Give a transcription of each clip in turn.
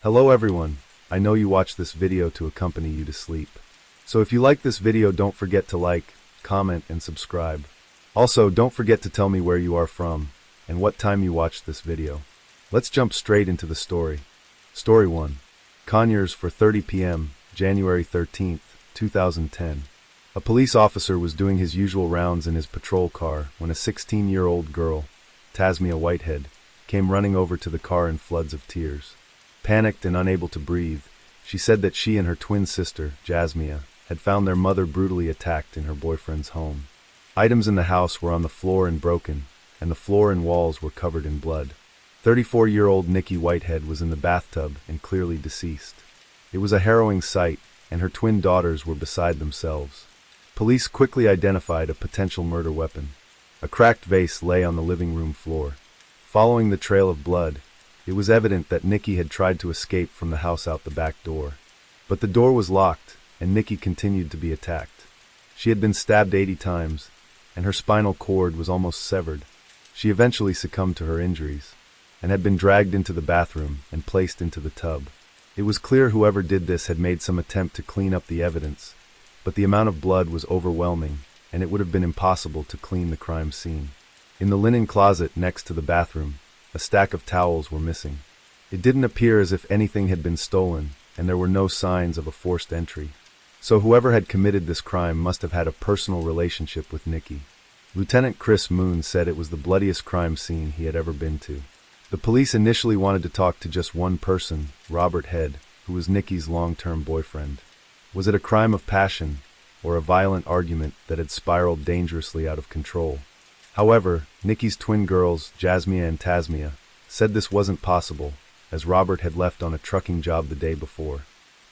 Hello everyone, I know you watched this video to accompany you to sleep. So if you like this video, don't forget to like, comment, and subscribe. Also, don't forget to tell me where you are from and what time you watched this video. Let's jump straight into the story. Story 1. Conyers for 30 p.m., January 13th, 2010. A police officer was doing his usual rounds in his patrol car when a 16-year-old girl, Tasmia Whitehead, came running over to the car in floods of tears. Panicked and unable to breathe, she said that she and her twin sister, Jasmia, had found their mother brutally attacked in her boyfriend's home. Items in the house were on the floor and broken, and the floor and walls were covered in blood. 34-year-old Nikki Whitehead was in the bathtub and clearly deceased. It was a harrowing sight, and her twin daughters were beside themselves. Police quickly identified a potential murder weapon. A cracked vase lay on the living room floor. Following the trail of blood, it was evident that Nikki had tried to escape from the house out the back door. But the door was locked, and Nikki continued to be attacked. She had been stabbed 80 times, and her spinal cord was almost severed. She eventually succumbed to her injuries, and had been dragged into the bathroom and placed into the tub. It was clear whoever did this had made some attempt to clean up the evidence, but the amount of blood was overwhelming, and it would have been impossible to clean the crime scene. In the linen closet next to the bathroom, a stack of towels were missing. It didn't appear as if anything had been stolen, and there were no signs of a forced entry. So whoever had committed this crime must have had a personal relationship with Nikki. Lieutenant Chris Moon said it was the bloodiest crime scene he had ever been to. The police initially wanted to talk to just one person, Robert Head, who was Nikki's long-term boyfriend. Was it a crime of passion, or a violent argument that had spiraled dangerously out of control? However, Nikki's twin girls, Jasmia and Tasmia, said this wasn't possible, as Robert had left on a trucking job the day before.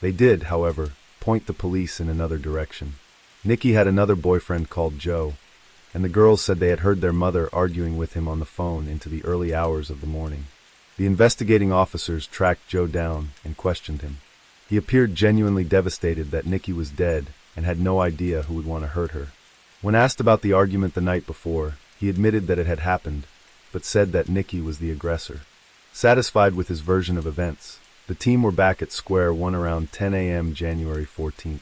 They did, however, point the police in another direction. Nikki had another boyfriend called Joe, and the girls said they had heard their mother arguing with him on the phone into the early hours of the morning. The investigating officers tracked Joe down and questioned him. He appeared genuinely devastated that Nikki was dead and had no idea who would want to hurt her. When asked about the argument the night before, he admitted that it had happened, but said that Nikki was the aggressor. Satisfied with his version of events, the team were back at Square One around 10 a.m. January 14th.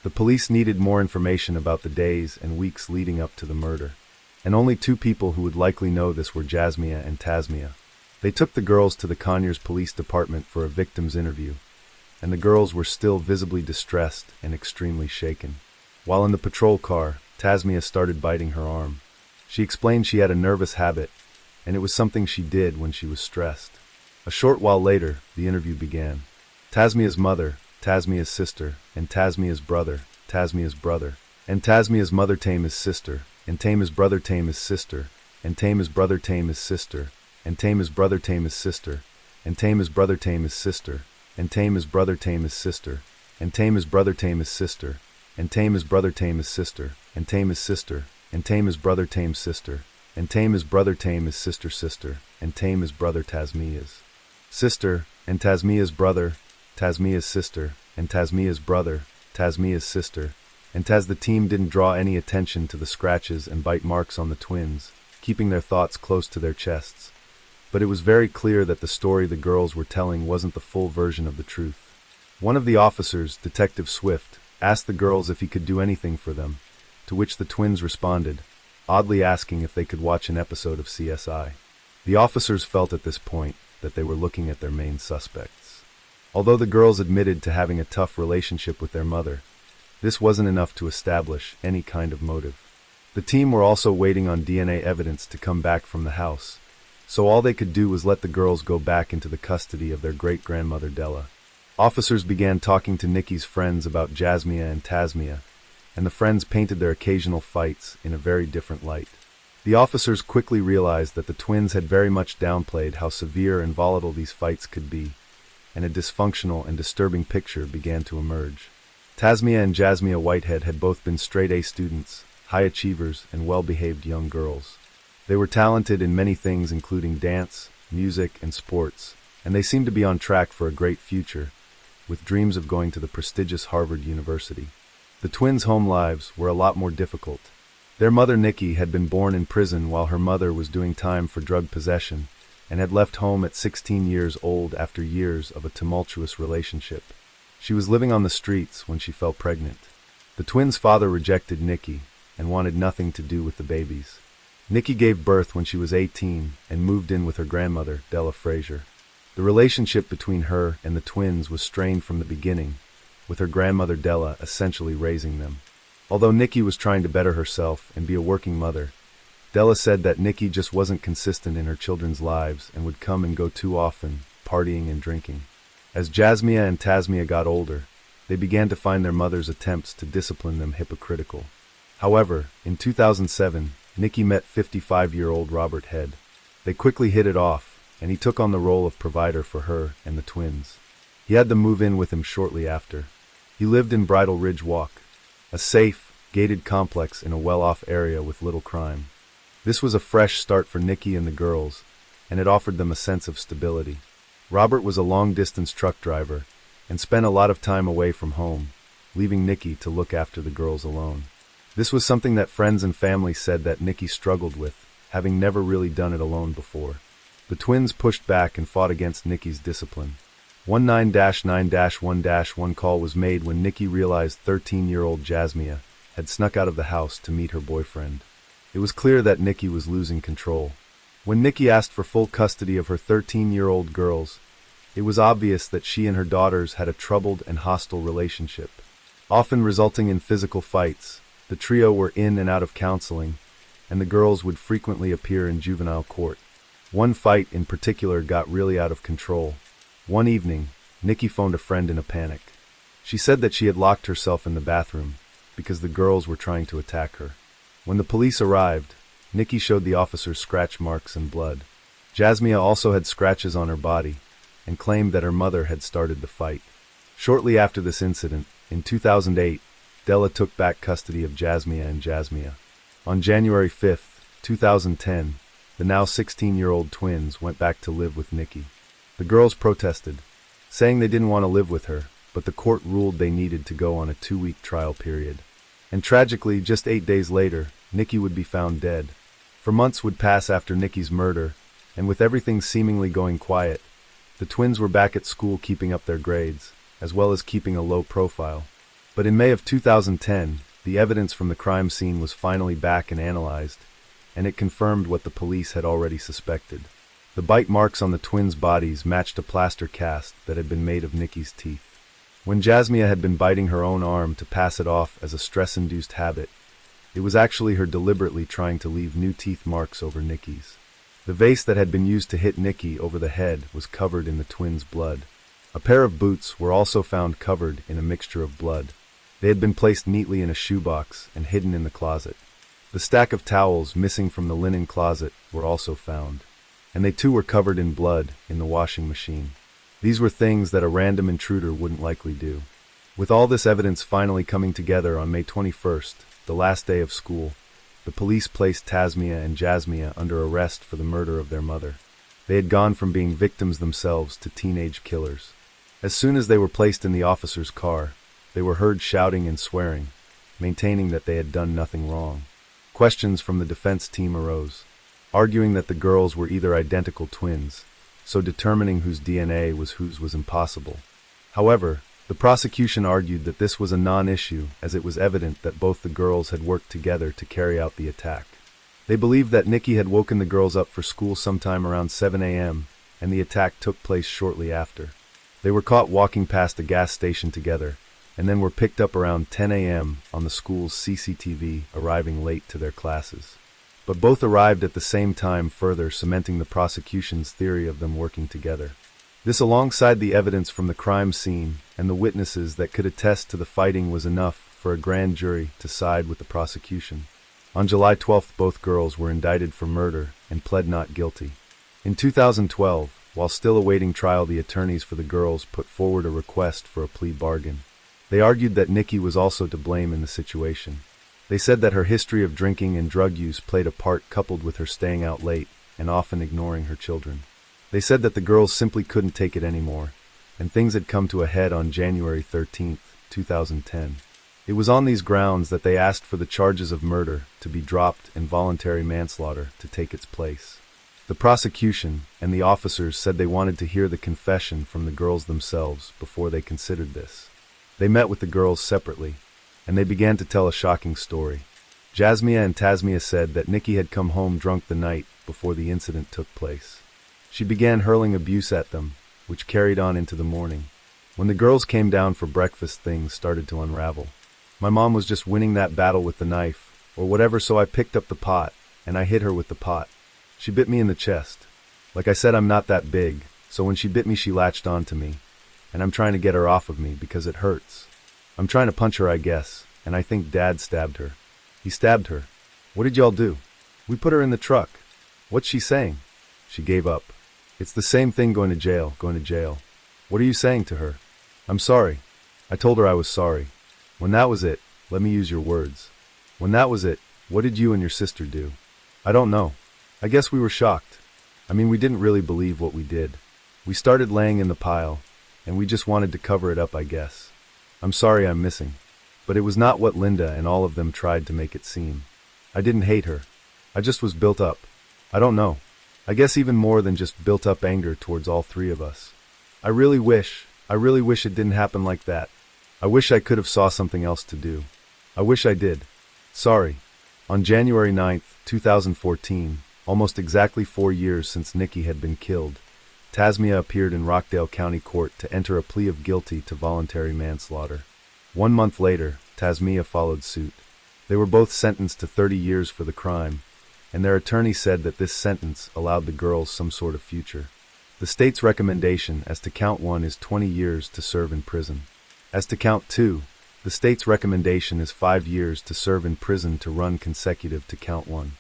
The police needed more information about the days and weeks leading up to the murder, and only two people who would likely know this were Jasmia and Tasmia. They took the girls to the Conyers Police Department for a victim's interview, and the girls were still visibly distressed and extremely shaken. While in the patrol car, Tasmia started biting her arm. She explained she had a nervous habit, and it was something she did when she was stressed. A short while later, the interview began. Tasmia's mother, Tasmia's sister, and Tasmia's brother, Tasmia's brother, and Tasmia's mother Tama's sister, and Tama's brother Tama's sister, and Tama's brother Tama's sister, and Tama's brother Tama's sister, and Tama's brother Tama's sister, and Tama's brother Tama's sister, and Tama's brother Tama's sister, and Tama's brother Tama's sister, and Tama's sister, and Tama's brother Tama's sister, and Tama's brother Tama's sister, and Tama's brother Tasmia's sister, and Tasmia's brother, Tasmia's sister, and Tasmia's brother, Tasmia's sister, and the team didn't draw any attention to the scratches and bite marks on the twins, keeping their thoughts close to their chests. But it was very clear that the story the girls were telling wasn't the full version of the truth. One of the officers, Detective Swift, asked the girls if he could do anything for them, to which the twins responded, oddly asking if they could watch an episode of CSI. The officers felt at this point that they were looking at their main suspects. Although the girls admitted to having a tough relationship with their mother, this wasn't enough to establish any kind of motive. The team were also waiting on DNA evidence to come back from the house, so all they could do was let the girls go back into the custody of their great-grandmother Della. Officers began talking to Nikki's friends about Jasmia and Tasmia, and the friends painted their occasional fights in a very different light. The officers quickly realized that the twins had very much downplayed how severe and volatile these fights could be, and a dysfunctional and disturbing picture began to emerge. Tasmia and Jasmia Whitehead had both been straight-A students, high achievers, and well-behaved young girls. They were talented in many things including dance, music, and sports, and they seemed to be on track for a great future, with dreams of going to the prestigious Harvard University. The twins' home lives were a lot more difficult. Their mother Nikki had been born in prison while her mother was doing time for drug possession, and had left home at 16 years old after years of a tumultuous relationship. She was living on the streets when she fell pregnant. The twins' father rejected Nikki and wanted nothing to do with the babies. Nikki gave birth when she was 18 and moved in with her grandmother, Della Frazier. The relationship between her and the twins was strained from the beginning, with her grandmother Della essentially raising them. Although Nikki was trying to better herself and be a working mother, Della said that Nikki just wasn't consistent in her children's lives and would come and go too often, partying and drinking. As Jasmia and Tasmia got older, they began to find their mother's attempts to discipline them hypocritical. However, in 2007, Nikki met 55-year-old Robert Head. They quickly hit it off, and he took on the role of provider for her and the twins. He had them move in with him shortly after. He lived in Bridal Ridge Walk, a safe, gated complex in a well-off area with little crime. This was a fresh start for Nikki and the girls, and it offered them a sense of stability. Robert was a long-distance truck driver and spent a lot of time away from home, leaving Nikki to look after the girls alone. This was something that friends and family said that Nikki struggled with, having never really done it alone before. The twins pushed back and fought against Nikki's discipline. One 9-9-1-1 call was made when Nikki realized 13-year-old Jasmia had snuck out of the house to meet her boyfriend. It was clear that Nikki was losing control. When Nikki asked for full custody of her 13-year-old girls, it was obvious that she and her daughters had a troubled and hostile relationship, often resulting in physical fights. The trio were in and out of counseling, and the girls would frequently appear in juvenile court. One fight in particular got really out of control. One evening, Nikki phoned a friend in a panic. She said that she had locked herself in the bathroom because the girls were trying to attack her. When the police arrived, Nikki showed the officers scratch marks and blood. Jasmia also had scratches on her body and claimed that her mother had started the fight. Shortly after this incident, in 2008, Della took back custody of Jasmia and Jasmia. On January 5, 2010, the now 16-year-old twins went back to live with Nikki. The girls protested, saying they didn't want to live with her, but the court ruled they needed to go on a 2-week trial period. And tragically, just 8 days later, Nikki would be found dead. For months would pass after Nikki's murder, and with everything seemingly going quiet, the twins were back at school keeping up their grades, as well as keeping a low profile. But in May of 2010, the evidence from the crime scene was finally back and analyzed, and it confirmed what the police had already suspected. The bite marks on the twins' bodies matched a plaster cast that had been made of Nikki's teeth. When Jasmia had been biting her own arm to pass it off as a stress-induced habit, it was actually her deliberately trying to leave new teeth marks over Nikki's. The vase that had been used to hit Nikki over the head was covered in the twins' blood. A pair of boots were also found covered in a mixture of blood. They had been placed neatly in a shoebox and hidden in the closet. The stack of towels missing from the linen closet were also found, and they too were covered in blood in the washing machine. These were things that a random intruder wouldn't likely do. With all this evidence finally coming together on May 21st, the last day of school, the police placed Tasmia and Jasmia under arrest for the murder of their mother. They had gone from being victims themselves to teenage killers. As soon as they were placed in the officer's car, they were heard shouting and swearing, maintaining that they had done nothing wrong. Questions from the defense team arose, arguing that the girls were either identical twins, so determining whose DNA was whose was impossible. However, the prosecution argued that this was a non-issue as it was evident that both the girls had worked together to carry out the attack. They believed that Nikki had woken the girls up for school sometime around 7 a.m., and the attack took place shortly after. They were caught walking past a gas station together, and then were picked up around 10 a.m. on the school's CCTV, arriving late to their classes. But both arrived at the same time, further cementing the prosecution's theory of them working together. This, alongside the evidence from the crime scene and the witnesses that could attest to the fighting, was enough for a grand jury to side with the prosecution. On July 12th, both girls were indicted for murder and pled not guilty. In 2012, while still awaiting trial, the attorneys for the girls put forward a request for a plea bargain. They argued that Nikki was also to blame in the situation. They said that her history of drinking and drug use played a part, coupled with her staying out late and often ignoring her children. They said that the girls simply couldn't take it anymore, and things had come to a head on January 13, 2010. It was on these grounds that they asked for the charges of murder to be dropped and voluntary manslaughter to take its place. The prosecution and the officers said they wanted to hear the confession from the girls themselves before they considered this. They met with the girls separately, and they began to tell a shocking story. Jasmia and Tasmia said that Nikki had come home drunk the night before the incident took place. She began hurling abuse at them, which carried on into the morning. When the girls came down for breakfast, things started to unravel. My mom was just winning that battle with the knife, or whatever, so I picked up the pot, and I hit her with the pot. She bit me in the chest. Like I said, I'm not that big, so when she bit me she latched onto me, and I'm trying to get her off of me because it hurts. I'm trying to punch her, I guess, and I think Dad stabbed her. He stabbed her. What did y'all do? We put her in the truck. What's she saying? She gave up. It's the same thing, going to jail, going to jail. What are you saying to her? I'm sorry. I told her I was sorry. When that was it, let me use your words. When that was it, what did you and your sister do? I don't know. I guess we were shocked. I mean, we didn't really believe what we did. We started laying in the pile, and we just wanted to cover it up, I guess. I'm sorry I'm missing. But it was not what Linda and all of them tried to make it seem. I didn't hate her. I just was built up. I don't know. I guess even more than just built up anger towards all three of us. I really wish it didn't happen like that. I wish I could have saw something else to do. I wish I did. Sorry. On January 9th, 2014, almost exactly 4 years since Nikki had been killed, Tasmia appeared in Rockdale County Court to enter a plea of guilty to voluntary manslaughter. 1 month later, Tasmia followed suit. They were both sentenced to 30 years for the crime, and their attorney said that this sentence allowed the girls some sort of future. The state's recommendation as to count 1 is 20 years to serve in prison. As to count 2, the state's recommendation is 5 years to serve in prison to run consecutive to count 1.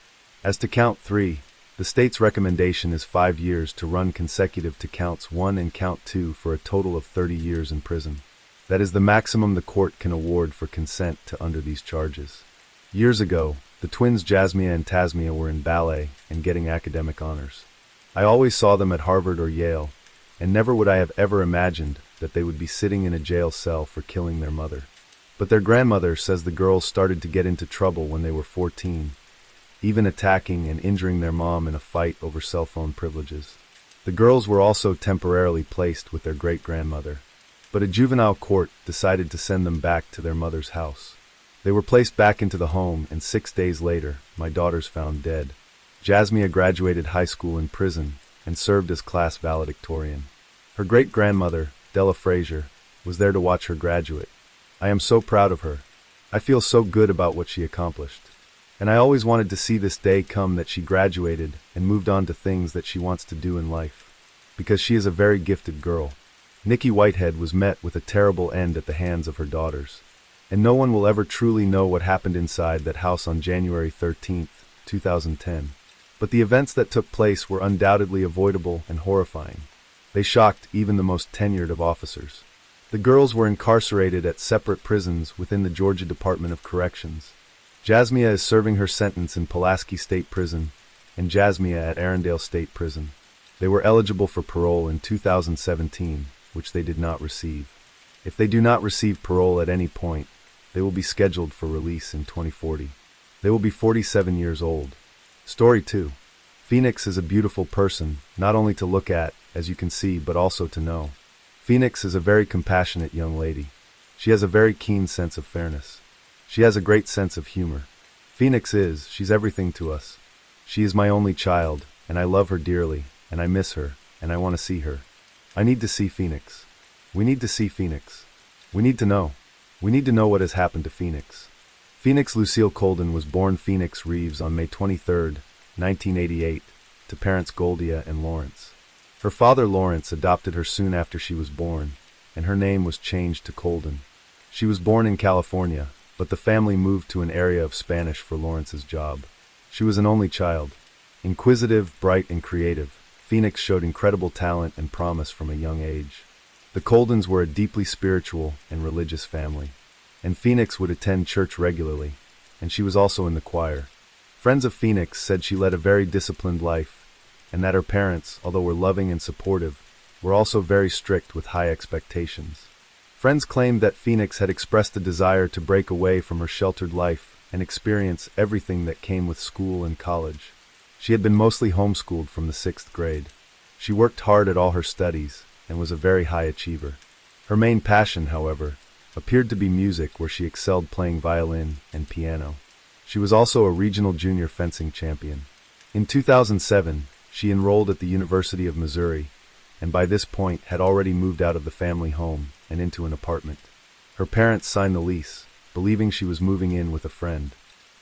As to count 3, the state's recommendation is 5 years to run consecutive to counts 1 and count 2 for a total of 30 years in prison. That is the maximum the court can award for consent to under these charges. Years ago, the twins Jasmia and Tasmia were in ballet and getting academic honors. I always saw them at Harvard or Yale, and never would I have ever imagined that they would be sitting in a jail cell for killing their mother. But their grandmother says the girls started to get into trouble when they were 14, even attacking and injuring their mom in a fight over cell phone privileges. The girls were also temporarily placed with their great-grandmother, but a juvenile court decided to send them back to their mother's house. They were placed back into the home, and 6 days later, my daughters found dead. Jasmia graduated high school in prison and served as class valedictorian. Her great-grandmother, Della Frazier, was there to watch her graduate. I am so proud of her. I feel so good about what she accomplished. And I always wanted to see this day come that she graduated and moved on to things that she wants to do in life. Because she is a very gifted girl. Nikki Whitehead was met with a terrible end at the hands of her daughters. And no one will ever truly know what happened inside that house on January 13th, 2010. But the events that took place were undoubtedly avoidable and horrifying. They shocked even the most tenured of officers. The girls were incarcerated at separate prisons within the Georgia Department of Corrections. Jasmia is serving her sentence in Pulaski State Prison, and Jasmia at Arendale State Prison. They were eligible for parole in 2017, which they did not receive. If they do not receive parole at any point, they will be scheduled for release in 2040. They will be 47 years old. Story 2. Phoenix is a beautiful person, not only to look at, as you can see, but also to know. Phoenix is a very compassionate young lady. She has a very keen sense of fairness. She has a great sense of humor. She's everything to us. She is my only child, and I love her dearly, and I miss her, and I want to see her. I need to see Phoenix. We need to see Phoenix. We need to know. We need to know what has happened to Phoenix. Phoenix Lucille Colden was born Phoenix Reeves on May 23, 1988, to parents Goldia and Lawrence. Her father Lawrence adopted her soon after she was born, and her name was changed to Colden. She was born in California, but the family moved to an area of Spanish for Lawrence's job. She was an only child. Inquisitive, bright, and creative, Phoenix showed incredible talent and promise from a young age. The Coldens were a deeply spiritual and religious family, and Phoenix would attend church regularly, and she was also in the choir. Friends of Phoenix said she led a very disciplined life, and that her parents, although were loving and supportive, were also very strict with high expectations. Friends claimed that Phoenix had expressed a desire to break away from her sheltered life and experience everything that came with school and college. She had been mostly homeschooled from the 6th grade. She worked hard at all her studies and was a very high achiever. Her main passion, however, appeared to be music, where she excelled playing violin and piano. She was also a regional junior fencing champion. In 2007, she enrolled at the University of Missouri, and by this point had already moved out of the family home and into an apartment. Her parents signed the lease, believing she was moving in with a friend.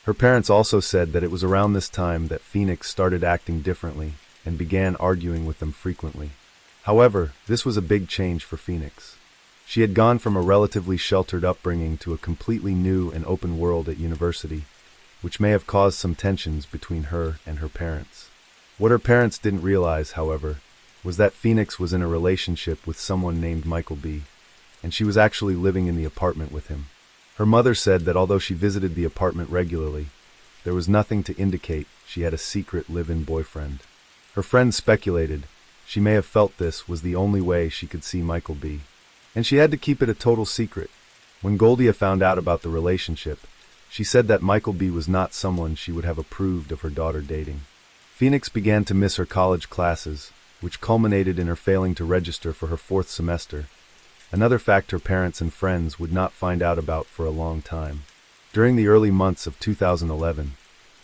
Her parents also said that it was around this time that Phoenix started acting differently and began arguing with them frequently. However, this was a big change for Phoenix. She had gone from a relatively sheltered upbringing to a completely new and open world at university, which may have caused some tensions between her and her parents. What her parents didn't realize, however, was that Phoenix was in a relationship with someone named Michael B., and she was actually living in the apartment with him. Her mother said that although she visited the apartment regularly, there was nothing to indicate she had a secret live-in boyfriend. Her friends speculated she may have felt this was the only way she could see Michael B., and she had to keep it a total secret. When Goldia found out about the relationship, she said that Michael B. was not someone she would have approved of her daughter dating. Phoenix began to miss her college classes, which culminated in her failing to register for her 4th semester, another fact her parents and friends would not find out about for a long time. During the early months of 2011,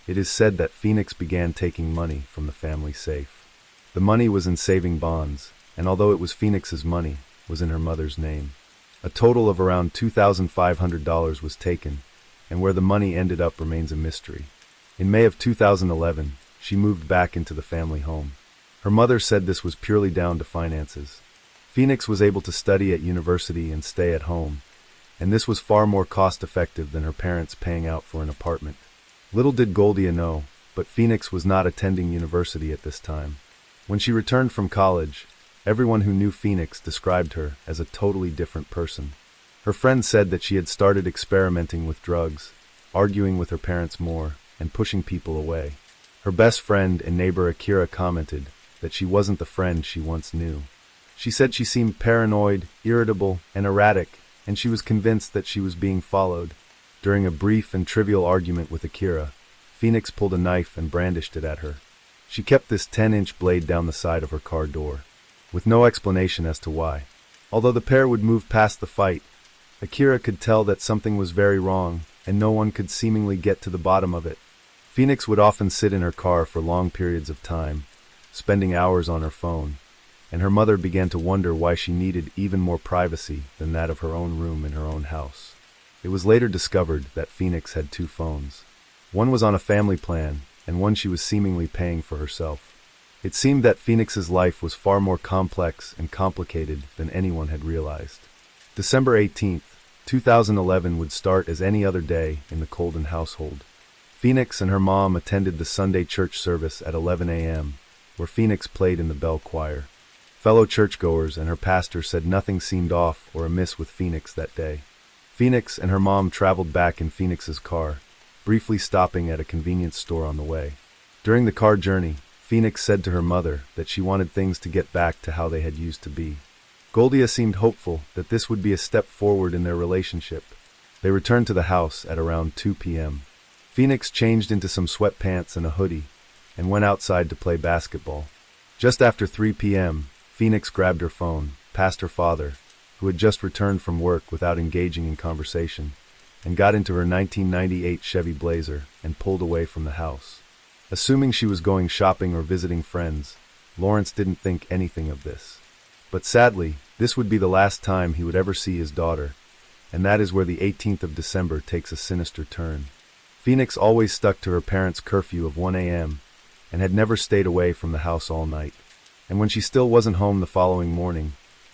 it is said that Phoenix began taking money from the family safe. The money was in saving bonds, and although it was Phoenix's money, was in her mother's name. A total of around $2,500 was taken, and where the money ended up remains a mystery. In May of 2011, she moved back into the family home. Her mother said this was purely down to finances. Phoenix was able to study at university and stay at home, and this was far more cost-effective than her parents paying out for an apartment. Little did Goldia know, but Phoenix was not attending university at this time. When she returned from college, everyone who knew Phoenix described her as a totally different person. Her friends said that she had started experimenting with drugs, arguing with her parents more, and pushing people away. Her best friend and neighbor Akira commented that she wasn't the friend she once knew. She said she seemed paranoid, irritable, and erratic, and she was convinced that she was being followed. During a brief and trivial argument with Akira, Phoenix pulled a knife and brandished it at her. She kept this 10-inch blade down the side of her car door, with no explanation as to why. Although the pair would move past the fight, Akira could tell that something was very wrong, and no one could seemingly get to the bottom of it. Phoenix would often sit in her car for long periods of time, spending hours on her phone, and her mother began to wonder why she needed even more privacy than that of her own room in her own house. It was later discovered that Phoenix had 2 phones. One was on a family plan, and one she was seemingly paying for herself. It seemed that Phoenix's life was far more complex and complicated than anyone had realized. December 18th, 2011 would start as any other day in the Colden household. Phoenix and her mom attended the Sunday church service at 11 a.m., where Phoenix played in the bell choir. Fellow churchgoers and her pastor said nothing seemed off or amiss with Phoenix that day. Phoenix and her mom traveled back in Phoenix's car, briefly stopping at a convenience store on the way. During the car journey, Phoenix said to her mother that she wanted things to get back to how they had used to be. Goldia seemed hopeful that this would be a step forward in their relationship. They returned to the house at around 2 p.m. Phoenix changed into some sweatpants and a hoodie and went outside to play basketball. Just after 3 p.m., Phoenix grabbed her phone, past her father, who had just returned from work without engaging in conversation, and got into her 1998 Chevy Blazer and pulled away from the house. Assuming she was going shopping or visiting friends, Lawrence didn't think anything of this. But sadly, this would be the last time he would ever see his daughter, and that is where the 18th of December takes a sinister turn. Phoenix always stuck to her parents' curfew of 1 a.m. and had never stayed away from the house all night. And when she still wasn't home the following morning,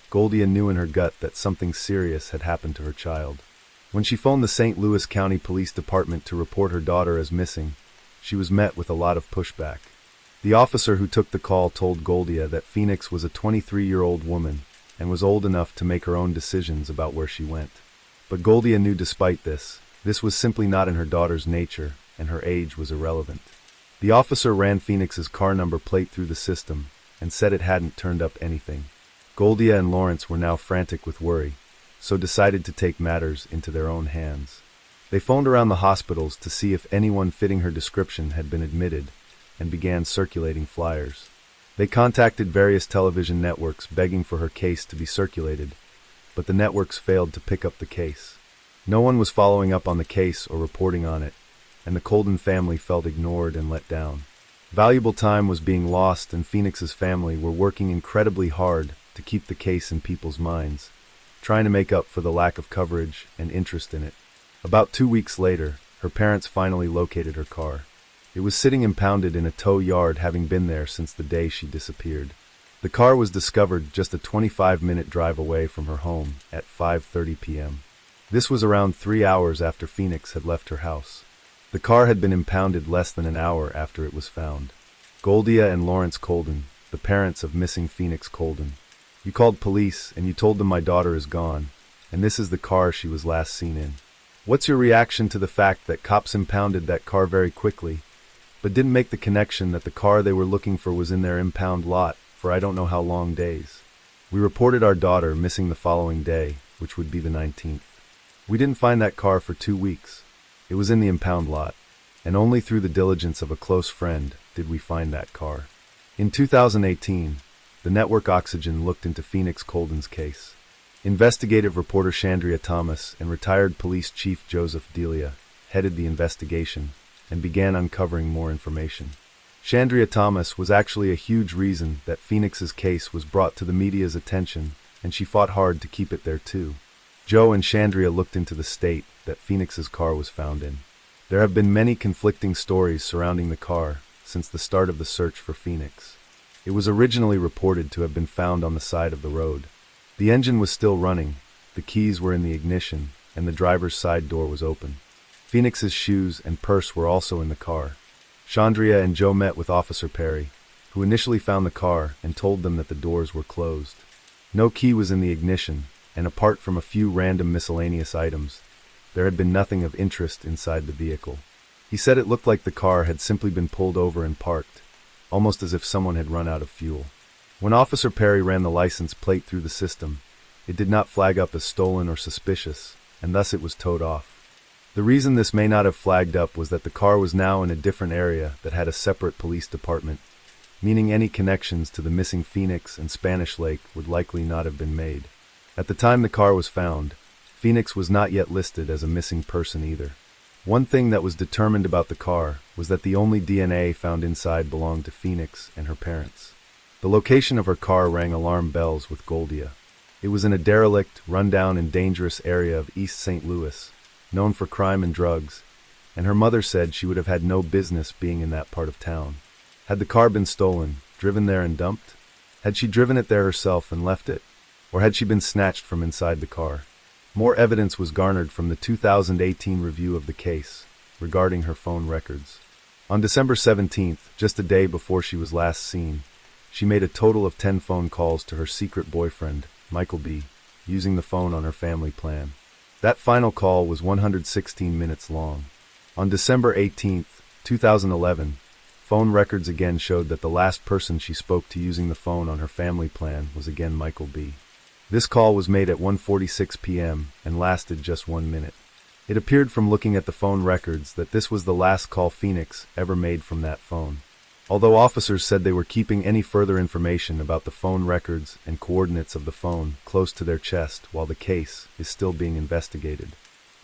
Goldia knew in her gut that something serious had happened to her child. When she phoned the St. Louis County Police Department to report her daughter as missing, she was met with a lot of pushback. The officer who took the call told Goldia that Phoenix was a 23-year-old woman and was old enough to make her own decisions about where she went. But Goldia knew despite this was simply not in her daughter's nature, and her age was irrelevant. The officer ran Phoenix's car number plate through the system and said it hadn't turned up anything. Goldia and Lawrence were now frantic with worry, so decided to take matters into their own hands. They phoned around the hospitals to see if anyone fitting her description had been admitted, and began circulating flyers. They contacted various television networks begging for her case to be circulated, but the networks failed to pick up the case. No one was following up on the case or reporting on it, and the Colden family felt ignored and let down. Valuable time was being lost, and Phoenix's family were working incredibly hard to keep the case in people's minds, trying to make up for the lack of coverage and interest in it. About 2 weeks later, her parents finally located her car. It was sitting impounded in a tow yard, having been there since the day she disappeared. The car was discovered just a 25-minute drive away from her home at 5:30 p.m. This was around 3 hours after Phoenix had left her house. The car had been impounded less than an hour after it was found. Goldia and Lawrence Colden, the parents of missing Phoenix Colden. You called police and you told them my daughter is gone, and this is the car she was last seen in. What's your reaction to the fact that cops impounded that car very quickly, but didn't make the connection that the car they were looking for was in their impound lot for I don't know how long days? We reported our daughter missing the following day, which would be the 19th. We didn't find that car for 2 weeks. It was in the impound lot, and only through the diligence of a close friend did we find that car. In 2018, the network Oxygen looked into Phoenix Colden's case. Investigative reporter Chandria Thomas and retired police chief Joseph Delia headed the investigation and began uncovering more information. Chandria Thomas was actually a huge reason that Phoenix's case was brought to the media's attention, and she fought hard to keep it there too. Joe and Chandria looked into the state that Phoenix's car was found in. There have been many conflicting stories surrounding the car since the start of the search for Phoenix. It was originally reported to have been found on the side of the road. The engine was still running, the keys were in the ignition, and the driver's side door was open. Phoenix's shoes and purse were also in the car. Chandria and Joe met with Officer Perry, who initially found the car and told them that the doors were closed. No key was in the ignition, and apart from a few random miscellaneous items, there had been nothing of interest inside the vehicle. He said it looked like the car had simply been pulled over and parked, almost as if someone had run out of fuel. When Officer Perry ran the license plate through the system, it did not flag up as stolen or suspicious, and thus it was towed off. The reason this may not have flagged up was that the car was now in a different area that had a separate police department, meaning any connections to the missing Phoenix and Spanish Lake would likely not have been made. At the time the car was found, Phoenix was not yet listed as a missing person either. One thing that was determined about the car was that the only DNA found inside belonged to Phoenix and her parents. The location of her car rang alarm bells with Goldia. It was in a derelict, rundown, and dangerous area of East St. Louis, known for crime and drugs, and her mother said she would have had no business being in that part of town. Had the car been stolen, driven there and dumped? Had she driven it there herself and left it? Or had she been snatched from inside the car? More evidence was garnered from the 2018 review of the case regarding her phone records. On December 17th, just a day before she was last seen, she made a total of 10 phone calls to her secret boyfriend, Michael B., using the phone on her family plan. That final call was 116 minutes long. On December 18th, 2011, phone records again showed that the last person she spoke to using the phone on her family plan was again Michael B. This call was made at 1:46 p.m. and lasted just 1 minute. It appeared from looking at the phone records that this was the last call Phoenix ever made from that phone. Although officers said they were keeping any further information about the phone records and coordinates of the phone close to their chest while the case is still being investigated.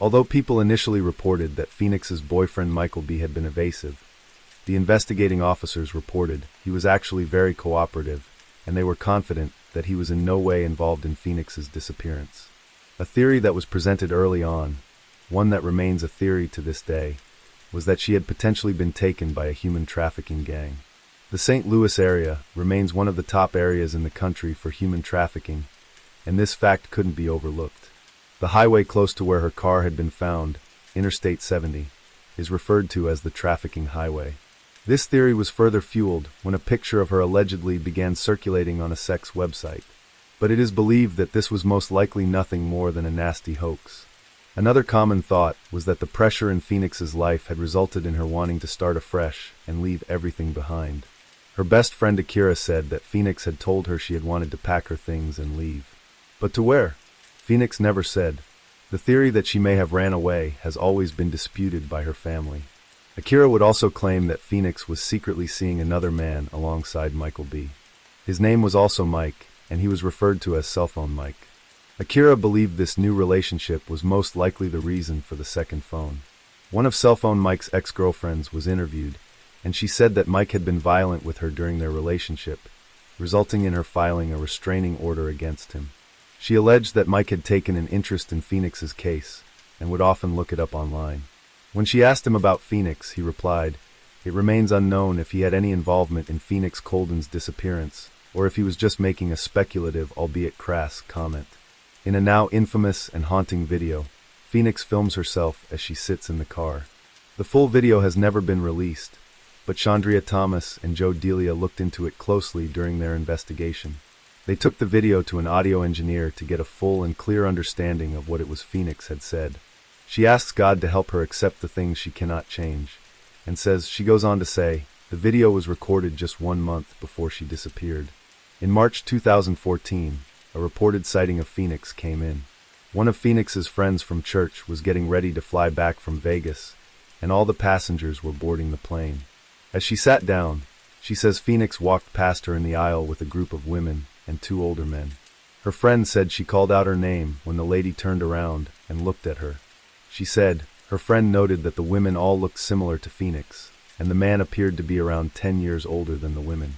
Although people initially reported that Phoenix's boyfriend Michael B. had been evasive, the investigating officers reported he was actually very cooperative, and they were confident that he was in no way involved in Phoenix's disappearance. A theory that was presented early on, one that remains a theory to this day, was that she had potentially been taken by a human trafficking gang. The St. Louis area remains one of the top areas in the country for human trafficking, and this fact couldn't be overlooked. The highway close to where her car had been found, Interstate 70, is referred to as the trafficking highway. This theory was further fueled when a picture of her allegedly began circulating on a sex website, but it is believed that this was most likely nothing more than a nasty hoax. Another common thought was that the pressure in Phoenix's life had resulted in her wanting to start afresh and leave everything behind. Her best friend Akira said that Phoenix had told her she had wanted to pack her things and leave. But to where? Phoenix never said. The theory that she may have ran away has always been disputed by her family. Akira would also claim that Phoenix was secretly seeing another man alongside Michael B. His name was also Mike, and he was referred to as Cellphone Mike. Akira believed this new relationship was most likely the reason for the second phone. One of Cellphone Mike's ex-girlfriends was interviewed, and she said that Mike had been violent with her during their relationship, resulting in her filing a restraining order against him. She alleged that Mike had taken an interest in Phoenix's case, and would often look it up online. When she asked him about Phoenix, he replied, "It remains unknown if he had any involvement in Phoenix Colden's disappearance, or if he was just making a speculative, albeit crass, comment." In a now infamous and haunting video, Phoenix films herself as she sits in the car. The full video has never been released, but Chandria Thomas and Joe Delia looked into it closely during their investigation. They took the video to an audio engineer to get a full and clear understanding of what it was Phoenix had said. She asks God to help her accept the things she cannot change, and she goes on to say, the video was recorded just 1 month before she disappeared. In March 2014, a reported sighting of Phoenix came in. One of Phoenix's friends from church was getting ready to fly back from Vegas, and all the passengers were boarding the plane. As she sat down, she says Phoenix walked past her in the aisle with a group of women and 2 older men. Her friend said she called out her name when the lady turned around and looked at her. She said her friend noted that the women all looked similar to Phoenix, and the man appeared to be around 10 years older than the women.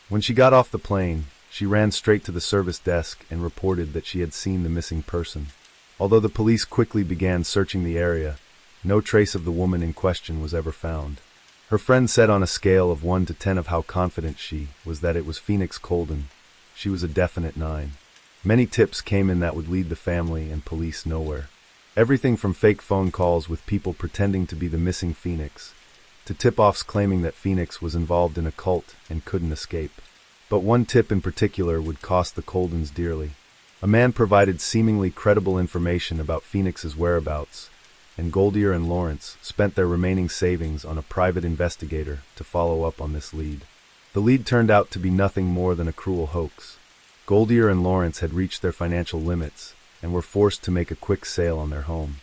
When she got off the plane, she ran straight to the service desk and reported that she had seen the missing person. Although the police quickly began searching the area, no trace of the woman in question was ever found. Her friend said on a scale of 1 to 10 of how confident she was that it was Phoenix Colden, she was a definite 9. Many tips came in that would lead the family and police nowhere. Everything from fake phone calls with people pretending to be the missing Phoenix, to tip-offs claiming that Phoenix was involved in a cult and couldn't escape. But one tip in particular would cost the Coldens dearly. A man provided seemingly credible information about Phoenix's whereabouts, and Goldier and Lawrence spent their remaining savings on a private investigator to follow up on this lead. The lead turned out to be nothing more than a cruel hoax. Goldier and Lawrence had reached their financial limits and were forced to make a quick sale on their home.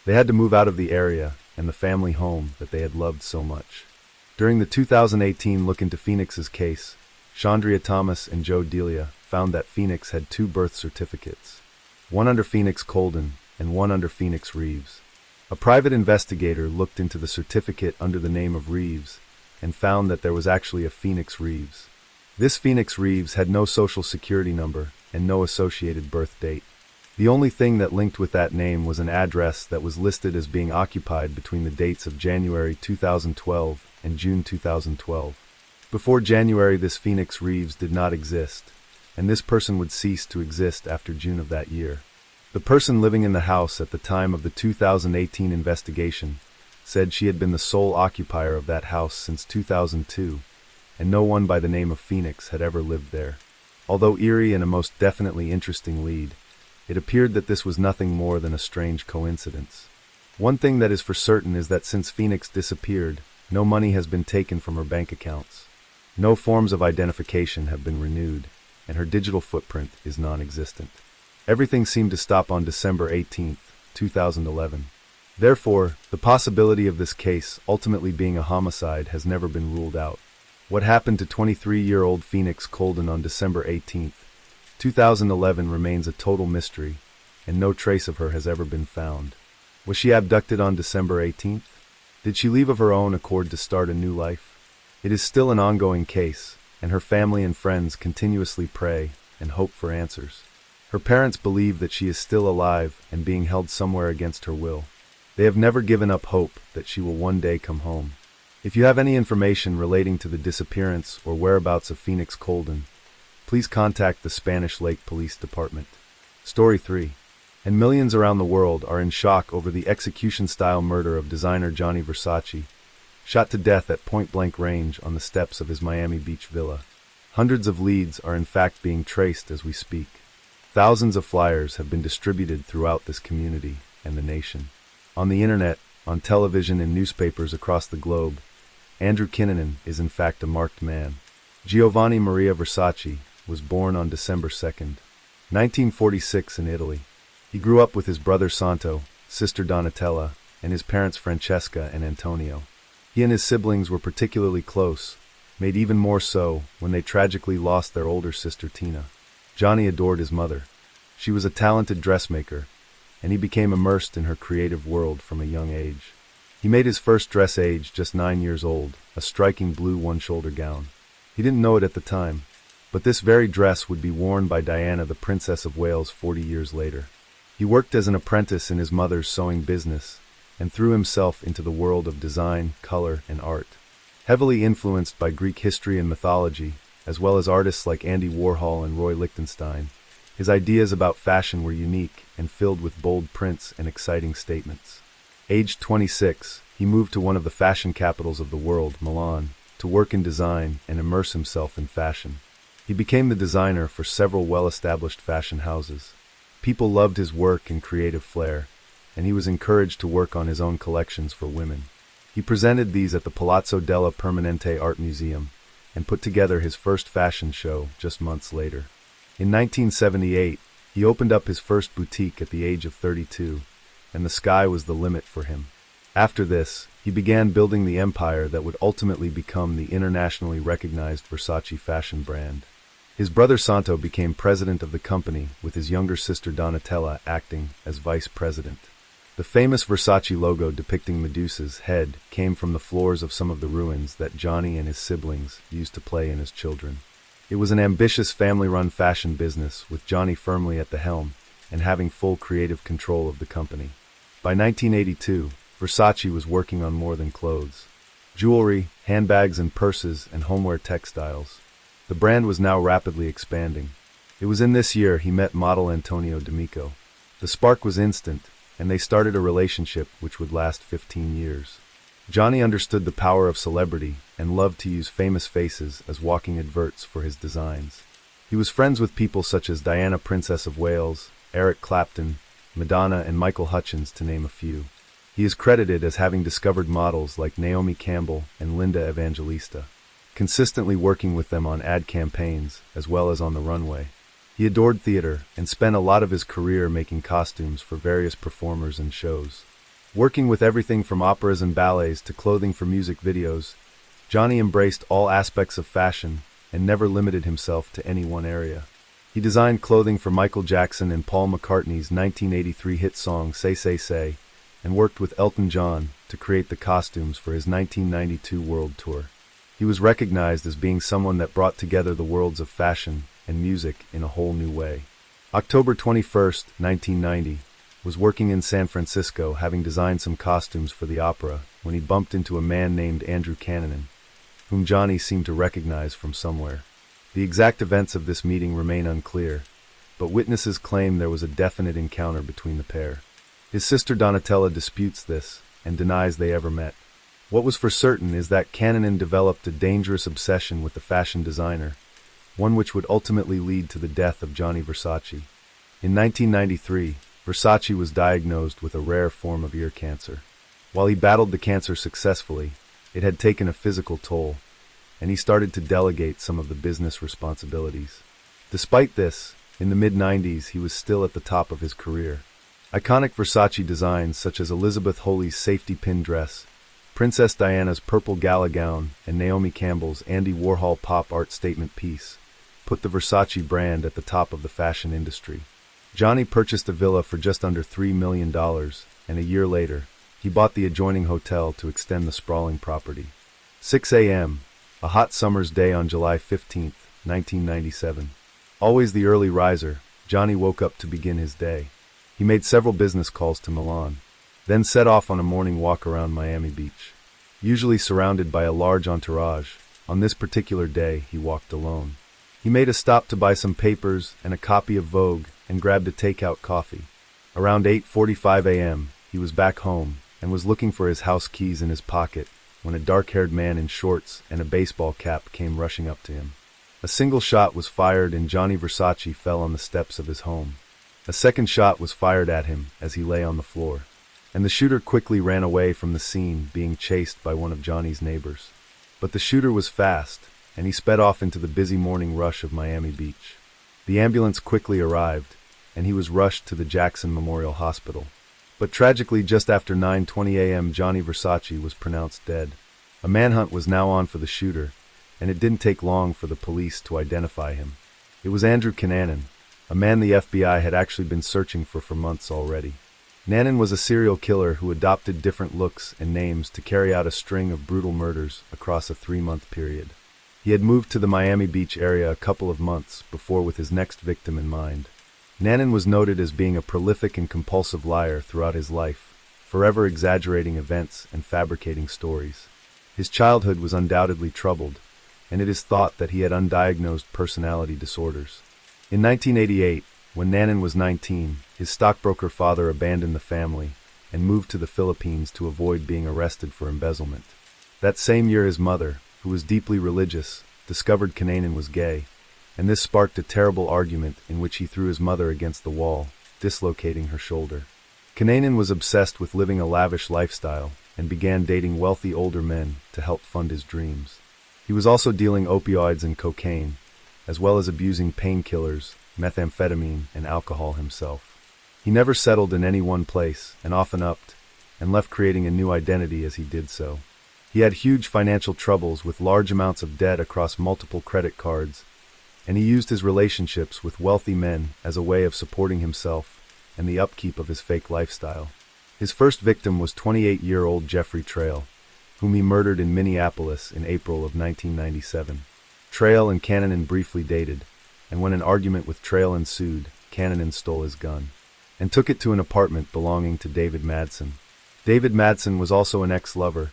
They had to move out of the area and the family home that they had loved so much. During the 2018 look into Phoenix's case, Chandria Thomas and Joe Delia found that Phoenix had 2 birth certificates, one under Phoenix Colden and one under Phoenix Reeves. A private investigator looked into the certificate under the name of Reeves and found that there was actually a Phoenix Reeves. This Phoenix Reeves had no social security number and no associated birth date. The only thing that linked with that name was an address that was listed as being occupied between the dates of January 2012 and June 2012. Before January, this Phoenix Reeves did not exist, and this person would cease to exist after June of that year. The person living in the house at the time of the 2018 investigation said she had been the sole occupier of that house since 2002, and no one by the name of Phoenix had ever lived there. Although eerie and a most definitely interesting lead, it appeared that this was nothing more than a strange coincidence. One thing that is for certain is that since Phoenix disappeared, no money has been taken from her bank accounts. No forms of identification have been renewed, and her digital footprint is non-existent. Everything seemed to stop on December 18, 2011. Therefore, the possibility of this case ultimately being a homicide has never been ruled out. What happened to 23-year-old Phoenix Colden on December 18, 2011 remains a total mystery, and no trace of her has ever been found. Was she abducted on December 18th? Did she leave of her own accord to start a new life? It is still an ongoing case, and her family and friends continuously pray and hope for answers. Her parents believe that she is still alive and being held somewhere against her will. They have never given up hope that she will one day come home. If you have any information relating to the disappearance or whereabouts of Phoenix Colden, please contact the Spanish Lake Police Department. Story 3. And millions around the world are in shock over the execution-style murder of designer Gianni Versace, shot to death at point-blank range on the steps of his Miami Beach villa. Hundreds of leads are in fact being traced as we speak. Thousands of flyers have been distributed throughout this community and the nation. On the internet, on television and newspapers across the globe, Andrew Kinnanen is in fact a marked man. Giovanni Maria Versace was born on December 2nd, 1946 in Italy. He grew up with his brother Santo, sister Donatella, and his parents Francesca and Antonio. He and his siblings were particularly close, made even more so when they tragically lost their older sister Tina. Johnny adored his mother. She was a talented dressmaker, and he became immersed in her creative world from a young age. He made his first dress age just 9 years old, a striking blue one-shoulder gown. He didn't know it at the time, but this very dress would be worn by Diana, the Princess of Wales, 40 years later. He worked as an apprentice in his mother's sewing business and threw himself into the world of design, color, and art. Heavily influenced by Greek history and mythology, as well as artists like Andy Warhol and Roy Lichtenstein, his ideas about fashion were unique and filled with bold prints and exciting statements. Aged 26, he moved to one of the fashion capitals of the world, Milan, to work in design and immerse himself in fashion. He became the designer for several well-established fashion houses. People loved his work and creative flair, and he was encouraged to work on his own collections for women. He presented these at the Palazzo della Permanente Art Museum and put together his first fashion show just months later. In 1978, he opened up his first boutique at the age of 32, and the sky was the limit for him. After this, he began building the empire that would ultimately become the internationally recognized Versace fashion brand. His brother Santo became president of the company, with his younger sister Donatella acting as vice president. The famous Versace logo depicting Medusa's head came from the floors of some of the ruins that Johnny and his siblings used to play in as children. It was an ambitious family-run fashion business, with Johnny firmly at the helm and having full creative control of the company. By 1982, Versace was working on more than clothes. Jewelry, handbags and purses, and homeware textiles. The brand was now rapidly expanding. It was in this year he met model Antonio D'Amico. The spark was instant, and they started a relationship which would last 15 years. Johnny understood the power of celebrity and loved to use famous faces as walking adverts for his designs. He was friends with people such as Diana, Princess of Wales, Eric Clapton, Madonna, and Michael Hutchins, to name a few. He is credited as having discovered models like Naomi Campbell and Linda Evangelista, consistently working with them on ad campaigns as well as on the runway. He adored theater and spent a lot of his career making costumes for various performers and shows. Working with everything from operas and ballets to clothing for music videos, Johnny embraced all aspects of fashion and never limited himself to any one area. He designed clothing for Michael Jackson and Paul McCartney's 1983 hit song Say Say Say, and worked with Elton John to create the costumes for his 1992 world tour. He was recognized as being someone that brought together the worlds of fashion and music in a whole new way. October 21st, 1990, was working in San Francisco having designed some costumes for the opera when he bumped into a man named Andrew Cananan, whom Johnny seemed to recognize from somewhere. The exact events of this meeting remain unclear, but witnesses claim there was a definite encounter between the pair. His sister Donatella disputes this and denies they ever met. What was for certain is that Cananan developed a dangerous obsession with the fashion designer, one which would ultimately lead to the death of Gianni Versace. In 1993, Versace was diagnosed with a rare form of ear cancer. While he battled the cancer successfully, it had taken a physical toll, and he started to delegate some of the business responsibilities. Despite this, in the mid-90s he was still at the top of his career. Iconic Versace designs such as Elizabeth Holy's safety pin dress, Princess Diana's purple gala gown, and Naomi Campbell's Andy Warhol pop art statement piece put the Versace brand at the top of the fashion industry. Johnny purchased a villa for just under $3 million, and a year later, he bought the adjoining hotel to extend the sprawling property. 6 a.m., a hot summer's day on July 15, 1997. Always the early riser, Johnny woke up to begin his day. He made several business calls to Milan, then set off on a morning walk around Miami Beach. Usually surrounded by a large entourage, on this particular day he walked alone. He made a stop to buy some papers and a copy of Vogue and grabbed a takeout coffee. Around 8:45 a.m., he was back home and was looking for his house keys in his pocket when a dark-haired man in shorts and a baseball cap came rushing up to him. A single shot was fired and Gianni Versace fell on the steps of his home. A second shot was fired at him as he lay on the floor, and the shooter quickly ran away from the scene, being chased by one of Johnny's neighbors. But the shooter was fast, and he sped off into the busy morning rush of Miami Beach. The ambulance quickly arrived, and he was rushed to the Jackson Memorial Hospital. But tragically, just after 9:20 a.m., Gianni Versace was pronounced dead. A manhunt was now on for the shooter, and it didn't take long for the police to identify him. It was Andrew Cunanan, a man the FBI had actually been searching for months already. Nanan was a serial killer who adopted different looks and names to carry out a string of brutal murders across a 3-month period. He had moved to the Miami Beach area a couple of months before with his next victim in mind. Nanan was noted as being a prolific and compulsive liar throughout his life, forever exaggerating events and fabricating stories. His childhood was undoubtedly troubled, and it is thought that he had undiagnosed personality disorders. In 1988, when Nanan was 19, his stockbroker father abandoned the family and moved to the Philippines to avoid being arrested for embezzlement. That same year his mother, who was deeply religious, discovered Cunanan was gay, and this sparked a terrible argument in which he threw his mother against the wall, dislocating her shoulder. Cunanan was obsessed with living a lavish lifestyle and began dating wealthy older men to help fund his dreams. He was also dealing opioids and cocaine, as well as abusing painkillers, methamphetamine, and alcohol himself. He never settled in any one place and often upped and left, creating a new identity as he did so. He had huge financial troubles with large amounts of debt across multiple credit cards, and he used his relationships with wealthy men as a way of supporting himself and the upkeep of his fake lifestyle. His first victim was 28-year-old Jeffrey Trail, whom he murdered in Minneapolis in April of 1997. Trail and Cunanan briefly dated, and when an argument with Trail ensued, Cunanan stole his gun and took it to an apartment belonging to David Madsen. David Madsen was also an ex-lover,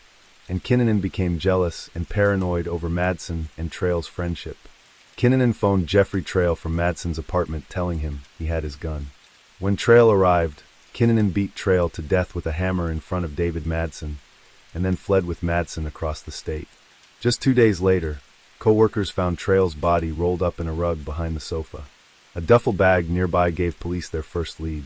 and Cunanan became jealous and paranoid over Madsen and Trail's friendship. Cunanan phoned Jeffrey Trail from Madsen's apartment telling him he had his gun. When Trail arrived, Cunanan beat Trail to death with a hammer in front of David Madsen, and then fled with Madsen across the state. Just 2 days later, co-workers found Trail's body rolled up in a rug behind the sofa. A duffel bag nearby gave police their first lead.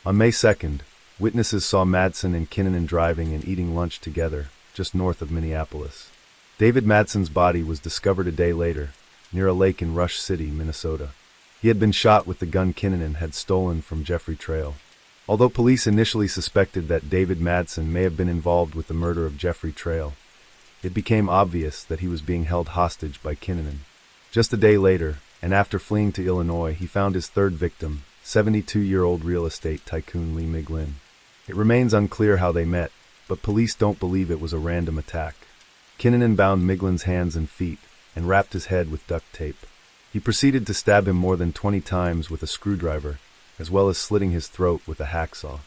On May 2nd, witnesses saw Madsen and Cunanan driving and eating lunch together, just north of Minneapolis. David Madsen's body was discovered a day later, near a lake in Rush City, Minnesota. He had been shot with the gun Cunanan had stolen from Jeffrey Trail. Although police initially suspected that David Madsen may have been involved with the murder of Jeffrey Trail, it became obvious that he was being held hostage by Cunanan. Just a day later, and after fleeing to Illinois, he found his third victim, 72-year-old real estate tycoon Lee Miglin. It remains unclear how they met, but police don't believe it was a random attack. Cunanan bound Miglin's hands and feet and wrapped his head with duct tape. He proceeded to stab him more than 20 times with a screwdriver, as well as slitting his throat with a hacksaw.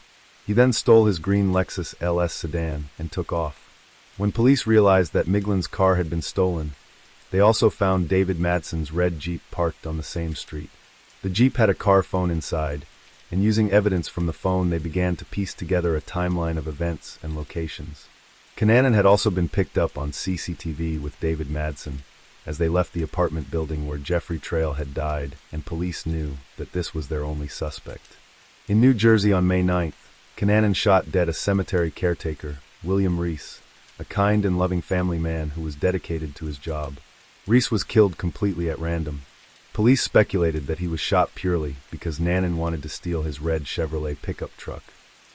He then stole his green Lexus LS sedan and took off. When police realized that Miglin's car had been stolen, they also found David Madsen's red Jeep parked on the same street. The Jeep had a car phone inside, and using evidence from the phone they began to piece together a timeline of events and locations. Cunanan had also been picked up on CCTV with David Madsen as they left the apartment building where Jeffrey Trail had died, and police knew that this was their only suspect. In New Jersey on May 9th, Cunanan shot dead a cemetery caretaker, William Reese, a kind and loving family man who was dedicated to his job. Reese was killed completely at random. Police speculated that he was shot purely because Nanan wanted to steal his red Chevrolet pickup truck.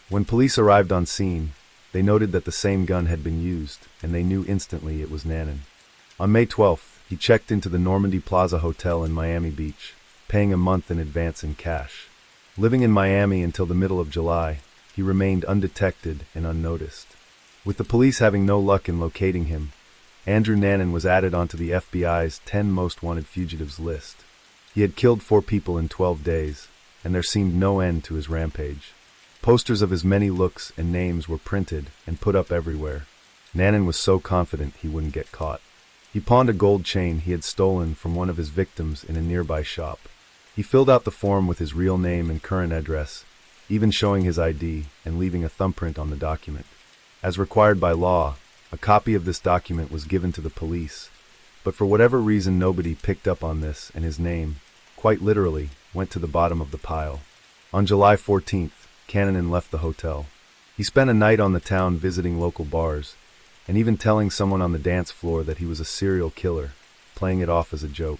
When police arrived on scene, they noted that the same gun had been used, and they knew instantly it was Nanan. On May 12th, he checked into the Normandy Plaza Hotel in Miami Beach, paying a month in advance in cash. Living in Miami until the middle of July, he remained undetected and unnoticed. With the police having no luck in locating him, Andrew Nanan was added onto the FBI's 10 most wanted fugitives list. He had killed 4 people in 12 days, and there seemed no end to his rampage. Posters of his many looks and names were printed and put up everywhere. Nanan was so confident he wouldn't get caught. He pawned a gold chain he had stolen from one of his victims in a nearby shop. He filled out the form with his real name and current address, even showing his ID and leaving a thumbprint on the document. As required by law, a copy of this document was given to the police, but for whatever reason nobody picked up on this, and his name, quite literally, went to the bottom of the pile. On July 14th, Cunanan left the hotel. He spent a night on the town visiting local bars, and even telling someone on the dance floor that he was a serial killer, playing it off as a joke.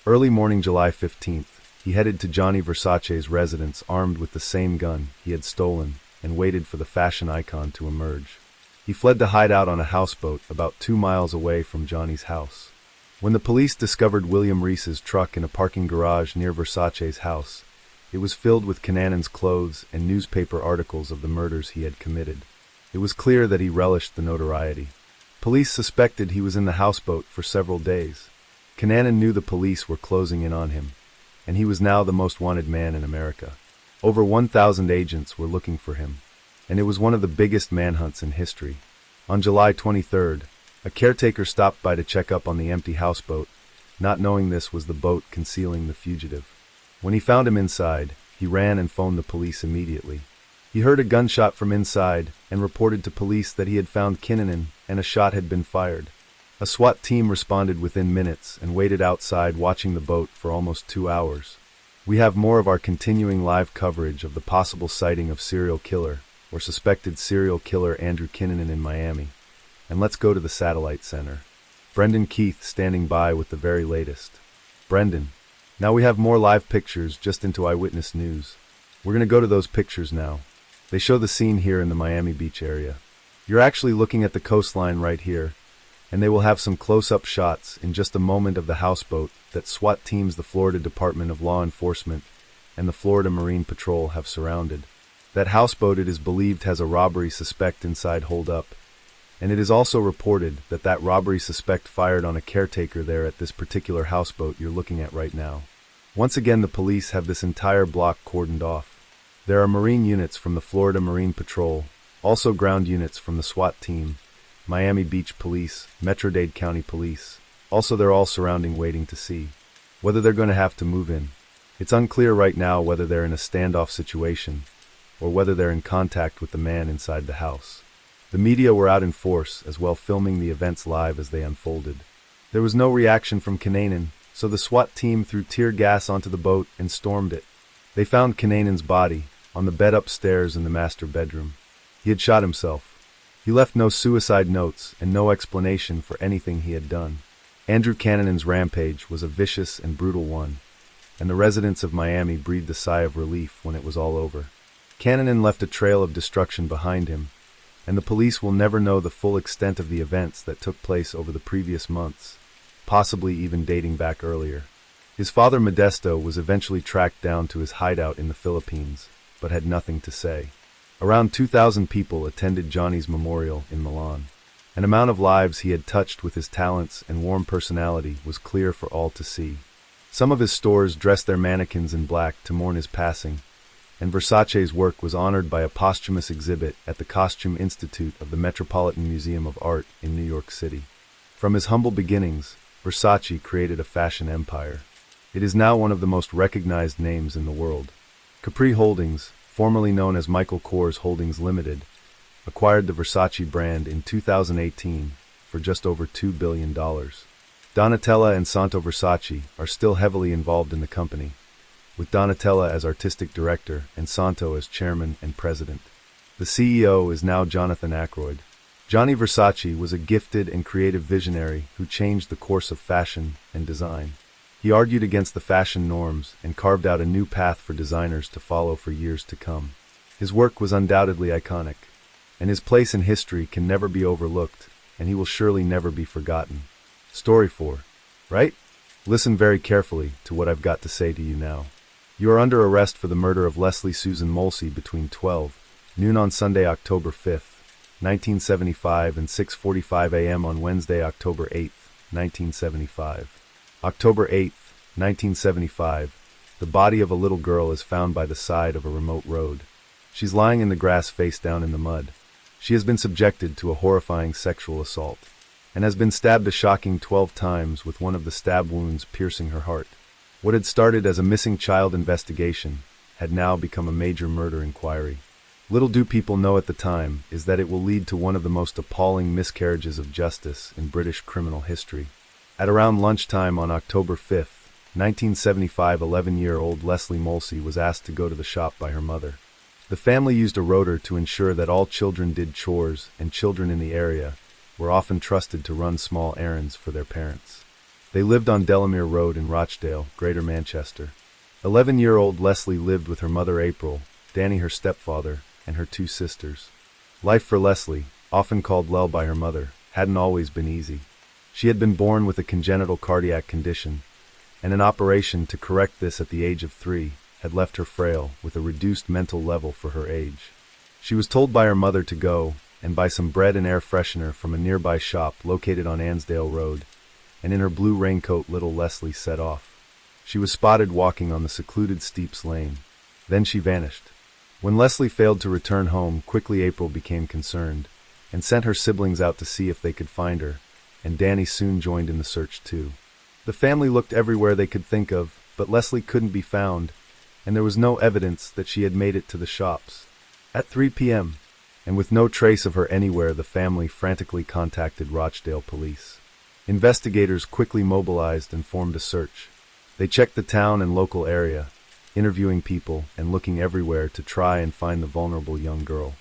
Early morning July 15th, he headed to Johnny Versace's residence armed with the same gun he had stolen and waited for the fashion icon to emerge. He fled to hide out on a houseboat about 2 miles away from Johnny's house. When the police discovered William Reese's truck in a parking garage near Versace's house, it was filled with Conanon's clothes and newspaper articles of the murders he had committed. It was clear that he relished the notoriety. Police suspected he was in the houseboat for several days. Conanon knew the police were closing in on him, and he was now the most wanted man in America. Over 1,000 agents were looking for him, and it was one of the biggest manhunts in history. On July 23rd, a caretaker stopped by to check up on the empty houseboat, not knowing this was the boat concealing the fugitive. When he found him inside, he ran and phoned the police immediately. He heard a gunshot from inside and reported to police that he had found Conanon and a shot had been fired. A SWAT team responded within minutes and waited outside watching the boat for almost 2 hours. We have more of our continuing live coverage of the possible sighting of serial killer or suspected serial killer Andrew Conanon in Miami. And let's go to the Satellite Center. Brendan Keith standing by with the very latest. Brendan, now we have more live pictures just into eyewitness news. We're going to go to those pictures now. They show the scene here in the Miami Beach area. You're actually looking at the coastline right here, and they will have some close-up shots in just a moment of the houseboat that SWAT teams the Florida Department of Law Enforcement and the Florida Marine Patrol have surrounded. That houseboat, it is believed, has a robbery suspect inside holed up, and it is also reported that that robbery suspect fired on a caretaker there at this particular houseboat you're looking at right now. Once again, the police have this entire block cordoned off. There are Marine units from the Florida Marine Patrol, also ground units from the SWAT team, Miami Beach Police, Metro-Dade County Police. Also, they're all surrounding waiting to see whether they're going to have to move in. It's unclear right now whether they're in a standoff situation or whether they're in contact with the man inside the house. The media were out in force as well, filming the events live as they unfolded. There was no reaction from Conanon, so the SWAT team threw tear gas onto the boat and stormed it. They found Conanon's body on the bed upstairs in the master bedroom. He had shot himself. He left no suicide notes and no explanation for anything he had done. Andrew Conanon's rampage was a vicious and brutal one, and the residents of Miami breathed a sigh of relief when it was all over. Conanon left a trail of destruction behind him, and the police will never know the full extent of the events that took place over the previous months, possibly even dating back earlier. His father, Modesto, was eventually tracked down to his hideout in the Philippines, but had nothing to say. Around 2,000 people attended Johnny's memorial in Milan. An amount of lives he had touched with his talents and warm personality was clear for all to see. Some of his stores dressed their mannequins in black to mourn his passing, and Versace's work was honored by a posthumous exhibit at the Costume Institute of the Metropolitan Museum of Art in New York City. From his humble beginnings, Versace created a fashion empire. It is now one of the most recognized names in the world. Capri Holdings, formerly known as Michael Kors Holdings Limited, acquired the Versace brand in 2018 for just over $2 billion. Donatella and Santo Versace are still heavily involved in the company, with Donatella as artistic director and Santo as chairman and president. The CEO is now Jonathan Ackroyd. Gianni Versace was a gifted and creative visionary who changed the course of fashion and design. He argued against the fashion norms and carved out a new path for designers to follow for years to come. His work was undoubtedly iconic, and his place in history can never be overlooked, and he will surely never be forgotten. Story 4. Right? Listen very carefully to what I've got to say to you now. You are under arrest for the murder of Leslie Susan Molsey between 12 noon on Sunday, October 5th, 1975 and 6:45 a.m. on Wednesday, October 8th, 1975. October 8th, 1975, the body of a little girl is found by the side of a remote road. She's lying in the grass face down in the mud. She has been subjected to a horrifying sexual assault, and has been stabbed a shocking 12 times with one of the stab wounds piercing her heart. What had started as a missing child investigation had now become a major murder inquiry. Little do people know at the time is that it will lead to one of the most appalling miscarriages of justice in British criminal history. At around lunchtime on October 5th, 1975, 11-year-old Leslie Molsey was asked to go to the shop by her mother. The family used a rotor to ensure that all children did chores, and children in the area were often trusted to run small errands for their parents. They lived on Delamere Road in Rochdale, Greater Manchester. 11-year-old Leslie lived with her mother April, Danny her stepfather, and her 2 sisters. Life for Leslie, often called Lel by her mother, hadn't always been easy. She had been born with a congenital cardiac condition, and an operation to correct this at the age of 3 had left her frail, with a reduced mental level for her age. She was told by her mother to go and buy some bread and air freshener from a nearby shop located on Ansdale Road, and in her blue raincoat little Leslie set off. She was spotted walking on the secluded Steeps Lane. Then she vanished. When Leslie failed to return home, quickly April became concerned and sent her siblings out to see if they could find her, and Danny soon joined in the search too. The family looked everywhere they could think of, but Leslie couldn't be found, and there was no evidence that she had made it to the shops. At 3 p.m., and with no trace of her anywhere, the family frantically contacted Rochdale police. Investigators quickly mobilized and formed a search. They checked the town and local area, interviewing people and looking everywhere to try and find the vulnerable young girl.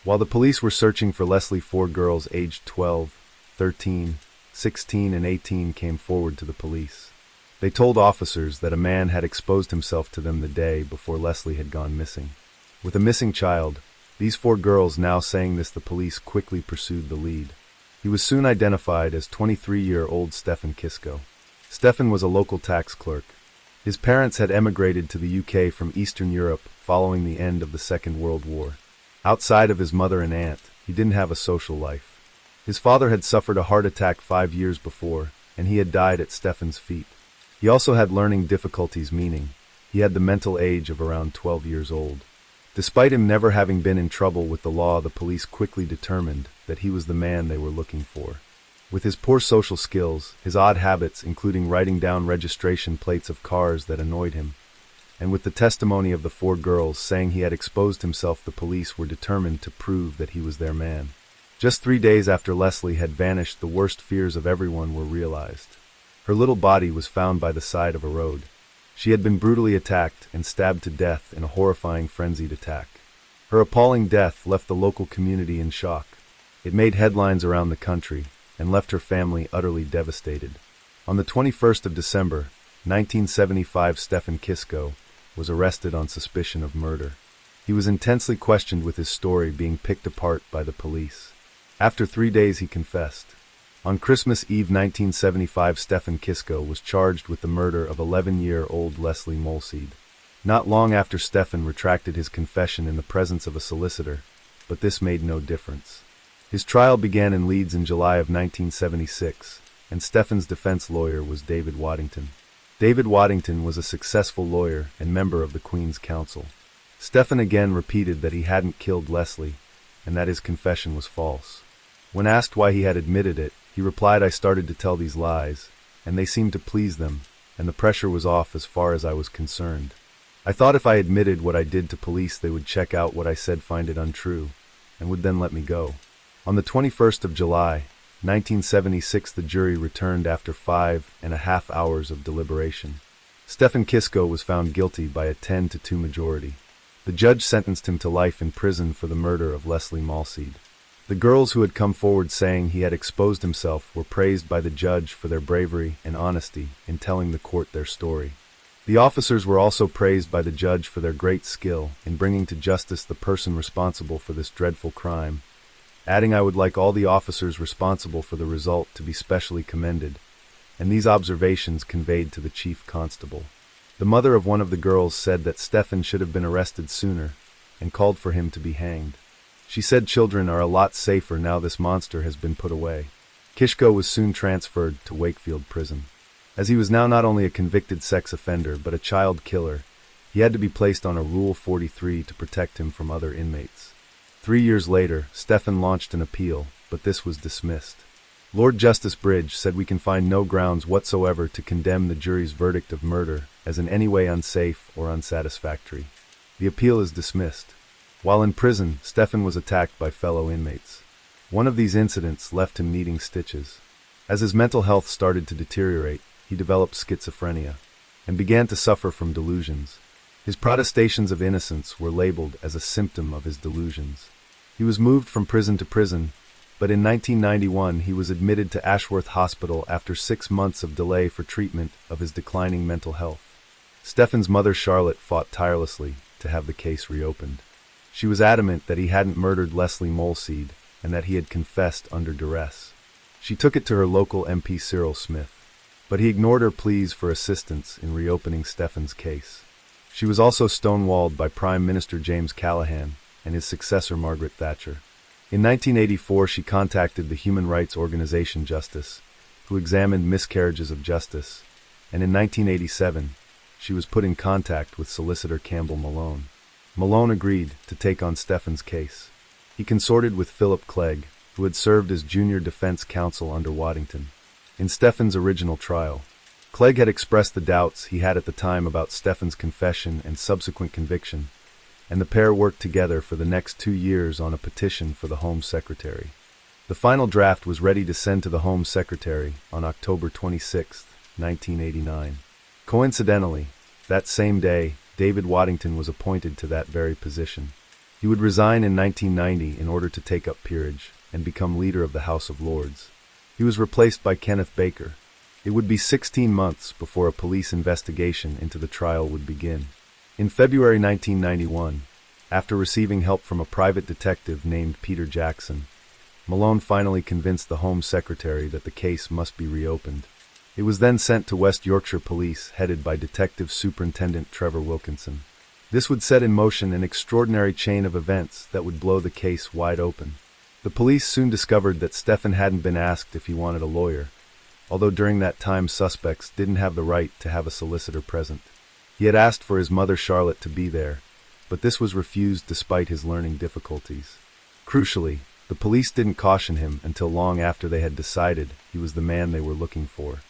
While the police were searching for Leslie, 4 girls aged 12, 13, 16, and 18 came forward to the police. They told officers that a man had exposed himself to them the day before Leslie had gone missing. With a missing child, these 4 girls now saying this, the police quickly pursued the lead. He was soon identified as 23-year-old Stefan Kisko. Stefan was a local tax clerk. His parents had emigrated to the UK from Eastern Europe following the end of the Second World War. Outside of his mother and aunt, he didn't have a social life. His father had suffered a heart attack 5 years before, and he had died at Stefan's feet. He also had learning difficulties, meaning he had the mental age of around 12 years old. Despite him never having been in trouble with the law, the police quickly determined that he was the man they were looking for. With his poor social skills, his odd habits including writing down registration plates of cars that annoyed him, and with the testimony of the 4 girls saying he had exposed himself, the police were determined to prove that he was their man. Just 3 days after Leslie had vanished, the worst fears of everyone were realized. Her little body was found by the side of a road. She had been brutally attacked and stabbed to death in a horrifying frenzied attack. Her appalling death left the local community in shock. It made headlines around the country and left her family utterly devastated. On the 21st of December, 1975, Stefan Kisko was arrested on suspicion of murder. He was intensely questioned, with his story being picked apart by the police. After 3 days, he confessed. On Christmas Eve 1975, Stefan Kisko was charged with the murder of 11-year-old Leslie Molseed. Not long after, Stefan retracted his confession in the presence of a solicitor, but this made no difference. His trial began in Leeds in July of 1976, and Stefan's defense lawyer was David Waddington. David Waddington was a successful lawyer and member of the Queen's Counsel. Stefan again repeated that he hadn't killed Leslie, and that his confession was false. When asked why he had admitted it, he replied, "I started to tell these lies, and they seemed to please them, and the pressure was off as far as I was concerned. I thought if I admitted what I did to police, they would check out what I said, find it untrue, and would then let me go." On the 21st of July, 1976, the jury returned after 5.5 hours of deliberation. Stefan Kisko was found guilty by a 10-2 majority. The judge sentenced him to life in prison for the murder of Leslie Molseed. The girls who had come forward saying he had exposed himself were praised by the judge for their bravery and honesty in telling the court their story. The officers were also praised by the judge for their great skill in bringing to justice the person responsible for this dreadful crime, adding, "I would like all the officers responsible for the result to be specially commended," and these observations conveyed to the chief constable. The mother of one of the girls said that Stefan should have been arrested sooner and called for him to be hanged. She said children are a lot safer now this monster has been put away. Kisko was soon transferred to Wakefield Prison. As he was now not only a convicted sex offender but a child killer, he had to be placed on a Rule 43 to protect him from other inmates. 3 years later, Stefan launched an appeal, but this was dismissed. Lord Justice Bridge said, "We can find no grounds whatsoever to condemn the jury's verdict of murder as in any way unsafe or unsatisfactory. The appeal is dismissed." While in prison, Stefan was attacked by fellow inmates. One of these incidents left him needing stitches. As his mental health started to deteriorate, he developed schizophrenia and began to suffer from delusions. His protestations of innocence were labeled as a symptom of his delusions. He was moved from prison to prison, but in 1991 he was admitted to Ashworth Hospital after 6 months of delay for treatment of his declining mental health. Stefan's mother, Charlotte, fought tirelessly to have the case reopened. She was adamant that he hadn't murdered Leslie Molseed and that he had confessed under duress. She took it to her local MP Cyril Smith, but he ignored her pleas for assistance in reopening Stefan's case. She was also stonewalled by Prime Minister James Callaghan and his successor Margaret Thatcher. In 1984, she contacted the human rights organization Justice, who examined miscarriages of justice, and in 1987, she was put in contact with solicitor Campbell Malone. Malone agreed to take on Stefan's case. He consorted with Philip Clegg, who had served as junior defense counsel under Waddington. In Stefan's original trial, Clegg had expressed the doubts he had at the time about Stefan's confession and subsequent conviction, and the pair worked together for the next 2 years on a petition for the Home Secretary. The final draft was ready to send to the Home Secretary on October 26, 1989. Coincidentally, that same day, David Waddington was appointed to that very position. He would resign in 1990 in order to take up peerage and become leader of the House of Lords. He was replaced by Kenneth Baker. It would be 16 months before a police investigation into the trial would begin. In February 1991, after receiving help from a private detective named Peter Jackson, Malone finally convinced the Home Secretary that the case must be reopened. It was then sent to West Yorkshire Police, headed by Detective Superintendent Trevor Wilkinson. This would set in motion an extraordinary chain of events that would blow the case wide open. The police soon discovered that Stefan hadn't been asked if he wanted a lawyer, although during that time suspects didn't have the right to have a solicitor present. He had asked for his mother Charlotte to be there, but this was refused despite his learning difficulties. Crucially, the police didn't caution him until long after they had decided he was the man they were looking for.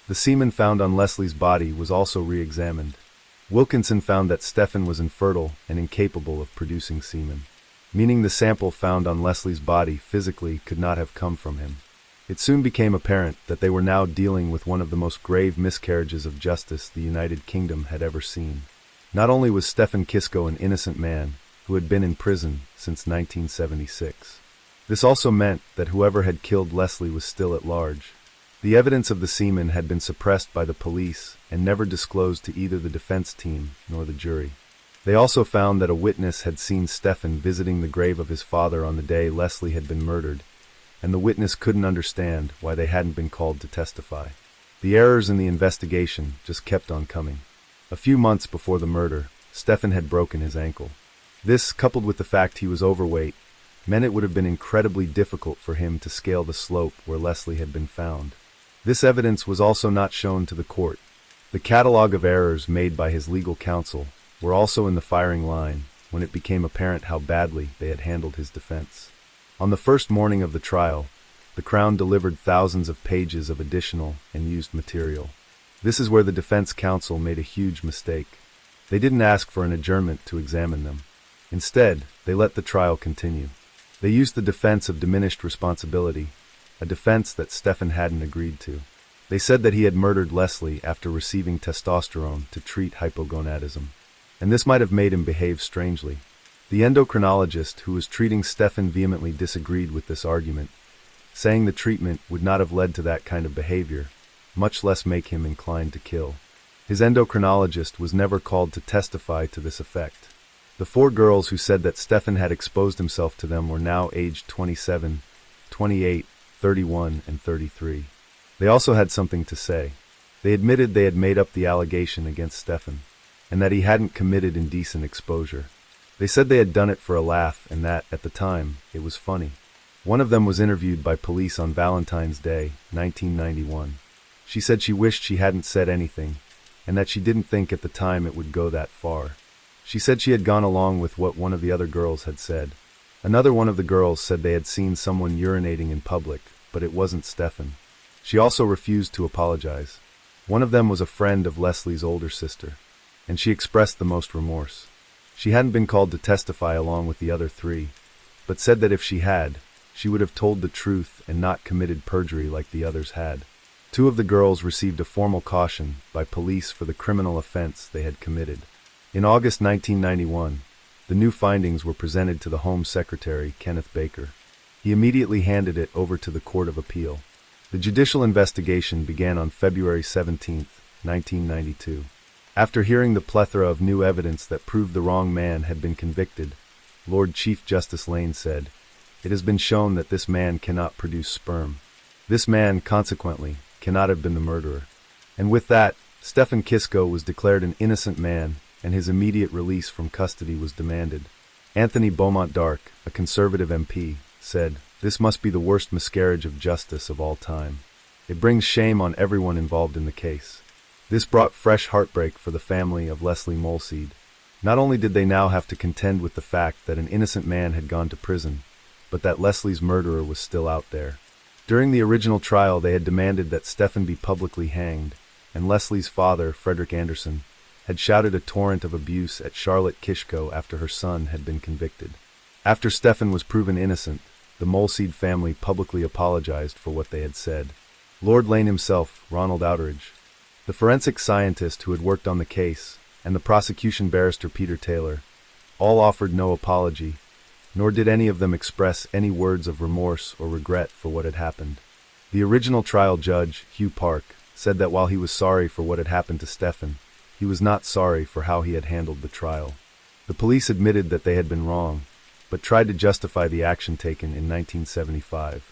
The semen found on Leslie's body was also re-examined. Wilkinson found that Stefan was infertile and incapable of producing semen, meaning the sample found on Leslie's body physically could not have come from him. It soon became apparent that they were now dealing with one of the most grave miscarriages of justice the United Kingdom had ever seen. Not only was Stefan Kisco an innocent man who had been in prison since 1976, this also meant that whoever had killed Leslie was still at large. The evidence of the semen had been suppressed by the police and never disclosed to either the defense team nor the jury. They also found that a witness had seen Stefan visiting the grave of his father on the day Leslie had been murdered, and the witness couldn't understand why they hadn't been called to testify. The errors in the investigation just kept on coming. A few months before the murder, Stefan had broken his ankle. This, coupled with the fact he was overweight, meant it would have been incredibly difficult for him to scale the slope where Leslie had been found. This evidence was also not shown to the court. The catalog of errors made by his legal counsel were also in the firing line when it became apparent how badly they had handled his defense. On the first morning of the trial, the Crown delivered thousands of pages of additional and used material. This is where the defense counsel made a huge mistake. They didn't ask for an adjournment to examine them. Instead, they let the trial continue. They used the defense of diminished responsibility, a defense that Stefan hadn't agreed to. They said that he had murdered Leslie after receiving testosterone to treat hypogonadism, and this might have made him behave strangely. The endocrinologist who was treating Stefan vehemently disagreed with this argument, saying the treatment would not have led to that kind of behavior, much less make him inclined to kill. His endocrinologist was never called to testify to this effect. The 4 girls who said that Stefan had exposed himself to them were now aged 27, 28, 31, and 33. They also had something to say. They admitted they had made up the allegation against Stefan, and that he hadn't committed indecent exposure. They said they had done it for a laugh and that, at the time, it was funny. One of them was interviewed by police on Valentine's Day, 1991. She said she wished she hadn't said anything, and that she didn't think at the time it would go that far. She said she had gone along with what one of the other girls had said. Another one of the girls said they had seen someone urinating in public, but it wasn't Stefan. She also refused to apologize. One of them was a friend of Leslie's older sister, and she expressed the most remorse. She hadn't been called to testify along with the other 3, but said that if she had, she would have told the truth and not committed perjury like the others had. 2 of the girls received a formal caution by police for the criminal offense they had committed. In August 1991, the new findings were presented to the Home Secretary, Kenneth Baker. He immediately handed it over to the Court of Appeal. The judicial investigation began on February 17, 1992. After hearing the plethora of new evidence that proved the wrong man had been convicted, Lord Chief Justice Lane said, it has been shown that this man cannot produce sperm. This man, consequently, cannot have been the murderer. And with that, Stephen Kisco was declared an innocent man, and his immediate release from custody was demanded. Anthony Beaumont Dark, a conservative MP, said, "This must be the worst miscarriage of justice of all time. It brings shame on everyone involved in the case." This brought fresh heartbreak for the family of Leslie Molseed. Not only did they now have to contend with the fact that an innocent man had gone to prison, but that Leslie's murderer was still out there. During the original trial, they had demanded that Stephen be publicly hanged, and Leslie's father, Frederick Anderson, had shouted a torrent of abuse at Charlotte Kishko after her son had been convicted. After Stephen was proven innocent, the Molseed family publicly apologized for what they had said. Lord Lane himself, Ronald Outeridge, the forensic scientist who had worked on the case, and the prosecution barrister Peter Taylor, all offered no apology, nor did any of them express any words of remorse or regret for what had happened. The original trial judge, Hugh Park, said that while he was sorry for what had happened to Stephen, he was not sorry for how he had handled the trial. The police admitted that they had been wrong, but tried to justify the action taken in 1975.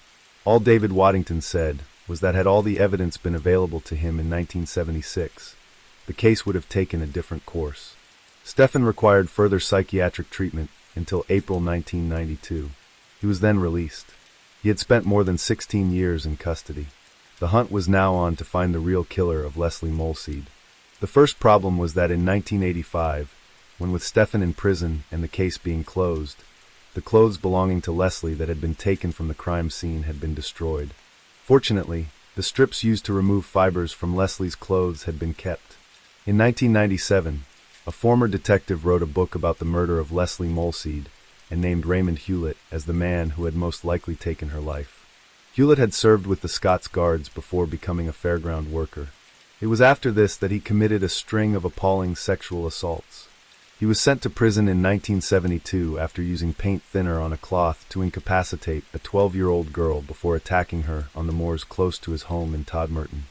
All David Waddington said was that had all the evidence been available to him in 1976, the case would have taken a different course. Stephen required further psychiatric treatment until April 1992. He was then released. He had spent more than 16 years in custody. The hunt was now on to find the real killer of Leslie Molseed. The first problem was that in 1985, when with Stephen in prison and the case being closed, the clothes belonging to Leslie that had been taken from the crime scene had been destroyed. Fortunately, the strips used to remove fibers from Leslie's clothes had been kept. In 1997, a former detective wrote a book about the murder of Leslie Molseed and named Raymond Hewlett as the man who had most likely taken her life. Hewlett had served with the Scots Guards before becoming a fairground worker. It was after this that he committed a string of appalling sexual assaults. He was sent to prison in 1972 after using paint thinner on a cloth to incapacitate a 12-year-old girl before attacking her on the moors close to his home in Todmurton.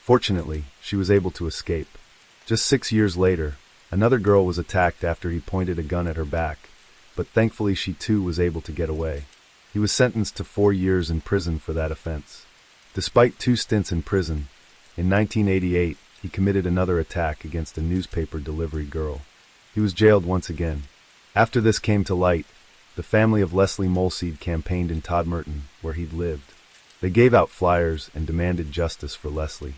Fortunately, she was able to escape. Just 6 years later, another girl was attacked after he pointed a gun at her back, but thankfully she too was able to get away. He was sentenced to 4 years in prison for that offense. Despite 2 stints in prison, in 1988 he committed another attack against a newspaper delivery girl. He was jailed once again. After this came to light, the family of Leslie Molseed campaigned in Todmurton, where he'd lived. They gave out flyers and demanded justice for Leslie.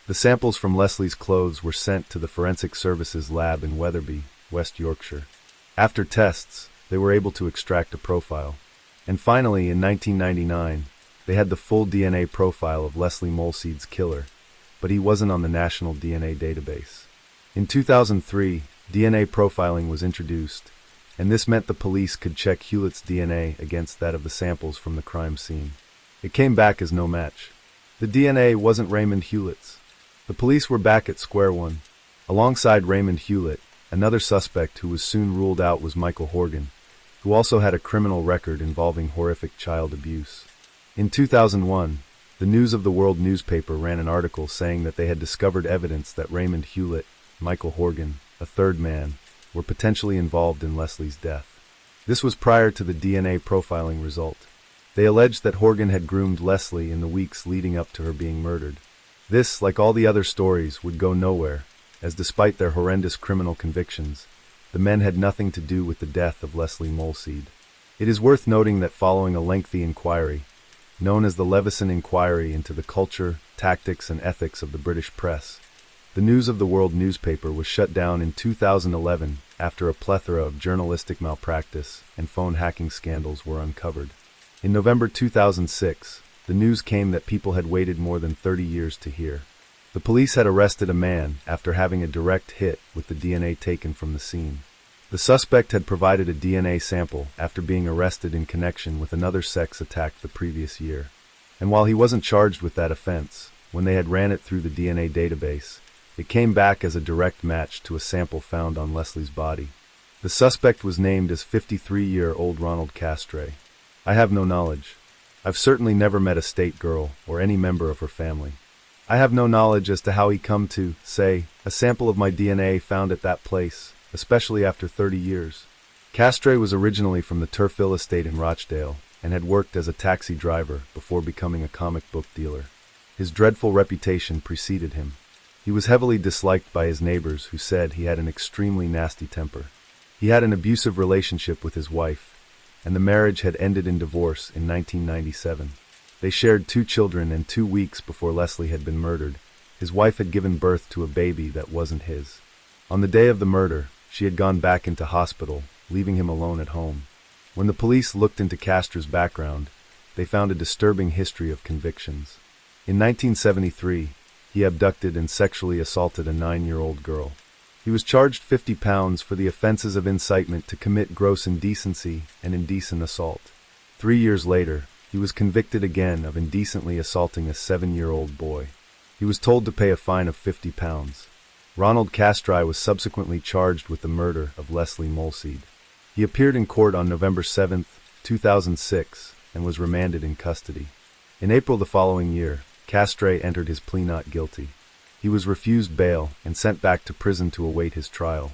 The samples from Leslie's clothes were sent to the Forensic Services Lab in Wetherby, West Yorkshire. After tests, they were able to extract a profile. And finally, in 1999, they had the full DNA profile of Leslie Molseed's killer, but he wasn't on the National DNA Database. In 2003, DNA profiling was introduced, and this meant the police could check Hewlett's DNA against that of the samples from the crime scene. It came back as no match. The DNA wasn't Raymond Hewlett's. The police were back at square one. Alongside Raymond Hewlett, another suspect who was soon ruled out was Michael Horgan, who also had a criminal record involving horrific child abuse. In 2001, the News of the World newspaper ran an article saying that they had discovered evidence that Raymond Hewlett, Michael Horgan, a third man, were potentially involved in Leslie's death. This was prior to the DNA profiling result. They alleged that Horgan had groomed Leslie in the weeks leading up to her being murdered. This, like all the other stories, would go nowhere, as despite their horrendous criminal convictions, the men had nothing to do with the death of Leslie Molseed. It is worth noting that following a lengthy inquiry, known as the Leveson Inquiry into the culture, tactics, and ethics of the British press, the News of the World newspaper was shut down in 2011 after a plethora of journalistic malpractice and phone hacking scandals were uncovered. In November 2006, the news came that people had waited more than 30 years to hear. The police had arrested a man after having a direct hit with the DNA taken from the scene. The suspect had provided a DNA sample after being arrested in connection with another sex attack the previous year. And while he wasn't charged with that offense, when they had ran it through the DNA database, it came back as a direct match to a sample found on Leslie's body. The suspect was named as 53-year-old Ronald Castray. I have no knowledge. I've certainly never met a state girl or any member of her family. I have no knowledge as to how he come to, say, a sample of my DNA found at that place, especially after 30 years. Castray was originally from the Turfill estate in Rochdale, and had worked as a taxi driver before becoming a comic book dealer. His dreadful reputation preceded him. He was heavily disliked by his neighbors, who said he had an extremely nasty temper. He had an abusive relationship with his wife, and the marriage had ended in divorce in 1997. They shared 2 children, and 2 weeks before Leslie had been murdered, his wife had given birth to a baby that wasn't his. On the day of the murder, she had gone back into hospital, leaving him alone at home. When the police looked into Castor's background, they found a disturbing history of convictions. In 1973, he abducted and sexually assaulted a 9-year-old girl. He was charged £50 for the offenses of incitement to commit gross indecency and indecent assault. 3 years later, he was convicted again of indecently assaulting a 7-year-old boy. He was told to pay a fine of £50. Ronald Castry was subsequently charged with the murder of Leslie Molseed. He appeared in court on November 7, 2006, and was remanded in custody. In April the following year, Castry entered his plea not guilty. He was refused bail and sent back to prison to await his trial.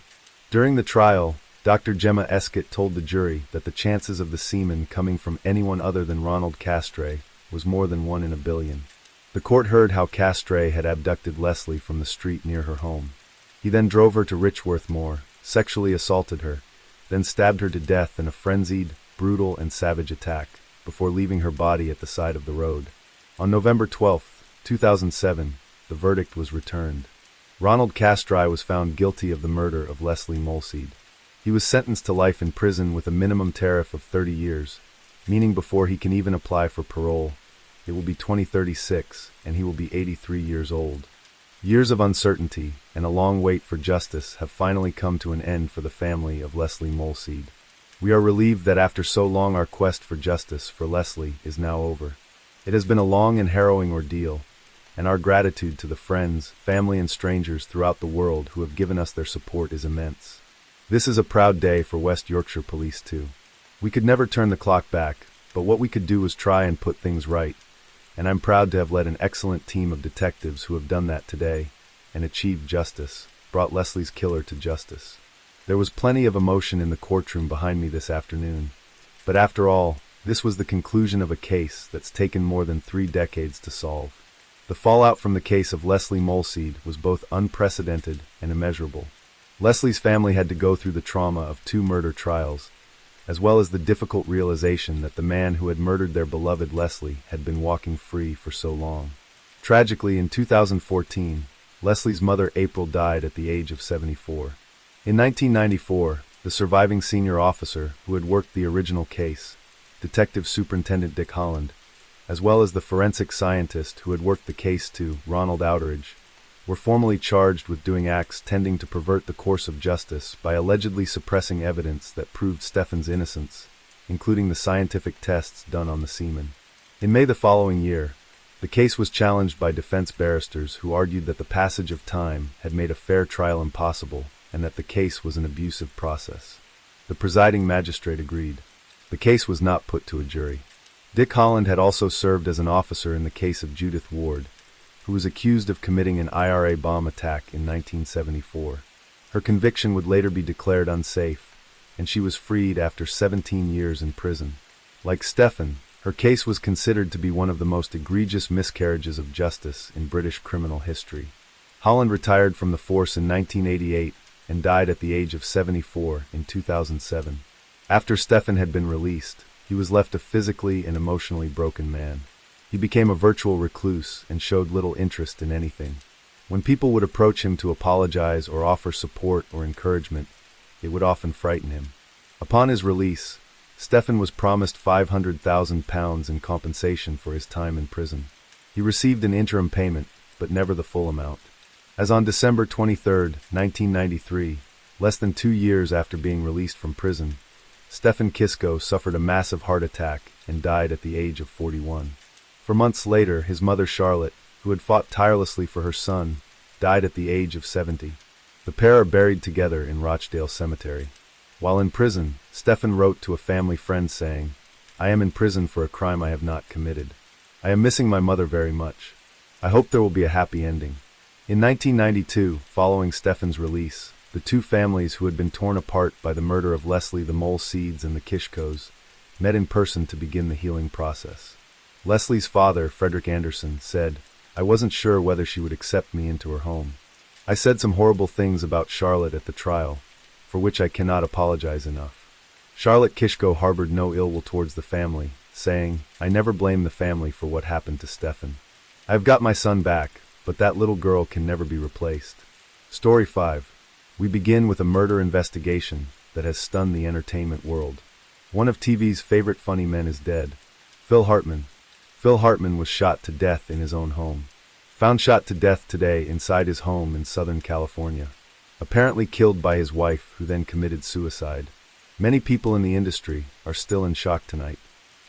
During the trial, Dr. Gemma Eskett told the jury that the chances of the semen coming from anyone other than Ronald Castry was more than 1 in a billion. The court heard how Castry had abducted Leslie from the street near her home. He then drove her to Richworth Moor, sexually assaulted her, then stabbed her to death in a frenzied, brutal, and savage attack, before leaving her body at the side of the road. On November 12, 2007, the verdict was returned. Ronald Castry was found guilty of the murder of Leslie Molseed. He was sentenced to life in prison with a minimum tariff of 30 years, meaning before he can even apply for parole, it will be 2036, and he will be 83 years old. Years of uncertainty and a long wait for justice have finally come to an end for the family of Leslie Molseed. We are relieved that after so long our quest for justice for Leslie is now over. It has been a long and harrowing ordeal, and our gratitude to the friends, family, and strangers throughout the world who have given us their support is immense. This is a proud day for West Yorkshire Police too. We could never turn the clock back, but what we could do was try and put things right, and I'm proud to have led an excellent team of detectives who have done that today and achieved justice, brought Leslie's killer to justice. There was plenty of emotion in the courtroom behind me this afternoon, but after all, this was the conclusion of a case that's taken more than 3 decades to solve. The fallout from the case of Leslie Molseed was both unprecedented and immeasurable. Leslie's family had to go through the trauma of 2 murder trials, as well as the difficult realization that the man who had murdered their beloved Leslie had been walking free for so long. Tragically, in 2014, Leslie's mother April died at the age of 74. In 1994, the surviving senior officer who had worked the original case, Detective Superintendent Dick Holland, as well as the forensic scientist who had worked the case to Ronald Outteridge, were formally charged with doing acts tending to pervert the course of justice by allegedly suppressing evidence that proved Stefan's innocence, including the scientific tests done on the semen. In May the following year, the case was challenged by defense barristers who argued that the passage of time had made a fair trial impossible and that the case was an abusive process. The presiding magistrate agreed. The case was not put to a jury. Dick Holland had also served as an officer in the case of Judith Ward, who was accused of committing an IRA bomb attack in 1974. Her conviction would later be declared unsafe, and she was freed after 17 years in prison. Like Stefan, her case was considered to be one of the most egregious miscarriages of justice in British criminal history. Holland retired from the force in 1988 and died at the age of 74 in 2007. After Stefan had been released, he was left a physically and emotionally broken man. He became a virtual recluse and showed little interest in anything. When people would approach him to apologize or offer support or encouragement, it would often frighten him. Upon his release, Stefan was promised £500,000 in compensation for his time in prison. He received an interim payment, but never the full amount. As on December 23, 1993, less than 2 years after being released from prison, Stefan Kisko suffered a massive heart attack and died at the age of 41. For months later, his mother Charlotte, who had fought tirelessly for her son, died at the age of 70. The pair are buried together in Rochdale Cemetery. While in prison, Stefan wrote to a family friend saying, "I am in prison for a crime I have not committed. I am missing my mother very much. I hope there will be a happy ending." In 1992, following Stefan's release, the 2 families who had been torn apart by the murder of Leslie the Molseeds and the Kishkos met in person to begin the healing process. Leslie's father, Frederick Anderson, said, "I wasn't sure whether she would accept me into her home. I said some horrible things about Charlotte at the trial, for which I cannot apologize enough." Charlotte Kishko harbored no ill will towards the family, saying, "I never blame the family for what happened to Stefan. I have got my son back, but that little girl can never be replaced." Story 5. We begin with a murder investigation that has stunned the entertainment world. One of TV's favorite funny men is dead. Phil Hartman. Phil Hartman was shot to death in his own home. Found shot to death today inside his home in Southern California. Apparently killed by his wife, who then committed suicide. Many people in the industry are still in shock tonight.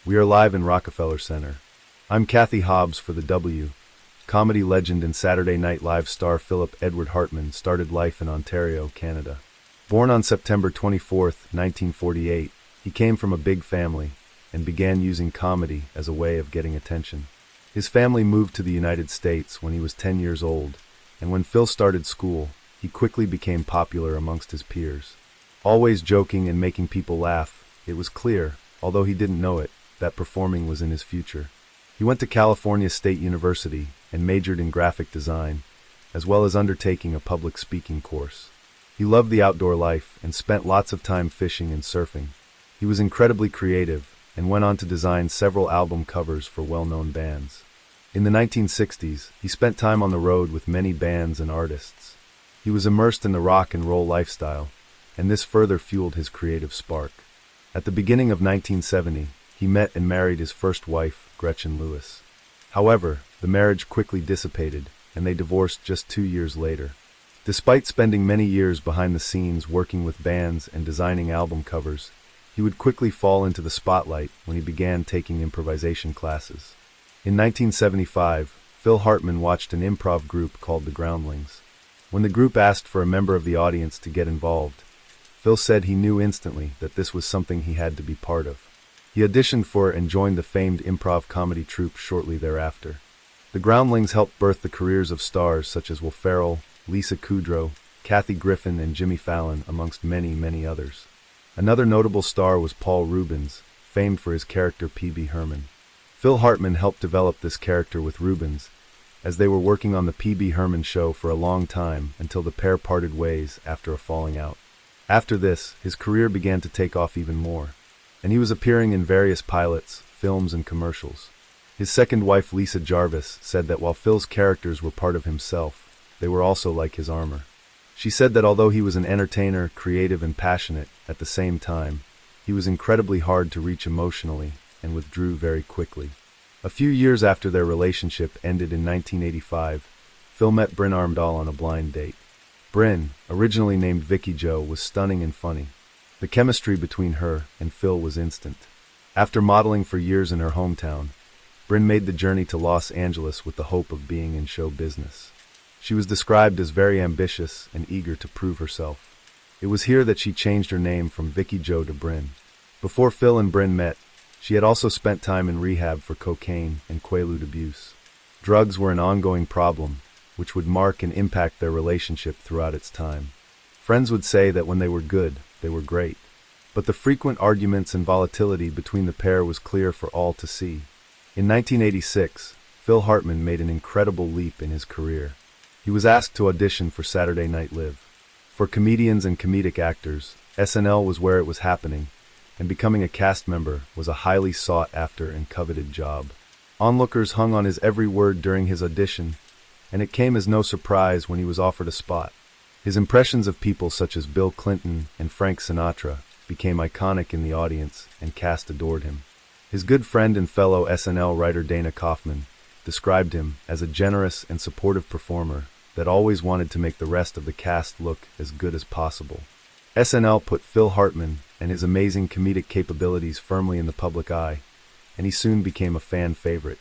We are live in Rockefeller Center. I'm Kathy Hobbs for the W. Comedy legend and Saturday Night Live star Philip Edward Hartman started life in Ontario, Canada. Born on September 24, 1948, he came from a big family and began using comedy as a way of getting attention. His family moved to the United States when he was 10 years old, and when Phil started school, he quickly became popular amongst his peers. Always joking and making people laugh, it was clear, although he didn't know it, that performing was in his future. He went to California State University and majored in graphic design, as well as undertaking a public speaking course. He loved the outdoor life and spent lots of time fishing and surfing. He was incredibly creative and went on to design several album covers for well-known bands. In the 1960s, he spent time on the road with many bands and artists. He was immersed in the rock and roll lifestyle, and this further fueled his creative spark. At the beginning of 1970, he met and married his first wife, Gretchen Lewis. However, the marriage quickly dissipated, and they divorced just 2 years later. Despite spending many years behind the scenes working with bands and designing album covers, he would quickly fall into the spotlight when he began taking improvisation classes. In 1975, Phil Hartman watched an improv group called the Groundlings. When the group asked for a member of the audience to get involved, Phil said he knew instantly that this was something he had to be part of. He auditioned for and joined the famed improv comedy troupe shortly thereafter. The Groundlings helped birth the careers of stars such as Will Ferrell, Lisa Kudrow, Kathy Griffin, and Jimmy Fallon, amongst many, many others. Another notable star was Paul Rubens, famed for his character P.B. Herman. Phil Hartman helped develop this character with Rubens, as they were working on the P.B. Herman show for a long time until the pair parted ways after a falling out. After this, his career began to take off even more, and he was appearing in various pilots, films, and commercials. His second wife, Lisa Jarvis, said that while Phil's characters were part of himself, they were also like his armor. She said that although he was an entertainer, creative, and passionate at the same time, he was incredibly hard to reach emotionally and withdrew very quickly. A few years after their relationship ended in 1985, Phil met Bryn Armdahl on a blind date. Bryn, originally named Vicky Jo, was stunning and funny. The chemistry between her and Phil was instant. After modeling for years in her hometown, Bryn made the journey to Los Angeles with the hope of being in show business. She was described as very ambitious and eager to prove herself. It was here that she changed her name from Vicky Jo to Bryn. Before Phil and Bryn met, she had also spent time in rehab for cocaine and quaalude abuse. Drugs were an ongoing problem, which would mark and impact their relationship throughout its time. Friends would say that when they were good, they were great. But the frequent arguments and volatility between the pair was clear for all to see. In 1986, Phil Hartman made an incredible leap in his career. He was asked to audition for Saturday Night Live. For comedians and comedic actors, SNL was where it was happening, and becoming a cast member was a highly sought-after and coveted job. Onlookers hung on his every word during his audition, and it came as no surprise when he was offered a spot. His impressions of people such as Bill Clinton and Frank Sinatra became iconic in the audience, and cast adored him. His good friend and fellow SNL writer Dana Kaufman described him as a generous and supportive performer that always wanted to make the rest of the cast look as good as possible. SNL put Phil Hartman and his amazing comedic capabilities firmly in the public eye, and he soon became a fan favorite.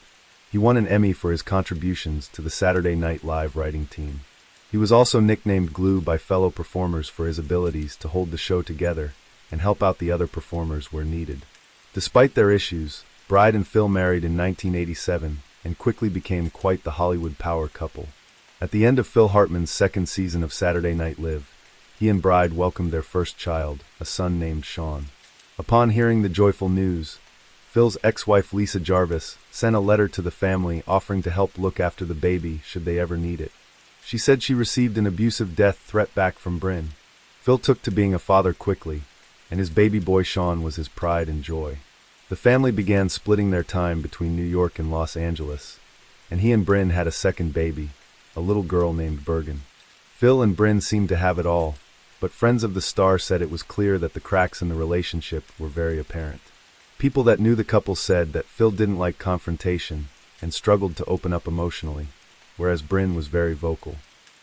He won an Emmy for his contributions to the Saturday Night Live writing team. He was also nicknamed Glue by fellow performers for his abilities to hold the show together and help out the other performers where needed. Despite their issues, Bride and Phil married in 1987 and quickly became quite the Hollywood power couple. At the end of Phil Hartman's second season of Saturday Night Live, he and Bride welcomed their first child, a son named Sean. Upon hearing the joyful news, Phil's ex-wife Lisa Jarvis sent a letter to the family offering to help look after the baby should they ever need it. She said she received an abusive death threat back from Bryn. Phil took to being a father quickly, and his baby boy Sean was his pride and joy. The family began splitting their time between New York and Los Angeles, and he and Bryn had a second baby, a little girl named Bergen. Phil and Bryn seemed to have it all, but friends of the star said it was clear that the cracks in the relationship were very apparent. People that knew the couple said that Phil didn't like confrontation and struggled to open up emotionally, whereas Bryn was very vocal,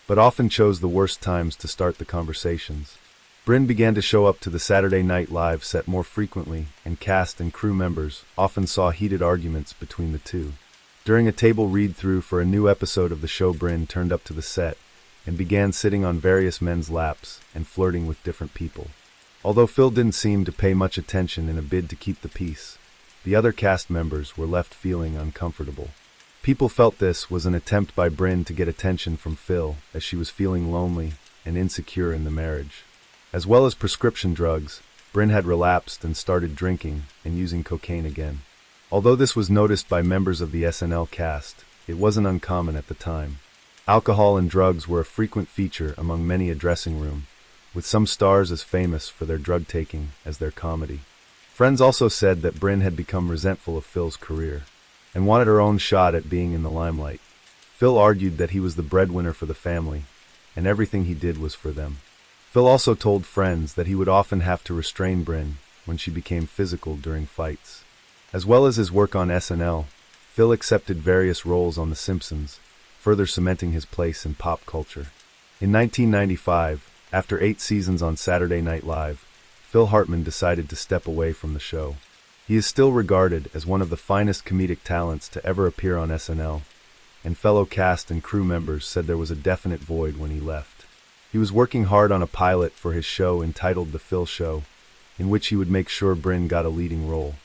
but often chose the worst times to start the conversations. Bryn began to show up to the Saturday Night Live set more frequently, and cast and crew members often saw heated arguments between the two. During a table read-through for a new episode of the show, Bryn turned up to the set and began sitting on various men's laps and flirting with different people. Although Phil didn't seem to pay much attention in a bid to keep the peace, the other cast members were left feeling uncomfortable. People felt this was an attempt by Bryn to get attention from Phil, as she was feeling lonely and insecure in the marriage. As well as prescription drugs, Bryn had relapsed and started drinking and using cocaine again. Although this was noticed by members of the SNL cast, it wasn't uncommon at the time. Alcohol and drugs were a frequent feature among many a dressing room, with some stars as famous for their drug taking as their comedy. Friends also said that Bryn had become resentful of Phil's career and wanted her own shot at being in the limelight. Phil argued that he was the breadwinner for the family, and everything he did was for them. Phil also told friends that he would often have to restrain Bryn when she became physical during fights. As well as his work on SNL, Phil accepted various roles on The Simpsons, further cementing his place in pop culture. In 1995, after 8 seasons on Saturday Night Live, Phil Hartman decided to step away from the show. He is still regarded as one of the finest comedic talents to ever appear on SNL, and fellow cast and crew members said there was a definite void when he left. He was working hard on a pilot for his show entitled The Phil Show, in which he would make sure Bryn got a leading role.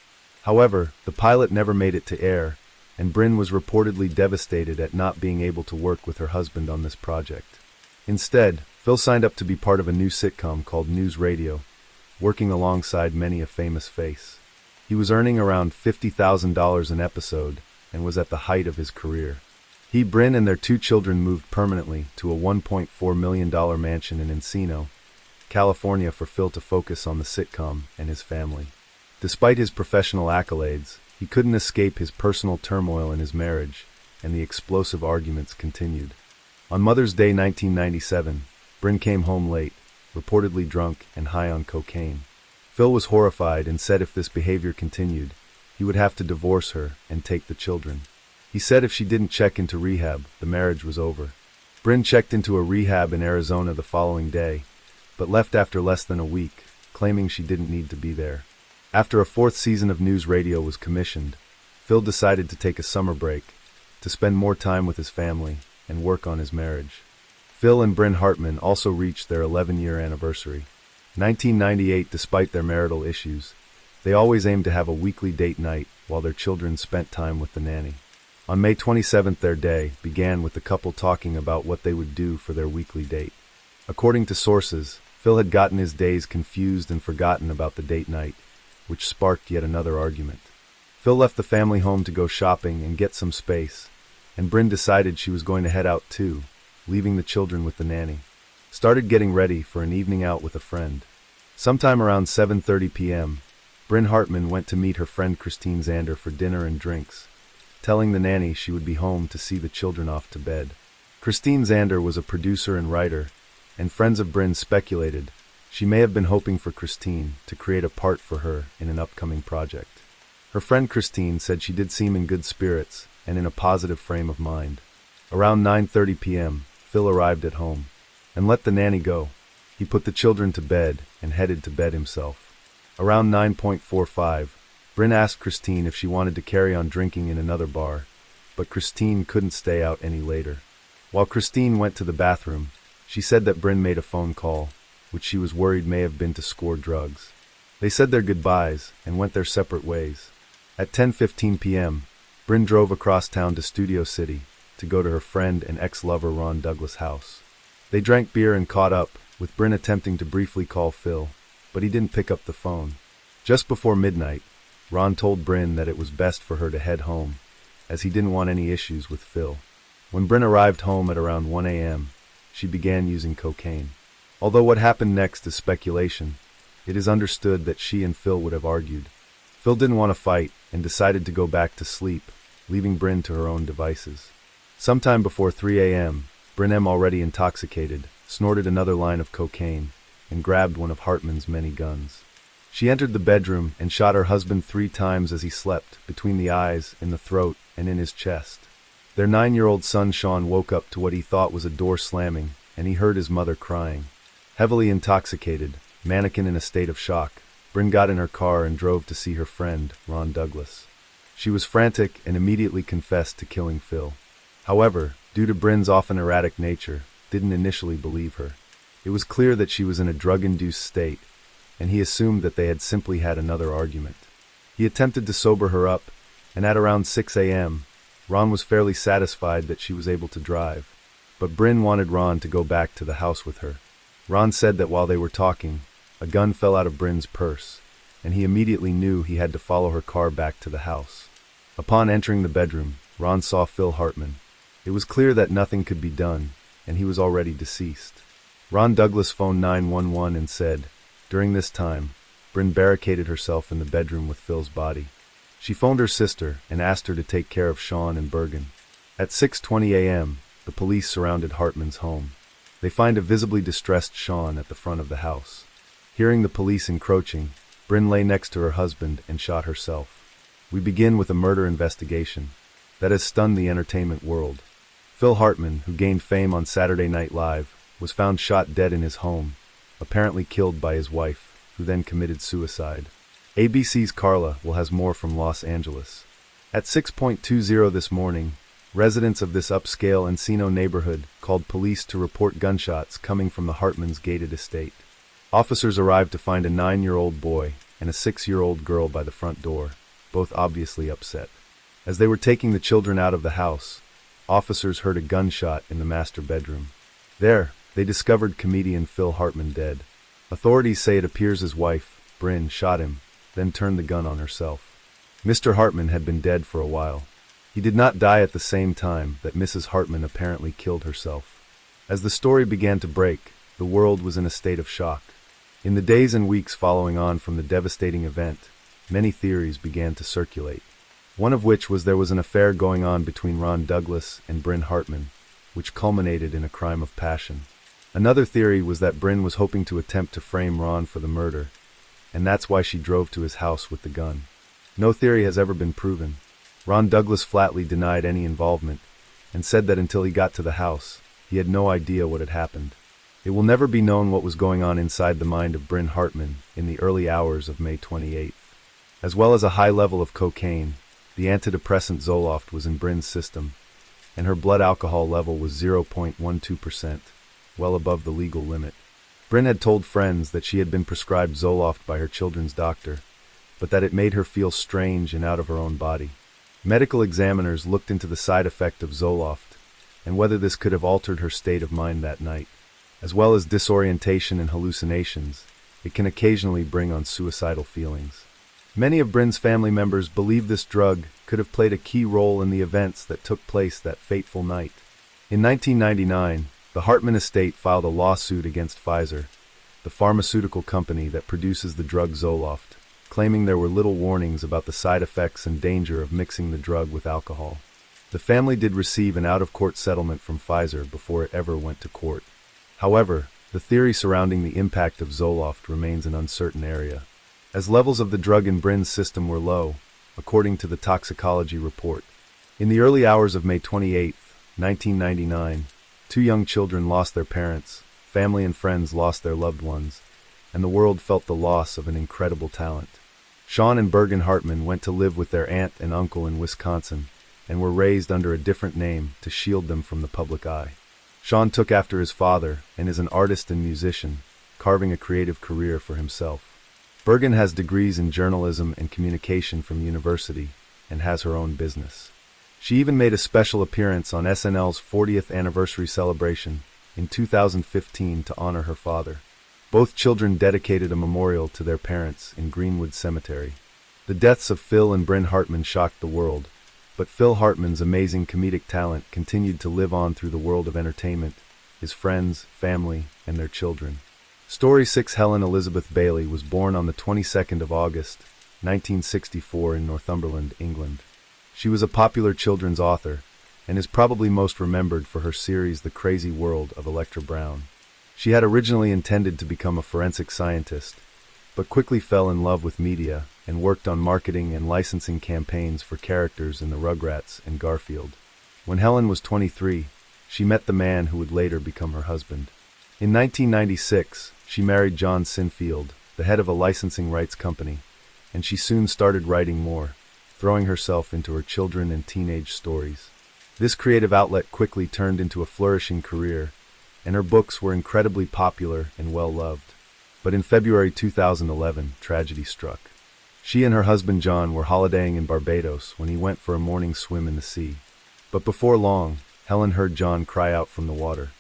However, the pilot never made it to air, and Bryn was reportedly devastated at not being able to work with her husband on this project. Instead, Phil signed up to be part of a new sitcom called News Radio, working alongside many a famous face. He was earning around $50,000 an episode and was at the height of his career. He, Bryn, and their 2 children moved permanently to a $1.4 million mansion in Encino, California, for Phil to focus on the sitcom and his family. Despite his professional accolades, he couldn't escape his personal turmoil in his marriage, and the explosive arguments continued. On Mother's Day 1997, Bryn came home late, reportedly drunk and high on cocaine. Phil was horrified and said if this behavior continued, he would have to divorce her and take the children. He said if she didn't check into rehab, the marriage was over. Bryn checked into a rehab in Arizona the following day, but left after less than a week, claiming she didn't need to be there. After a 4th season of News Radio was commissioned, Phil decided to take a summer break, to spend more time with his family and work on his marriage. Phil and Bryn Hartman also reached their 11-year anniversary. 1998, despite their marital issues, they always aimed to have a weekly date night while their children spent time with the nanny. On May 27th, their day began with the couple talking about what they would do for their weekly date. According to sources, Phil had gotten his days confused and forgotten about the date night, which sparked yet another argument. Phil left the family home to go shopping and get some space, and Bryn decided she was going to head out too, leaving the children with the nanny. Started getting ready for an evening out with a friend. Sometime around 7:30 p.m., Bryn Hartman went to meet her friend Christine Zander for dinner and drinks, telling the nanny she would be home to see the children off to bed. Christine Zander was a producer and writer, and friends of Bryn speculated she may have been hoping for Christine to create a part for her in an upcoming project. Her friend Christine said she did seem in good spirits and in a positive frame of mind. Around 9:30 p.m., Phil arrived at home and let the nanny go. He put the children to bed and headed to bed himself. Around 9:45, Bryn asked Christine if she wanted to carry on drinking in another bar, but Christine couldn't stay out any later. While Christine went to the bathroom, she said that Bryn made a phone call, which she was worried may have been to score drugs. They said their goodbyes and went their separate ways. At 10:15 p.m., Bryn drove across town to Studio City to go to her friend and ex-lover Ron Douglas' house. They drank beer and caught up, with Bryn attempting to briefly call Phil, but he didn't pick up the phone. Just before midnight, Ron told Bryn that it was best for her to head home, as he didn't want any issues with Phil. When Bryn arrived home at around 1 a.m., she began using cocaine. Although what happened next is speculation, it is understood that she and Phil would have argued. Phil didn't want to fight and decided to go back to sleep, leaving Bryn to her own devices. Sometime before 3 a.m., Bryn, already intoxicated, snorted another line of cocaine and grabbed one of Hartman's many guns. She entered the bedroom and shot her husband 3 times as he slept, between the eyes, in the throat, and in his chest. Their 9-year-old son Sean woke up to what he thought was a door slamming, and he heard his mother crying. Heavily intoxicated, mannequin in a state of shock, Bryn got in her car and drove to see her friend, Ron Douglas. She was frantic and immediately confessed to killing Phil. However, due to Bryn's often erratic nature, didn't initially believe her. It was clear that she was in a drug-induced state, and he assumed that they had simply had another argument. He attempted to sober her up, and at around 6 a.m., Ron was fairly satisfied that she was able to drive. But Bryn wanted Ron to go back to the house with her. Ron said that while they were talking, a gun fell out of Bryn's purse, and he immediately knew he had to follow her car back to the house. Upon entering the bedroom, Ron saw Phil Hartman. It was clear that nothing could be done, and he was already deceased. Ron Douglas phoned 911 and said, during this time, Bryn barricaded herself in the bedroom with Phil's body. She phoned her sister and asked her to take care of Sean and Bergen. At 6:20 a.m., the police surrounded Hartman's home. They find a visibly distressed Sean at the front of the house. Hearing the police encroaching, Bryn lay next to her husband and shot herself. We begin with a murder investigation that has stunned the entertainment world. Phil Hartman, who gained fame on Saturday Night Live, was found shot dead in his home, apparently killed by his wife, who then committed suicide. ABC's Carla will has more from Los Angeles. At 6:20 this morning, residents of this upscale Encino neighborhood called police to report gunshots coming from the Hartman's gated estate. Officers arrived to find a 9-year-old boy and a 6-year-old girl by the front door, both obviously upset. As they were taking the children out of the house, officers heard a gunshot in the master bedroom. There, they discovered comedian Phil Hartman dead. Authorities say it appears his wife, Bryn, shot him, then turned the gun on herself. Mr. Hartman had been dead for a while. He did not die at the same time that Mrs. Hartman apparently killed herself. As the story began to break, the world was in a state of shock. In the days and weeks following on from the devastating event, many theories began to circulate. One of which was there was an affair going on between Ron Douglas and Bryn Hartman, which culminated in a crime of passion. Another theory was that Bryn was hoping to attempt to frame Ron for the murder, and that's why she drove to his house with the gun. No theory has ever been proven. Ron Douglas flatly denied any involvement, and said that until he got to the house, he had no idea what had happened. It will never be known what was going on inside the mind of Bryn Hartman in the early hours of May 28th. As well as a high level of cocaine, the antidepressant Zoloft was in Bryn's system, and her blood alcohol level was 0.12%, well above the legal limit. Bryn had told friends that she had been prescribed Zoloft by her children's doctor, but that it made her feel strange and out of her own body. Medical examiners looked into the side effect of Zoloft, and whether this could have altered her state of mind that night. As well as disorientation and hallucinations, it can occasionally bring on suicidal feelings. Many of Bryn's family members believe this drug could have played a key role in the events that took place that fateful night. In 1999, the Hartman estate filed a lawsuit against Pfizer, the pharmaceutical company that produces the drug Zoloft, claiming there were little warnings about the side effects and danger of mixing the drug with alcohol. The family did receive an out-of-court settlement from Pfizer before it ever went to court. However, the theory surrounding the impact of Zoloft remains an uncertain area. As levels of the drug in Bryn's system were low, according to the toxicology report. In the early hours of May 28, 1999, 2 young children lost their parents, family and friends lost their loved ones, and the world felt the loss of an incredible talent. Sean and Bergen Hartman went to live with their aunt and uncle in Wisconsin, and were raised under a different name to shield them from the public eye. Sean took after his father and is an artist and musician, carving a creative career for himself. Bergen has degrees in journalism and communication from university and has her own business. She even made a special appearance on SNL's 40th anniversary celebration in 2015 to honor her father. Both children dedicated a memorial to their parents in Greenwood Cemetery. The deaths of Phil and Bryn Hartman shocked the world, but Phil Hartman's amazing comedic talent continued to live on through the world of entertainment, his friends, family, and their children. Story 6 Helen Elizabeth Bailey was born on the 22nd of August, 1964 in Northumberland, England. She was a popular children's author, and is probably most remembered for her series The Crazy World of Electra Brown. She had originally intended to become a forensic scientist, but quickly fell in love with media and worked on marketing and licensing campaigns for characters in the Rugrats and Garfield. When Helen was 23, she met the man who would later become her husband. In 1996, she married John Sinfield, the head of a licensing rights company, and she soon started writing more, throwing herself into her children and teenage stories. This creative outlet quickly turned into a flourishing career, and her books were incredibly popular and well-loved. But in February 2011, tragedy struck. She and her husband John were holidaying in Barbados when he went for a morning swim in the sea. But before long, Helen heard John cry out from the water.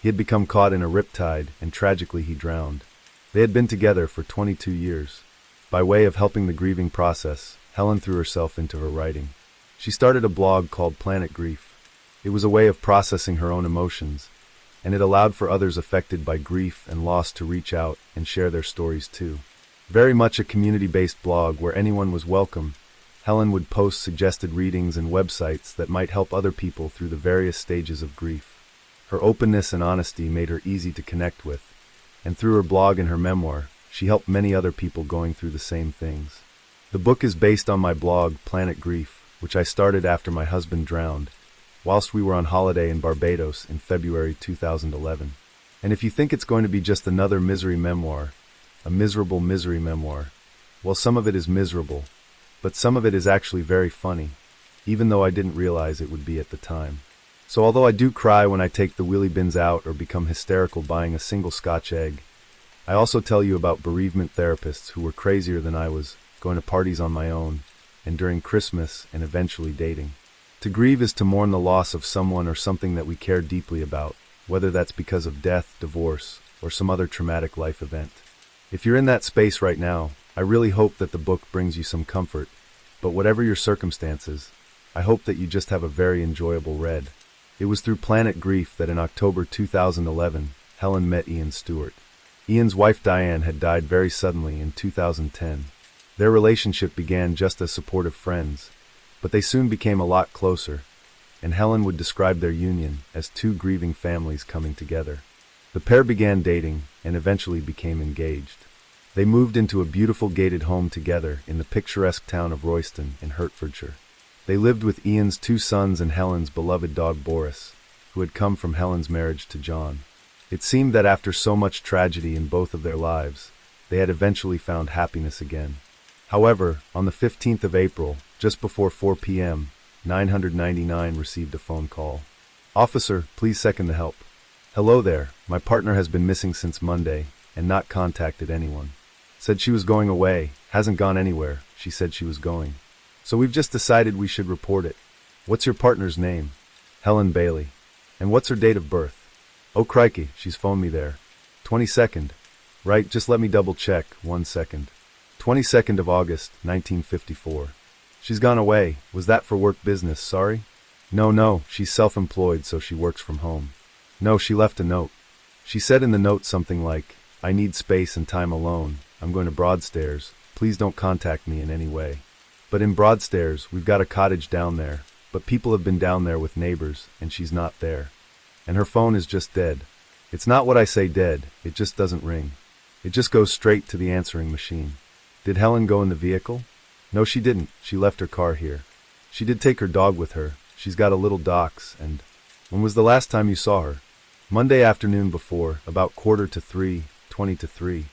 He had become caught in a riptide, and tragically he drowned. They had been together for 22 years. By way of helping the grieving process, Helen threw herself into her writing. She started a blog called Planet Grief. It was a way of processing her own emotions, and it allowed for others affected by grief and loss to reach out and share their stories too. Very much a community-based blog where anyone was welcome, Helen would post suggested readings and websites that might help other people through the various stages of grief. Her openness and honesty made her easy to connect with, and through her blog and her memoir, she helped many other people going through the same things. The book is based on my blog, Planet Grief, which I started after my husband drowned, whilst we were on holiday in Barbados in February 2011. And if you think it's going to be just another misery memoir, a miserable misery memoir, well, some of it is miserable, but some of it is actually very funny, even though I didn't realize it would be at the time. So although I do cry when I take the wheelie bins out or become hysterical buying a single Scotch egg, I also tell you about bereavement therapists who were crazier than I was, going to parties on my own, and during Christmas and eventually dating. To grieve is to mourn the loss of someone or something that we care deeply about, whether that's because of death, divorce, or some other traumatic life event. If you're in that space right now, I really hope that the book brings you some comfort, but whatever your circumstances, I hope that you just have a very enjoyable read. It was through Planet Grief that in October 2011, Helen met Ian Stewart. Ian's wife Diane had died very suddenly in 2010. Their relationship began just as supportive friends, but they soon became a lot closer, and Helen would describe their union as two grieving families coming together. The pair began dating and eventually became engaged. They moved into a beautiful gated home together in the picturesque town of Royston in Hertfordshire. They lived with Ian's two sons and Helen's beloved dog Boris, who had come from Helen's marriage to John. It seemed that after so much tragedy in both of their lives, they had eventually found happiness again. However, on the 15th of April, just before 4 p.m., 999 received a phone call. "Officer, please second the help. Hello there, my partner has been missing since Monday and not contacted anyone. Said she was going away, hasn't gone anywhere, she said she was going. So we've just decided we should report it. What's your partner's name?" "Helen Bailey." "And what's her date of birth?" "Oh crikey, she's phoned me there. 22nd. Right, just let me double check, 1 second. 22nd of August, 1954. She's gone away. Was that for work business, sorry?" No, she's self-employed, so she works from home." "No, she left a note. She said in the note something like, 'I need space and time alone. I'm going to Broadstairs. Please don't contact me in any way.' But in Broadstairs, we've got a cottage down there, but people have been down there with neighbors, and she's not there. And her phone is just dead. It's not what I say dead, it just doesn't ring. It just goes straight to the answering machine." "Did Helen go in the vehicle?" "No, she didn't. She left her car here. She did take her dog with her. She's got a little dachshund, and..." "When was the last time you saw her?" "Monday afternoon before, about 2:45, 20 to 3.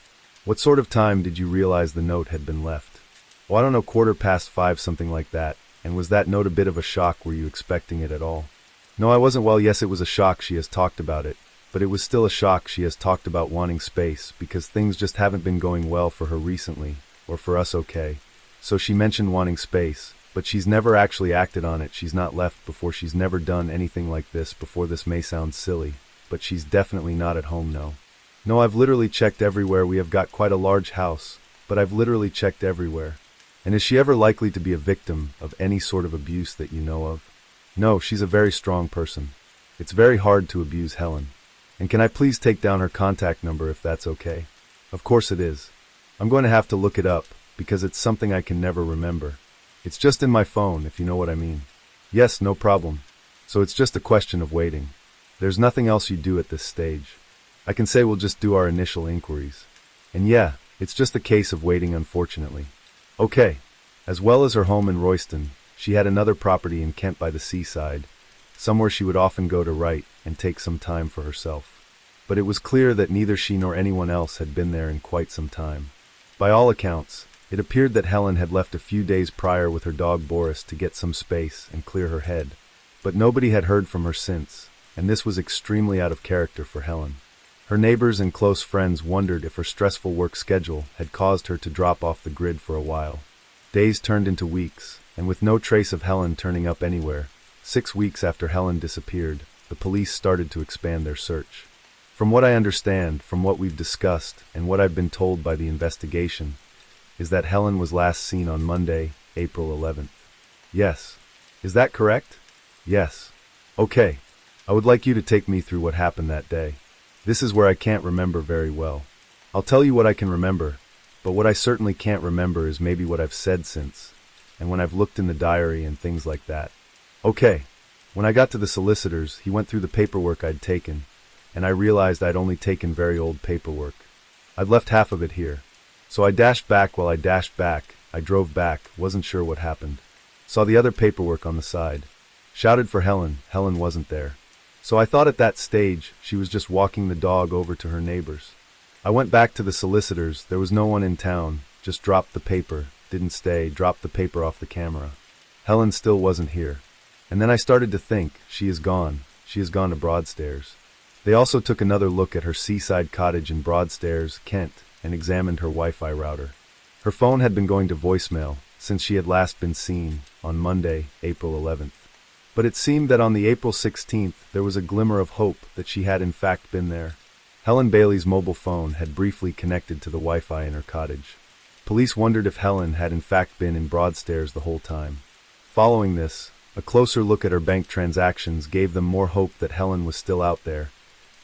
"What sort of time did you realize the note had been left?" "Oh, I don't know, 5:15, something like that. And was that note a bit of a shock? Were you expecting it at all?" "No, I wasn't. Well, yes, it was a shock. She has talked about it. But it was still a shock. She has talked about wanting space because things just haven't been going well for her recently, or for us, okay. So she mentioned wanting space, but she's never actually acted on it. She's not left before. She's never done anything like this before. This may sound silly, but she's definitely not at home, no. No, I've literally checked everywhere. We have got quite a large house, but I've literally checked everywhere. And is she ever likely to be a victim of any sort of abuse that you know of? No, she's a very strong person. It's very hard to abuse Helen. And can I please take down her contact number if that's okay? Of course it is. I'm going to have to look it up, because it's something I can never remember. It's just in my phone, if you know what I mean. Yes, no problem. So it's just a question of waiting. There's nothing else you do at this stage. I can say we'll just do our initial inquiries. And yeah, it's just a case of waiting, unfortunately. Okay. As well as her home in Royston, she had another property in Kent by the seaside, somewhere she would often go to write and take some time for herself. But it was clear that neither she nor anyone else had been there in quite some time. By all accounts, it appeared that Helen had left a few days prior with her dog Boris to get some space and clear her head. But nobody had heard from her since, and this was extremely out of character for Helen. Her neighbors and close friends wondered if her stressful work schedule had caused her to drop off the grid for a while. Days turned into weeks, and with no trace of Helen turning up anywhere, 6 weeks after Helen disappeared, the police started to expand their search. From what I understand, from what we've discussed, and what I've been told by the investigation, is that Helen was last seen on Monday, April 11th. Yes. Is that correct? Yes. Okay. I would like you to take me through what happened that day. This is where I can't remember very well. I'll tell you what I can remember, but what I certainly can't remember is maybe what I've said since, and when I've looked in the diary and things like that. Okay. When I got to the solicitor's, he went through the paperwork I'd taken, and I realized I'd only taken very old paperwork. I'd left half of it here. So I dashed back. While I dashed back, I drove back, wasn't sure what happened. Saw the other paperwork on the side. Shouted for Helen. Helen wasn't there. So I thought at that stage she was just walking the dog over to her neighbors. I went back to the solicitor's. There was no one in town. Just dropped the paper. Didn't stay. Dropped the paper off the camera. Helen still wasn't here. And then I started to think, she is gone. She has gone to Broadstairs. They also took another look at her seaside cottage in Broadstairs, Kent, and examined her Wi-Fi router. Her phone had been going to voicemail since she had last been seen on Monday, April 11th. But it seemed that on the April 16th there was a glimmer of hope that she had in fact been there. Helen Bailey's mobile phone had briefly connected to the Wi-Fi in her cottage. Police wondered if Helen had in fact been in Broadstairs the whole time. Following this, a closer look at her bank transactions gave them more hope that Helen was still out there,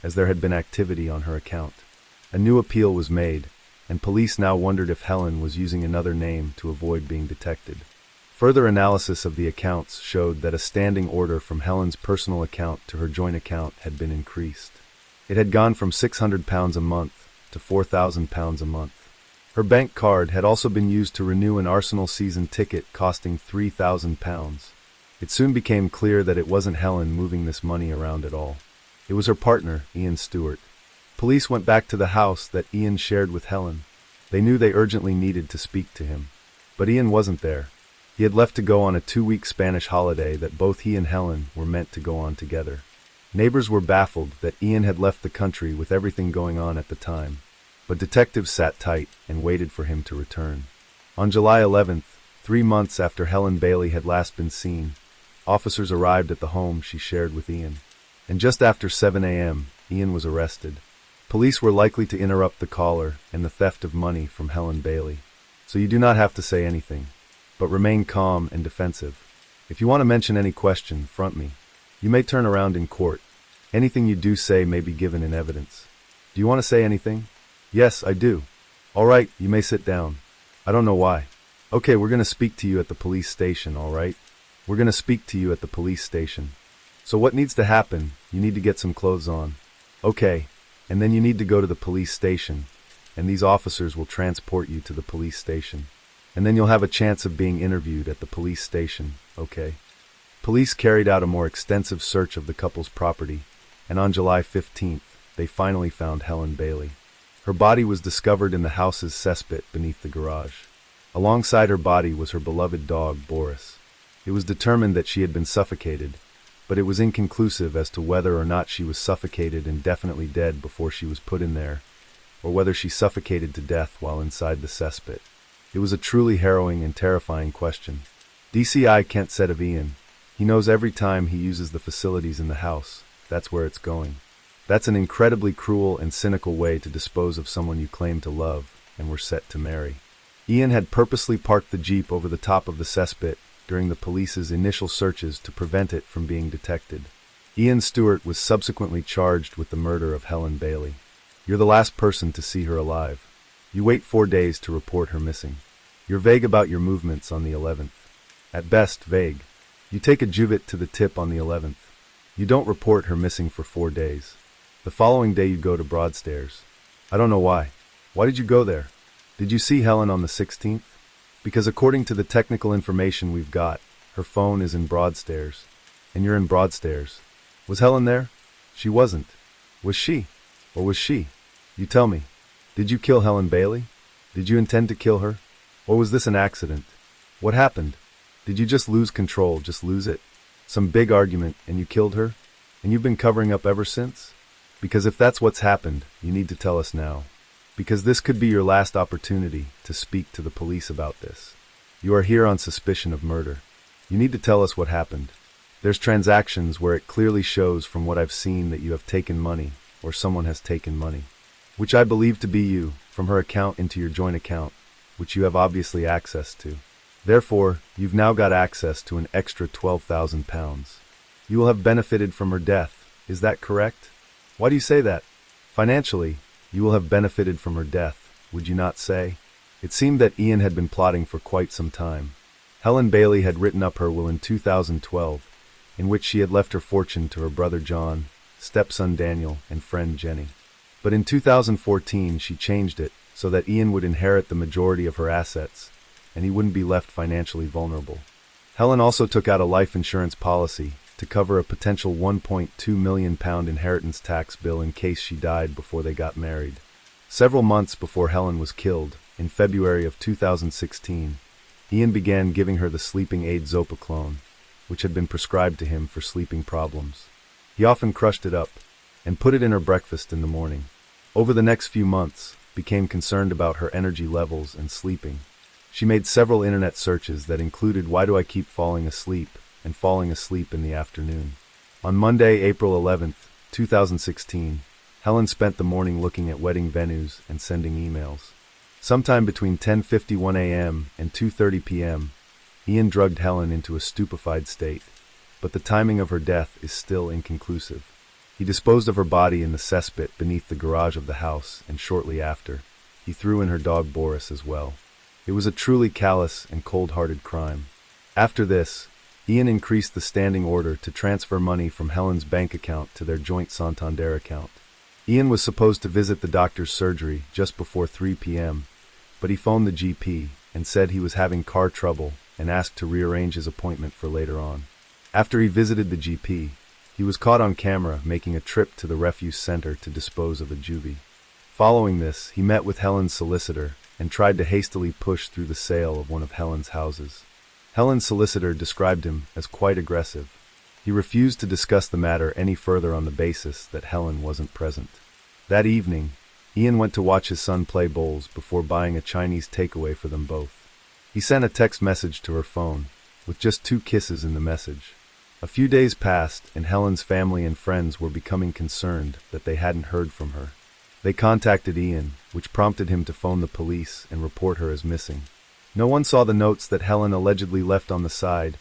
as there had been activity on her account. A new appeal was made, and police now wondered if Helen was using another name to avoid being detected. Further analysis of the accounts showed that a standing order from Helen's personal account to her joint account had been increased. It had gone from £600 a month to £4,000 a month. Her bank card had also been used to renew an Arsenal season ticket costing £3,000. It soon became clear that it wasn't Helen moving this money around at all. It was her partner, Ian Stewart. Police went back to the house that Ian shared with Helen. They knew they urgently needed to speak to him. But Ian wasn't there. He had left to go on a 2-week Spanish holiday that both he and Helen were meant to go on together. Neighbors were baffled that Ian had left the country with everything going on at the time. But detectives sat tight and waited for him to return. On July 11th, 3 months after Helen Bailey had last been seen, officers arrived at the home she shared with Ian. And just after 7 a.m., Ian was arrested. Police were likely to interrupt the caller and the theft of money from Helen Bailey. So you do not have to say anything, but remain calm and defensive. If you want to mention any question, front me. You may turn around in court. Anything you do say may be given in evidence. Do you want to say anything? Yes, I do. All right, you may sit down. I don't know why. Okay, we're going to speak to you at the police station, all right? We're going to speak to you at the police station. So what needs to happen? You need to get some clothes on. Okay, and then you need to go to the police station, and these officers will transport you to the police station. And then you'll have a chance of being interviewed at the police station, okay? Police carried out a more extensive search of the couple's property, and on July 15th, they finally found Helen Bailey. Her body was discovered in the house's cesspit beneath the garage. Alongside her body was her beloved dog, Boris. It was determined that she had been suffocated, but it was inconclusive as to whether or not she was suffocated and definitely dead before she was put in there, or whether she suffocated to death while inside the cesspit. It was a truly harrowing and terrifying question. DCI Kent said of Ian, he knows every time he uses the facilities in the house, that's where it's going. That's an incredibly cruel and cynical way to dispose of someone you claim to love and were set to marry. Ian had purposely parked the Jeep over the top of the cesspit during the police's initial searches to prevent it from being detected. Ian Stewart was subsequently charged with the murder of Helen Bailey. You're the last person to see her alive. You wait 4 days to report her missing. You're vague about your movements on the 11th. At best, vague. You take a juvit to the tip on the 11th. You don't report her missing for 4 days. The following day you go to Broadstairs. I don't know why. Why did you go there? Did you see Helen on the 16th? Because according to the technical information we've got, her phone is in Broadstairs. And you're in Broadstairs. Was Helen there? She wasn't. Was she? Or was she? You tell me. Did you kill Helen Bailey? Did you intend to kill her? Or was this an accident? What happened? Did you just lose control, just lose it? Some big argument, and you killed her? And you've been covering up ever since? Because if that's what's happened, you need to tell us now. Because this could be your last opportunity to speak to the police about this. You are here on suspicion of murder. You need to tell us what happened. There's transactions where it clearly shows from what I've seen that you have taken money, or someone has taken money, which I believe to be you, from her account into your joint account, which you have obviously access to. Therefore, you've now got access to an extra £12,000. You will have benefited from her death. Is that correct? Why do you say that? Financially, you will have benefited from her death, would you not say? It seemed that Ian had been plotting for quite some time. Helen Bailey had written up her will in 2012, in which she had left her fortune to her brother John, stepson Daniel, and friend Jenny. But in 2014 she changed it so that Ian would inherit the majority of her assets, and he wouldn't be left financially vulnerable. Helen also took out a life insurance policy to cover a potential £1.2 million inheritance tax bill in case she died before they got married. Several months before Helen was killed, in February of 2016, Ian began giving her the sleeping aid Zopiclone, which had been prescribed to him for sleeping problems. He often crushed it up and put it in her breakfast in the morning. Over the next few months, became concerned about her energy levels and sleeping. She made several internet searches that included "Why do I keep falling asleep?" and "falling asleep in the afternoon." On Monday, April 11th, 2016, Helen spent the morning looking at wedding venues and sending emails. Sometime between 10:51 a.m. and 2:30 p.m., Ian drugged Helen into a stupefied state, but the timing of her death is still inconclusive. He disposed of her body in the cesspit beneath the garage of the house, and shortly after, he threw in her dog Boris as well. It was a truly callous and cold-hearted crime. After this, Ian increased the standing order to transfer money from Helen's bank account to their joint Santander account. Ian was supposed to visit the doctor's surgery just before 3 p.m., but he phoned the GP and said he was having car trouble and asked to rearrange his appointment for later on. After he visited the GP, he was caught on camera making a trip to the refuse center to dispose of a juvie. Following this, he met with Helen's solicitor and tried to hastily push through the sale of one of Helen's houses. Helen's solicitor described him as quite aggressive. He refused to discuss the matter any further on the basis that Helen wasn't present. That evening, Ian went to watch his son play bowls before buying a Chinese takeaway for them both. He sent a text message to her phone, with just 2 kisses in the message. A few days passed, and Helen's family and friends were becoming concerned that they hadn't heard from her. They contacted Ian, which prompted him to phone the police and report her as missing. No one saw the notes that Helen allegedly left on the side,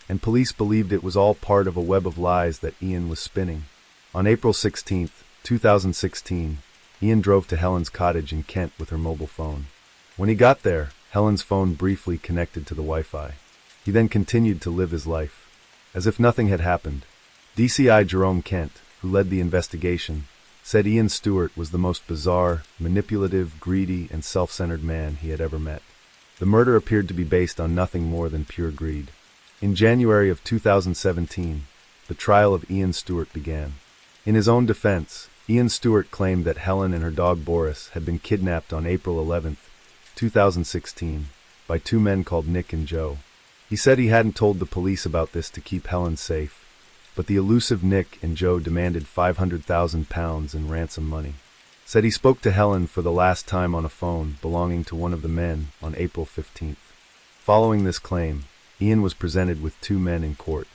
and police believed it was all part of a web of lies that Ian was spinning. On April 16, 2016, Ian drove to Helen's cottage in Kent with her mobile phone. When he got there, Helen's phone briefly connected to the Wi-Fi. He then continued to live his life, as if nothing had happened. DCI Jerome Kent, who led the investigation, said Ian Stewart was the most bizarre, manipulative, greedy, and self-centered man he had ever met. The murder appeared to be based on nothing more than pure greed. In January of 2017, the trial of Ian Stewart began. In his own defense, Ian Stewart claimed that Helen and her dog Boris had been kidnapped on April 11, 2016, by 2 men called Nick and Joe. He said he hadn't told the police about this to keep Helen safe, but the elusive Nick and Joe demanded £500,000 in ransom money. Said he spoke to Helen for the last time on a phone belonging to one of the men on April 15th. Following this claim, Ian was presented with 2 men in court.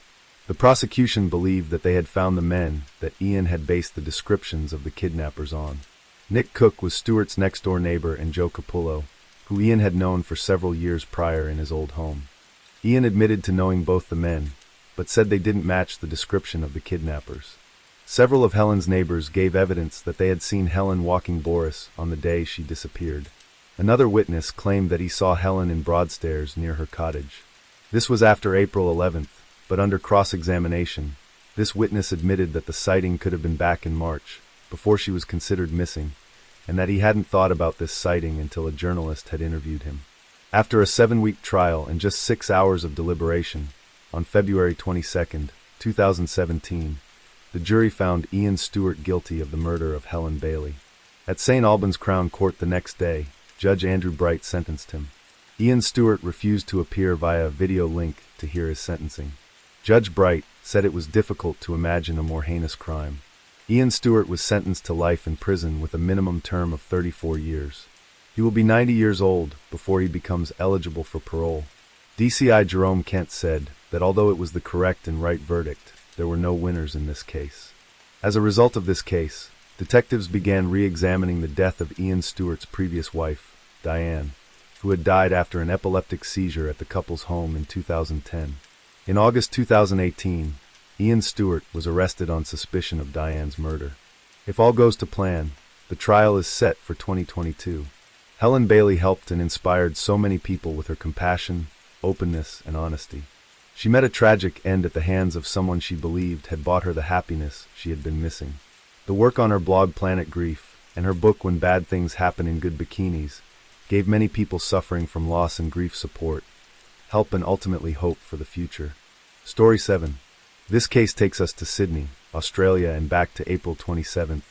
The prosecution believed that they had found the men that Ian had based the descriptions of the kidnappers on. Nick Cook was Stewart's next-door neighbor and Joe Capullo, who Ian had known for several years prior in his old home. Ian admitted to knowing both the men, but said they didn't match the description of the kidnappers. Several of Helen's neighbors gave evidence that they had seen Helen walking Boris on the day she disappeared. Another witness claimed that he saw Helen in Broadstairs near her cottage. This was after April 11th, but under cross-examination, this witness admitted that the sighting could have been back in March, before she was considered missing, and that he hadn't thought about this sighting until a journalist had interviewed him. After a 7-week trial and just 6 hours of deliberation, on February 22, 2017, the jury found Ian Stewart guilty of the murder of Helen Bailey. At St. Albans Crown Court the next day, Judge Andrew Bright sentenced him. Ian Stewart refused to appear via a video link to hear his sentencing. Judge Bright said it was difficult to imagine a more heinous crime. Ian Stewart was sentenced to life in prison with a minimum term of 34 years. He will be 90 years old before he becomes eligible for parole. DCI Jerome Kent said that although it was the correct and right verdict, there were no winners in this case. As a result of this case, detectives began re-examining the death of Ian Stewart's previous wife, Diane, who had died after an epileptic seizure at the couple's home in 2010. In August 2018, Ian Stewart was arrested on suspicion of Diane's murder. If all goes to plan, the trial is set for 2022. Helen Bailey helped and inspired so many people with her compassion, openness, and honesty. She met a tragic end at the hands of someone she believed had bought her the happiness she had been missing. The work on her blog Planet Grief, and her book When Bad Things Happen in Good Bikinis, gave many people suffering from loss and grief support, help, and ultimately hope for the future. Story 7. This case takes us to Sydney, Australia, and back to April 27,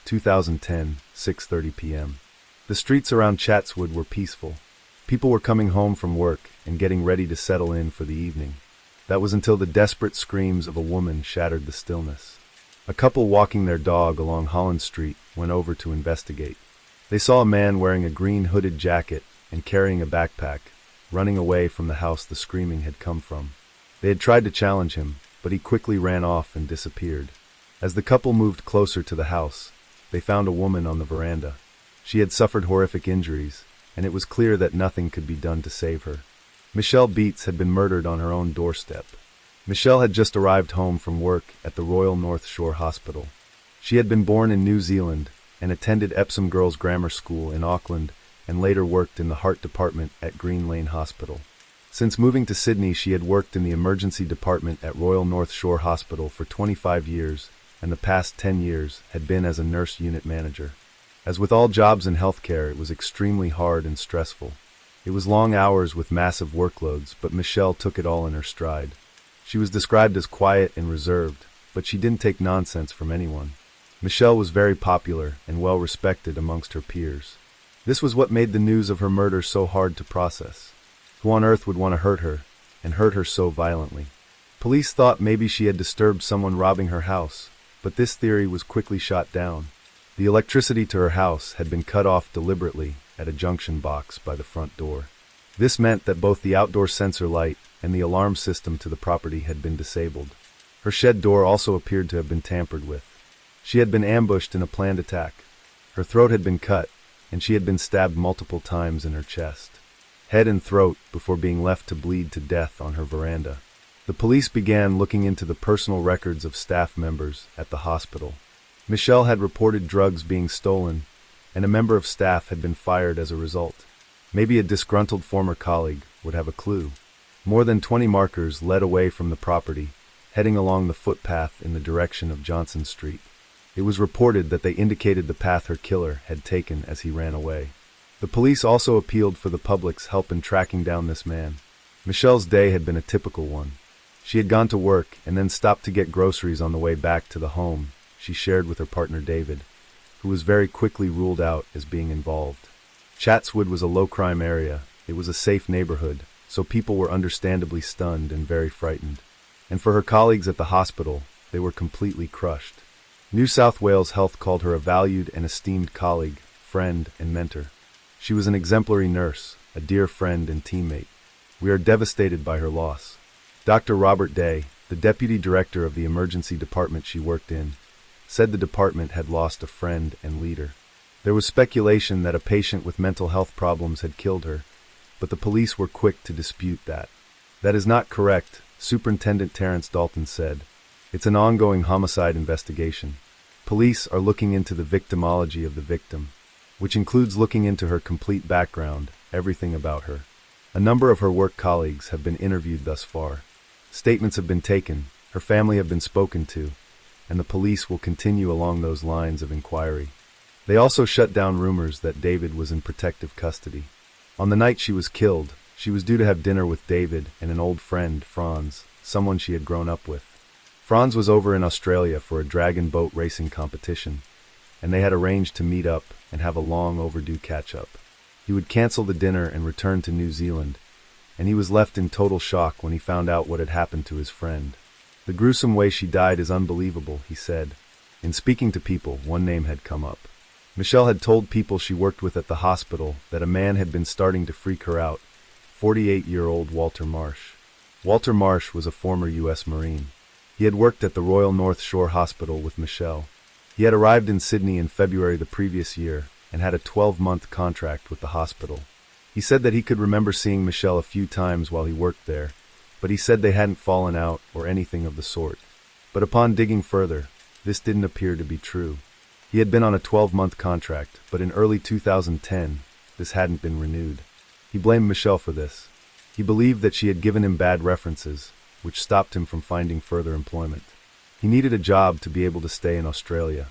2010, 6:30 p.m. The streets around Chatswood were peaceful. People were coming home from work and getting ready to settle in for the evening. That was until the desperate screams of a woman shattered the stillness. A couple walking their dog along Holland Street went over to investigate. They saw a man wearing a green hooded jacket and carrying a backpack, running away from the house the screaming had come from. They had tried to challenge him, but he quickly ran off and disappeared. As the couple moved closer to the house, they found a woman on the veranda. She had suffered horrific injuries, and it was clear that nothing could be done to save her. Michelle Beats had been murdered on her own doorstep. Michelle had just arrived home from work at the Royal North Shore Hospital. She had been born in New Zealand and attended Epsom Girls Grammar School in Auckland and later worked in the heart department at Green Lane Hospital. Since moving to Sydney, she had worked in the emergency department at Royal North Shore Hospital for 25 years, and the past 10 years had been as a nurse unit manager. As with all jobs in healthcare, it was extremely hard and stressful. It was long hours with massive workloads, but Michelle took it all in her stride. She was described as quiet and reserved, but she didn't take nonsense from anyone. Michelle was very popular and well respected amongst her peers. This was what made the news of her murder so hard to process. Who on earth would want to hurt her, and hurt her so violently? Police thought maybe she had disturbed someone robbing her house, but this theory was quickly shot down. The electricity to her house had been cut off deliberately at a junction box by the front door. This meant that both the outdoor sensor light and the alarm system to the property had been disabled. Her shed door also appeared to have been tampered with. She had been ambushed in a planned attack. Her throat had been cut, and she had been stabbed multiple times in her chest, head and throat, before being left to bleed to death on her veranda. The police began looking into the personal records of staff members at the hospital. Michelle had reported drugs being stolen, and a member of staff had been fired as a result. Maybe a disgruntled former colleague would have a clue. More than 20 markers led away from the property, heading along the footpath in the direction of Johnson Street. It was reported that they indicated the path her killer had taken as he ran away. The police also appealed for the public's help in tracking down this man. Michelle's day had been a typical one. She had gone to work and then stopped to get groceries on the way back to the home she shared with her partner David, who was very quickly ruled out as being involved. Chatswood was a low-crime area. It was a safe neighborhood, so people were understandably stunned and very frightened. And for her colleagues at the hospital, they were completely crushed. New South Wales Health called her a valued and esteemed colleague, friend, and mentor. She was an exemplary nurse, a dear friend and teammate. We are devastated by her loss. Dr. Robert Day, the deputy director of the emergency department she worked in, said the department had lost a friend and leader. There was speculation that a patient with mental health problems had killed her, but the police were quick to dispute that. That is not correct, Superintendent Terrence Dalton said. It's an ongoing homicide investigation. Police are looking into the victimology of the victim, which includes looking into her complete background, everything about her. A number of her work colleagues have been interviewed thus far. Statements have been taken, her family have been spoken to, and the police will continue along those lines of inquiry. They also shut down rumors that David was in protective custody. On the night she was killed, she was due to have dinner with David and an old friend, Franz, someone she had grown up with. Franz was over in Australia for a dragon boat racing competition, and they had arranged to meet up and have a long overdue catch-up. He would cancel the dinner and return to New Zealand, and he was left in total shock when he found out what had happened to his friend. The gruesome way she died is unbelievable, he said. In speaking to people, one name had come up. Michelle had told people she worked with at the hospital that a man had been starting to freak her out, 48-year-old Walter Marsh. Walter Marsh was a former U.S. Marine. He had worked at the Royal North Shore Hospital with Michelle. He had arrived in Sydney in February the previous year and had a 12-month contract with the hospital. He said that he could remember seeing Michelle a few times while he worked there, but he said they hadn't fallen out or anything of the sort. But upon digging further, this didn't appear to be true. He had been on a 12-month contract, but in early 2010, this hadn't been renewed. He blamed Michelle for this. He believed that she had given him bad references, which stopped him from finding further employment. He needed a job to be able to stay in Australia.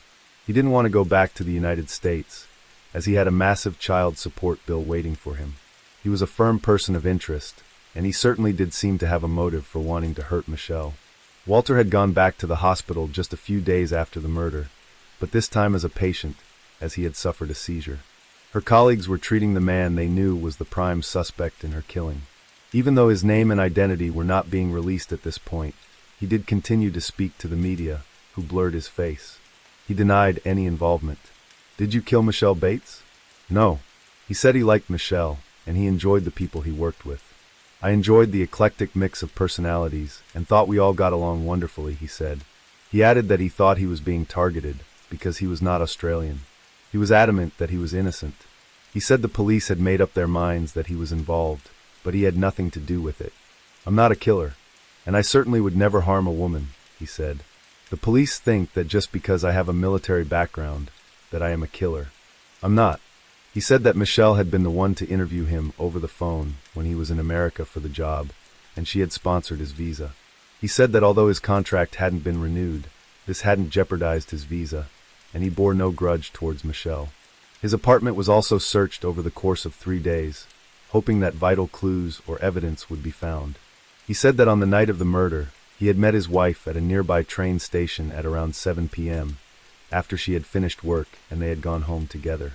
He didn't want to go back to the United States, as he had a massive child support bill waiting for him. He was a firm person of interest, and he certainly did seem to have a motive for wanting to hurt Michelle. Walter had gone back to the hospital just a few days after the murder, but this time as a patient, as he had suffered a seizure. Her colleagues were treating the man they knew was the prime suspect in her killing. Even though his name and identity were not being released at this point, he did continue to speak to the media, who blurred his face. He denied any involvement. Did you kill Michelle Bates? No. He said he liked Michelle, and he enjoyed the people he worked with. I enjoyed the eclectic mix of personalities, and thought we all got along wonderfully, he said. He added that he thought he was being targeted, because he was not Australian. He was adamant that he was innocent. He said the police had made up their minds that he was involved, but he had nothing to do with it. I'm not a killer, and I certainly would never harm a woman, he said. The police think that just because I have a military background, that I am a killer. I'm not. He said that Michelle had been the one to interview him over the phone when he was in America for the job, and she had sponsored his visa. He said that although his contract hadn't been renewed, this hadn't jeopardized his visa, and he bore no grudge towards Michelle. His apartment was also searched over the course of 3 days, hoping that vital clues or evidence would be found. He said that on the night of the murder, he had met his wife at a nearby train station at around 7 p.m., after she had finished work and they had gone home together.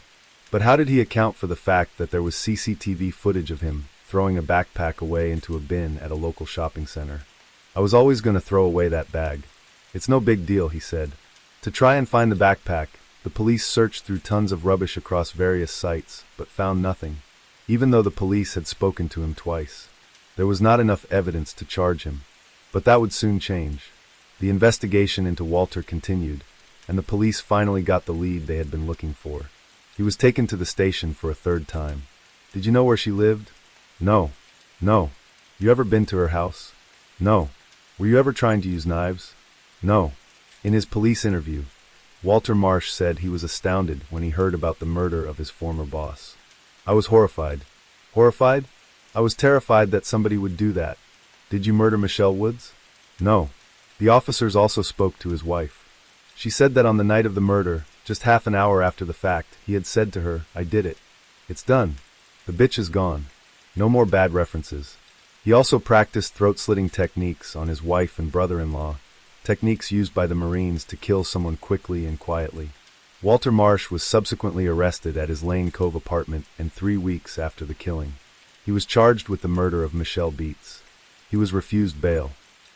But how did he account for the fact that there was CCTV footage of him throwing a backpack away into a bin at a local shopping center? I was always going to throw away that bag. It's no big deal, he said. To try and find the backpack, the police searched through tons of rubbish across various sites, but found nothing, even though the police had spoken to him twice. There was not enough evidence to charge him, but that would soon change. The investigation into Walter continued, and the police finally got the lead they had been looking for. He was taken to the station for a 3rd time. Did you know where she lived? No. No. You ever been to her house? No. Were you ever trying to use knives? No. In his police interview, Walter Marsh said he was astounded when he heard about the murder of his former boss. I was horrified. Horrified? I was terrified that somebody would do that. Did you murder Michelle Woods? No. The officers also spoke to his wife. She said that on the night of the murder, just half an hour after the fact, he had said to her, I did it. It's done. The bitch is gone. No more bad references. He also practiced throat-slitting techniques on his wife and brother-in-law, techniques used by the Marines to kill someone quickly and quietly. Walter Marsh was subsequently arrested at his Lane Cove apartment and 3 weeks after the killing. He was charged with the murder of Michelle Bates. He was refused bail.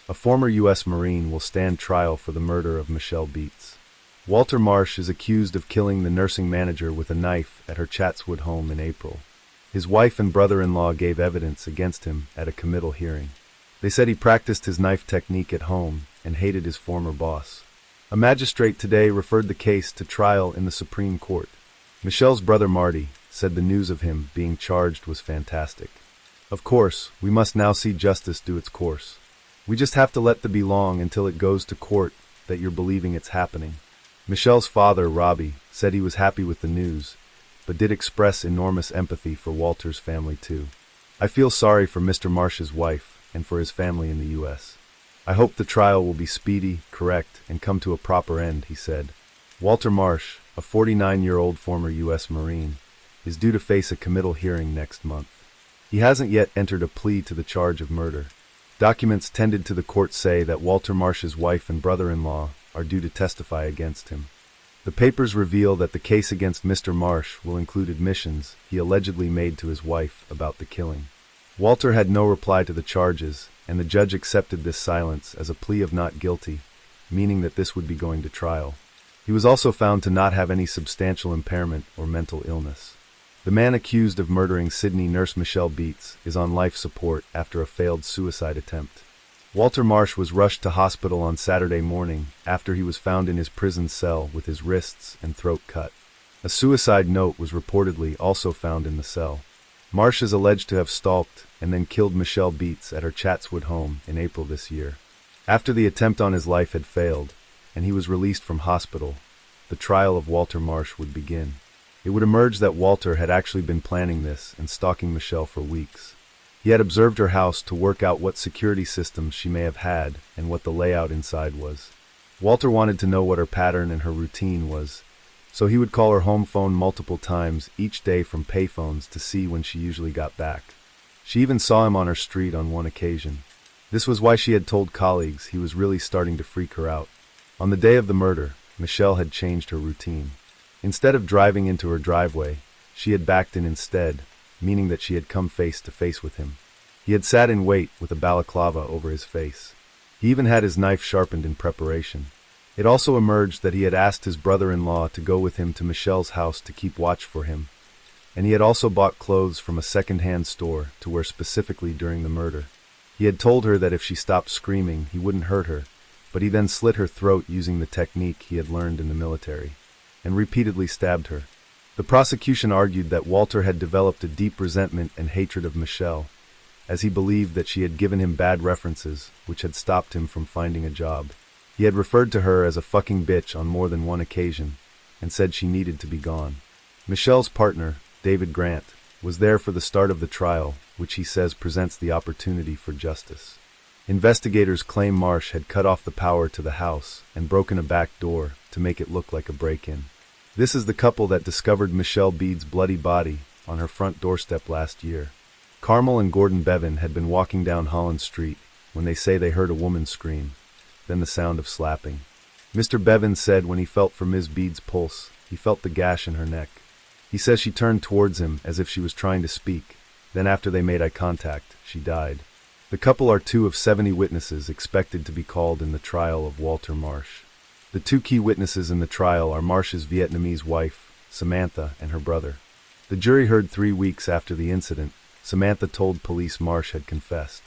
A former U.S. Marine will stand trial for the murder of Michelle Bates. Walter Marsh is accused of killing the nursing manager with a knife at her Chatswood home in April. His wife and brother-in-law gave evidence against him at a committal hearing. They said he practiced his knife technique at home and hated his former boss. A magistrate today referred the case to trial in the Supreme Court. Michelle's brother Marty said the news of him being charged was fantastic. Of course, we must now see justice do its course. We just have to let the be long until it goes to court that you're believing it's happening. Michelle's father, Robbie, said he was happy with the news, but did express enormous empathy for Walter's family too. I feel sorry for Mr. Marsh's wife and for his family in the U.S. I hope the trial will be speedy, correct, and come to a proper end, he said. Walter Marsh, a 49-year-old former U.S. Marine, is due to face a committal hearing next month. He hasn't yet entered a plea to the charge of murder. Documents tended to the court say that Walter Marsh's wife and brother-in-law are due to testify against him. The papers reveal that the case against Mr. Marsh will include admissions he allegedly made to his wife about the killing. Walter had no reply to the charges, and the judge accepted this silence as a plea of not guilty, meaning that this would be going to trial. He was also found to not have any substantial impairment or mental illness. The man accused of murdering Sydney nurse Michelle Beets is on life support after a failed suicide attempt. Walter Marsh was rushed to hospital on Saturday morning after he was found in his prison cell with his wrists and throat cut. A suicide note was reportedly also found in the cell. Marsh is alleged to have stalked and then killed Michelle Beets at her Chatswood home in April this year. After the attempt on his life had failed, and he was released from hospital, the trial of Walter Marsh would begin. It would emerge that Walter had actually been planning this and stalking Michelle for weeks. He had observed her house to work out what security systems she may have had and what the layout inside was. Walter wanted to know what her pattern and her routine was, so he would call her home phone multiple times each day from payphones to see when she usually got back. She even saw him on her street on one occasion. This was why she had told colleagues he was really starting to freak her out. On the day of the murder, Michelle had changed her routine. Instead of driving into her driveway, she had backed in instead, meaning that she had come face to face with him. He had sat in wait with a balaclava over his face. He even had his knife sharpened in preparation. It also emerged that he had asked his brother-in-law to go with him to Michelle's house to keep watch for him, and he had also bought clothes from a second-hand store to wear specifically during the murder. He had told her that if she stopped screaming, he wouldn't hurt her, but he then slit her throat using the technique he had learned in the military, and repeatedly stabbed her. The prosecution argued that Walter had developed a deep resentment and hatred of Michelle, as he believed that she had given him bad references, which had stopped him from finding a job. He had referred to her as a fucking bitch on more than one occasion, and said she needed to be gone. Michelle's partner, David Grant, was there for the start of the trial, which he says presents the opportunity for justice. Investigators claim Marsh had cut off the power to the house and broken a back door to make it look like a break-in. This is the couple that discovered Michelle Beets' bloody body on her front doorstep last year. Carmel and Gordon Bevan had been walking down Holland Street when they say they heard a woman scream, then the sound of slapping. Mr. Bevan said when he felt for Ms. Beets' pulse, he felt the gash in her neck. He says she turned towards him as if she was trying to speak. Then after they made eye contact, she died. The couple are two of 70 witnesses expected to be called in the trial of Walter Marsh. The two key witnesses in the trial are Marsh's Vietnamese wife, Samantha, and her brother. The jury heard 3 weeks after the incident. Samantha told police Marsh had confessed.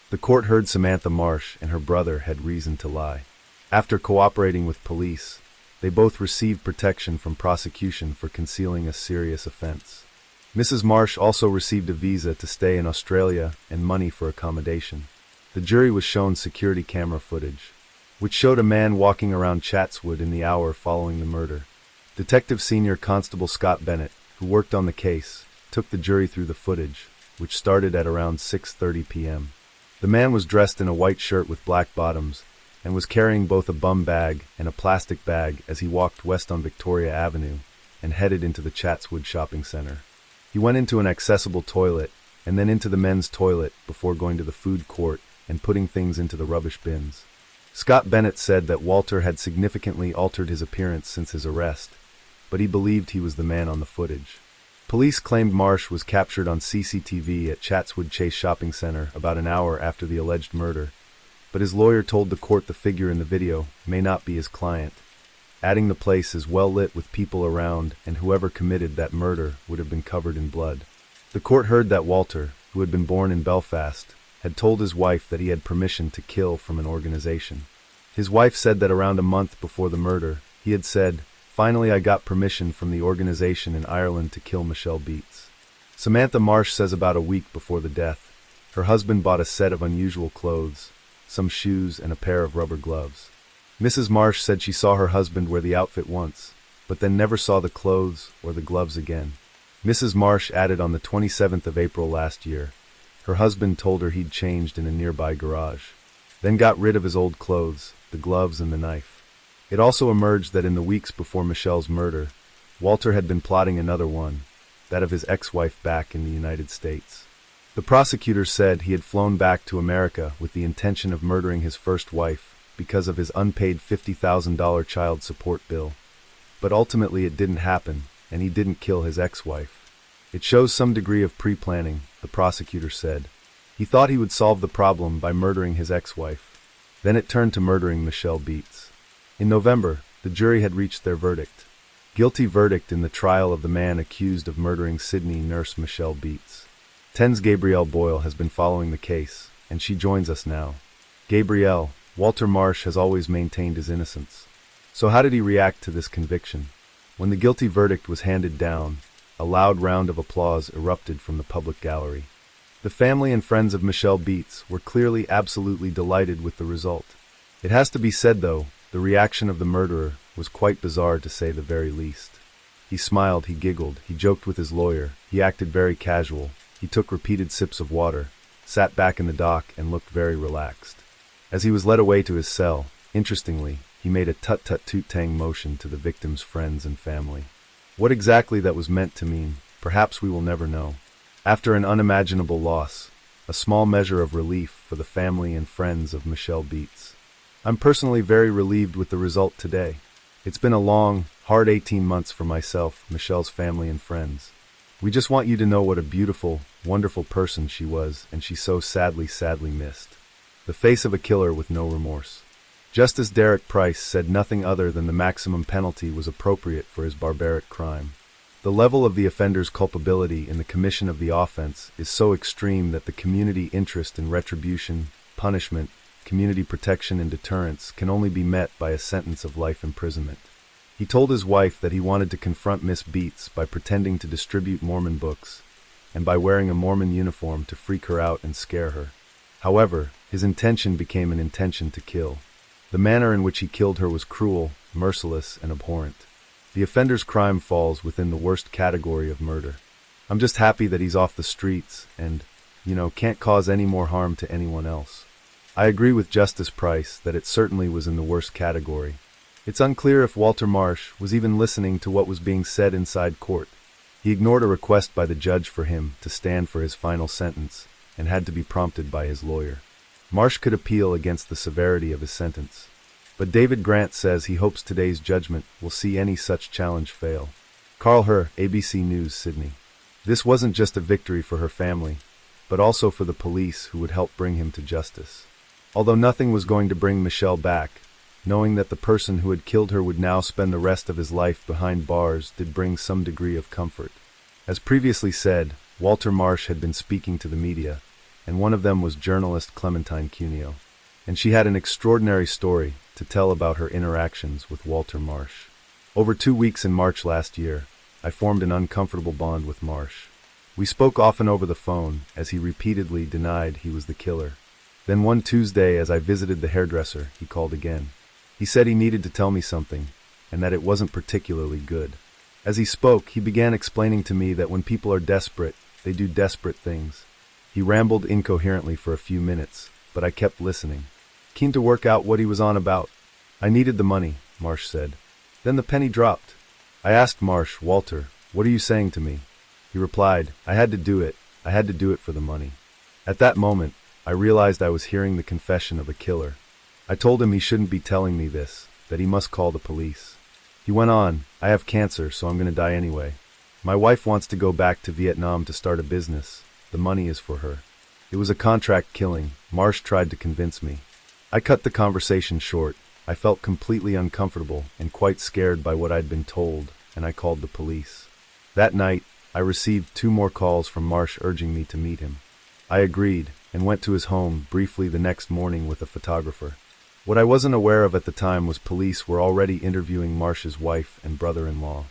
The court heard Samantha Marsh and her brother had reason to lie. After cooperating with police, they both received protection from prosecution for concealing a serious offense. Mrs. Marsh also received a visa to stay in Australia and money for accommodation. The jury was shown security camera footage, which showed a man walking around Chatswood in the hour following the murder. Detective Senior Constable Scott Bennett, who worked on the case, took the jury through the footage, which started at around 6:30 p.m. The man was dressed in a white shirt with black bottoms and was carrying both a bum bag and a plastic bag as he walked west on Victoria Avenue and headed into the Chatswood shopping center. He went into an accessible toilet and then into the men's toilet before going to the food court and putting things into the rubbish bins. Scott Bennett said that Walter had significantly altered his appearance since his arrest, but he believed he was the man on the footage. Police claimed Marsh was captured on CCTV at Chatswood Chase Shopping Center about an hour after the alleged murder, but his lawyer told the court the figure in the video may not be his client, adding the place is well lit with people around and whoever committed that murder would have been covered in blood. The court heard that Walter, who had been born in Belfast, had told his wife that he had permission to kill from an organization. His wife said that around a month before the murder, he had said, "Finally I got permission from the organization in Ireland to kill Michelle Beats." Samantha Marsh says about a week before the death, her husband bought a set of unusual clothes, some shoes and a pair of rubber gloves. Mrs. Marsh said she saw her husband wear the outfit once, but then never saw the clothes or the gloves again. Mrs. Marsh added on the 27th of April last year, her husband told her he'd changed in a nearby garage, then got rid of his old clothes, the gloves and the knife. It also emerged that in the weeks before Michelle's murder, Walter had been plotting another one, that of his ex-wife back in the United States. The prosecutor said he had flown back to America with the intention of murdering his first wife because of his unpaid $50,000 child support bill. But ultimately it didn't happen, and he didn't kill his ex-wife. It shows some degree of pre-planning, the prosecutor said. He thought he would solve the problem by murdering his ex-wife. Then it turned to murdering Michelle Beats. In November, the jury had reached their verdict. Guilty verdict in the trial of the man accused of murdering Sydney nurse Michelle Beats. 10's Gabrielle Boyle has been following the case, and she joins us now. Gabrielle, Walter Marsh has always maintained his innocence. So how did he react to this conviction? When the guilty verdict was handed down, a loud round of applause erupted from the public gallery. The family and friends of Michelle Beats were clearly absolutely delighted with the result. It has to be said, though, the reaction of the murderer was quite bizarre to say the very least. He smiled, he giggled, he joked with his lawyer, he acted very casual, he took repeated sips of water, sat back in the dock and looked very relaxed. As he was led away to his cell, interestingly, he made a tut-tut-toot-tang motion to the victim's friends and family. What exactly that was meant to mean, perhaps we will never know. After an unimaginable loss, a small measure of relief for the family and friends of Michelle Beats. I'm personally very relieved with the result today. It's been a long, hard 18 months for myself, Michelle's family and friends. We just want you to know what a beautiful, wonderful person she was, and she's so sadly missed. The face of a killer with no remorse. Justice Derek Price said nothing other than the maximum penalty was appropriate for his barbaric crime. The level of the offender's culpability in the commission of the offense is so extreme that the community interest in retribution, punishment, community protection and deterrence can only be met by a sentence of life imprisonment. He told his wife that he wanted to confront Miss Beats by pretending to distribute Mormon books and by wearing a Mormon uniform to freak her out and scare her. However, his intention became an intention to kill. The manner in which he killed her was cruel, merciless, and abhorrent. The offender's crime falls within the worst category of murder. I'm just happy that he's off the streets and, can't cause any more harm to anyone else. I agree with Justice Price that it certainly was in the worst category. It's unclear if Walter Marsh was even listening to what was being said inside court. He ignored a request by the judge for him to stand for his final sentence and had to be prompted by his lawyer. Marsh could appeal against the severity of his sentence. But David Grant says he hopes today's judgment will see any such challenge fail. Carl Herr, ABC News, Sydney. This wasn't just a victory for her family, but also for the police who would help bring him to justice. Although nothing was going to bring Michelle back, knowing that the person who had killed her would now spend the rest of his life behind bars did bring some degree of comfort. As previously said, Walter Marsh had been speaking to the media, and one of them was journalist Clementine Cuneo. And she had an extraordinary story to tell about her interactions with Walter Marsh. Over 2 weeks in March last year, I formed an uncomfortable bond with Marsh. We spoke often over the phone, as he repeatedly denied he was the killer. Then one Tuesday, as I visited the hairdresser, he called again. He said he needed to tell me something, and that it wasn't particularly good. As he spoke, he began explaining to me that when people are desperate, they do desperate things. He rambled incoherently for a few minutes, but I kept listening, keen to work out what he was on about. I needed the money, Marsh said. Then the penny dropped. I asked Marsh, "Walter, what are you saying to me?" He replied, "I had to do it. I had to do it for the money." At that moment, I realized I was hearing the confession of a killer. I told him he shouldn't be telling me this, that he must call the police. He went on, "I have cancer, so I'm going to die anyway. My wife wants to go back to Vietnam to start a business. The money is for her." It was a contract killing. Marsh tried to convince me. I cut the conversation short. I felt completely uncomfortable and quite scared by what I'd been told, and I called the police. That night, I received 2 more calls from Marsh urging me to meet him. I agreed, and went to his home briefly the next morning with a photographer. What I wasn't aware of at the time was police were already interviewing Marsh's wife and brother-in-law.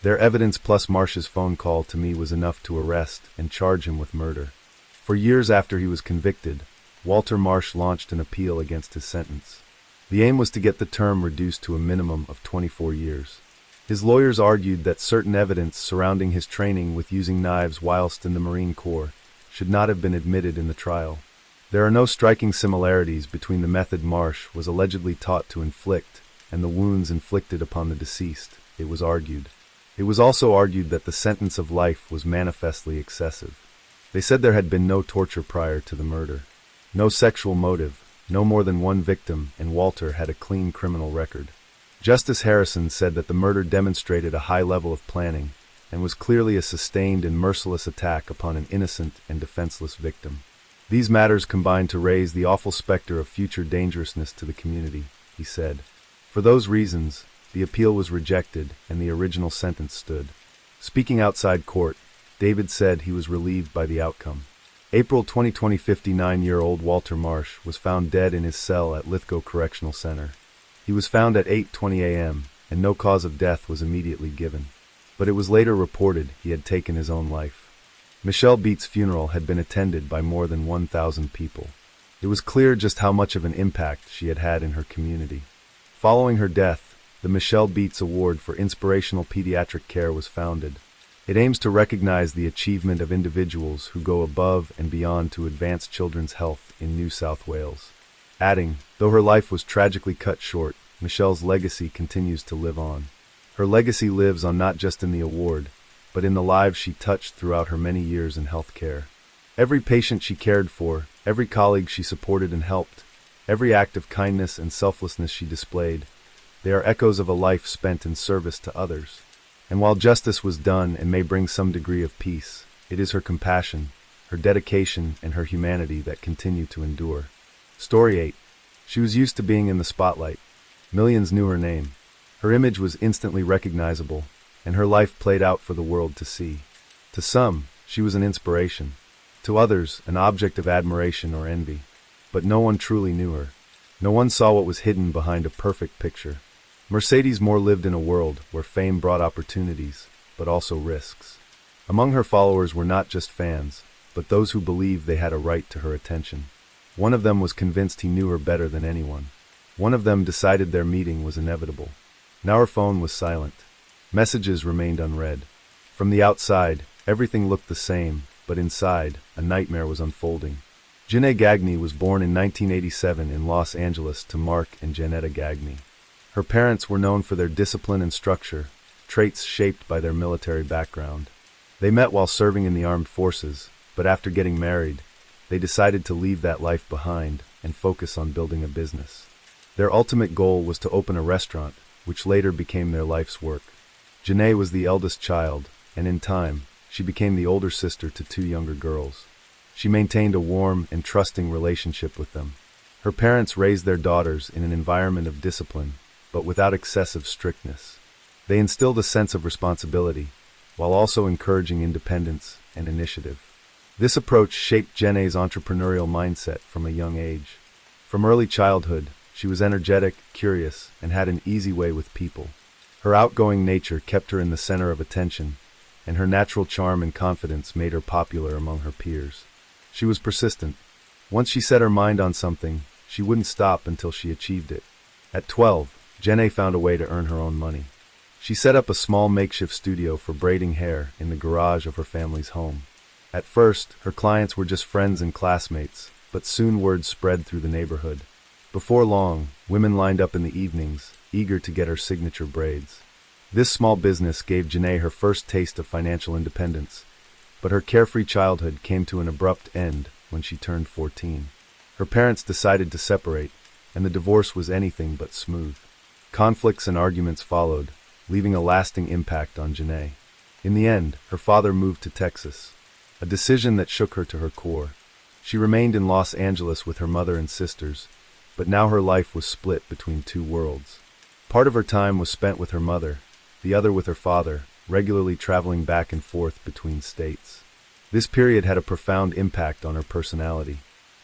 Their evidence plus Marsh's phone call to me was enough to arrest and charge him with murder. For years after he was convicted, Walter Marsh launched an appeal against his sentence. The aim was to get the term reduced to a minimum of 24 years. His lawyers argued that certain evidence surrounding his training with using knives whilst in the Marine Corps should not have been admitted in the trial. There are no striking similarities between the method Marsh was allegedly taught to inflict and the wounds inflicted upon the deceased, it was argued. It was also argued that the sentence of life was manifestly excessive. They said there had been no torture prior to the murder, no sexual motive, no more than one victim, and Walter had a clean criminal record. Justice Harrison said that the murder demonstrated a high level of planning and was clearly a sustained and merciless attack upon an innocent and defenseless victim. These matters combined to raise the awful specter of future dangerousness to the community, he said. For those reasons, the appeal was rejected and the original sentence stood. Speaking outside court, David said he was relieved by the outcome. April 2020, 59-year-old Walter Marsh was found dead in his cell at Lithgow Correctional Center. He was found at 8:20 a.m., and no cause of death was immediately given. But it was later reported he had taken his own life. Michelle Beat's funeral had been attended by more than 1,000 people. It was clear just how much of an impact she had had in her community. Following her death, the Michelle Beats Award for Inspirational Pediatric Care was founded. It aims to recognize the achievement of individuals who go above and beyond to advance children's health in New South Wales. Adding, though her life was tragically cut short, Michelle's legacy continues to live on. Her legacy lives on not just in the award, but in the lives she touched throughout her many years in health care. Every patient she cared for, every colleague she supported and helped, every act of kindness and selflessness she displayed, they are echoes of a life spent in service to others. And while justice was done and may bring some degree of peace, it is her compassion, her dedication, and her humanity that continue to endure. Story 8. She was used to being in the spotlight. Millions knew her name. Her image was instantly recognizable, and her life played out for the world to see. To some, she was an inspiration. To others, an object of admiration or envy. But no one truly knew her. No one saw what was hidden behind a perfect picture. Mercedes Moore lived in a world where fame brought opportunities, but also risks. Among her followers were not just fans, but those who believed they had a right to her attention. One of them was convinced he knew her better than anyone. One of them decided their meeting was inevitable. Now her phone was silent. Messages remained unread. From the outside, everything looked the same, but inside, a nightmare was unfolding. Janae Gagne was born in 1987 in Los Angeles to Mark and Janetta Gagne. Her parents were known for their discipline and structure, traits shaped by their military background. They met while serving in the armed forces, but after getting married, they decided to leave that life behind and focus on building a business. Their ultimate goal was to open a restaurant, which later became their life's work. Janae was the eldest child, and in time, she became the older sister to two younger girls. She maintained a warm and trusting relationship with them. Her parents raised their daughters in an environment of discipline, but without excessive strictness. They instilled a sense of responsibility, while also encouraging independence and initiative. This approach shaped Janae's entrepreneurial mindset from a young age. From early childhood, she was energetic, curious, and had an easy way with people. Her outgoing nature kept her in the center of attention, and her natural charm and confidence made her popular among her peers. She was persistent. Once she set her mind on something, she wouldn't stop until she achieved it. At 12, Janae found a way to earn her own money. She set up a small makeshift studio for braiding hair in the garage of her family's home. At first, her clients were just friends and classmates, but soon word spread through the neighborhood. Before long, women lined up in the evenings, eager to get her signature braids. This small business gave Janae her first taste of financial independence, but her carefree childhood came to an abrupt end when she turned 14. Her parents decided to separate, and the divorce was anything but smooth. Conflicts and arguments followed, leaving a lasting impact on Janae. In the end, her father moved to Texas, a decision that shook her to her core. She remained in Los Angeles with her mother and sisters, but now her life was split between two worlds. Part of her time was spent with her mother, the other with her father, regularly traveling back and forth between states. This period had a profound impact on her personality.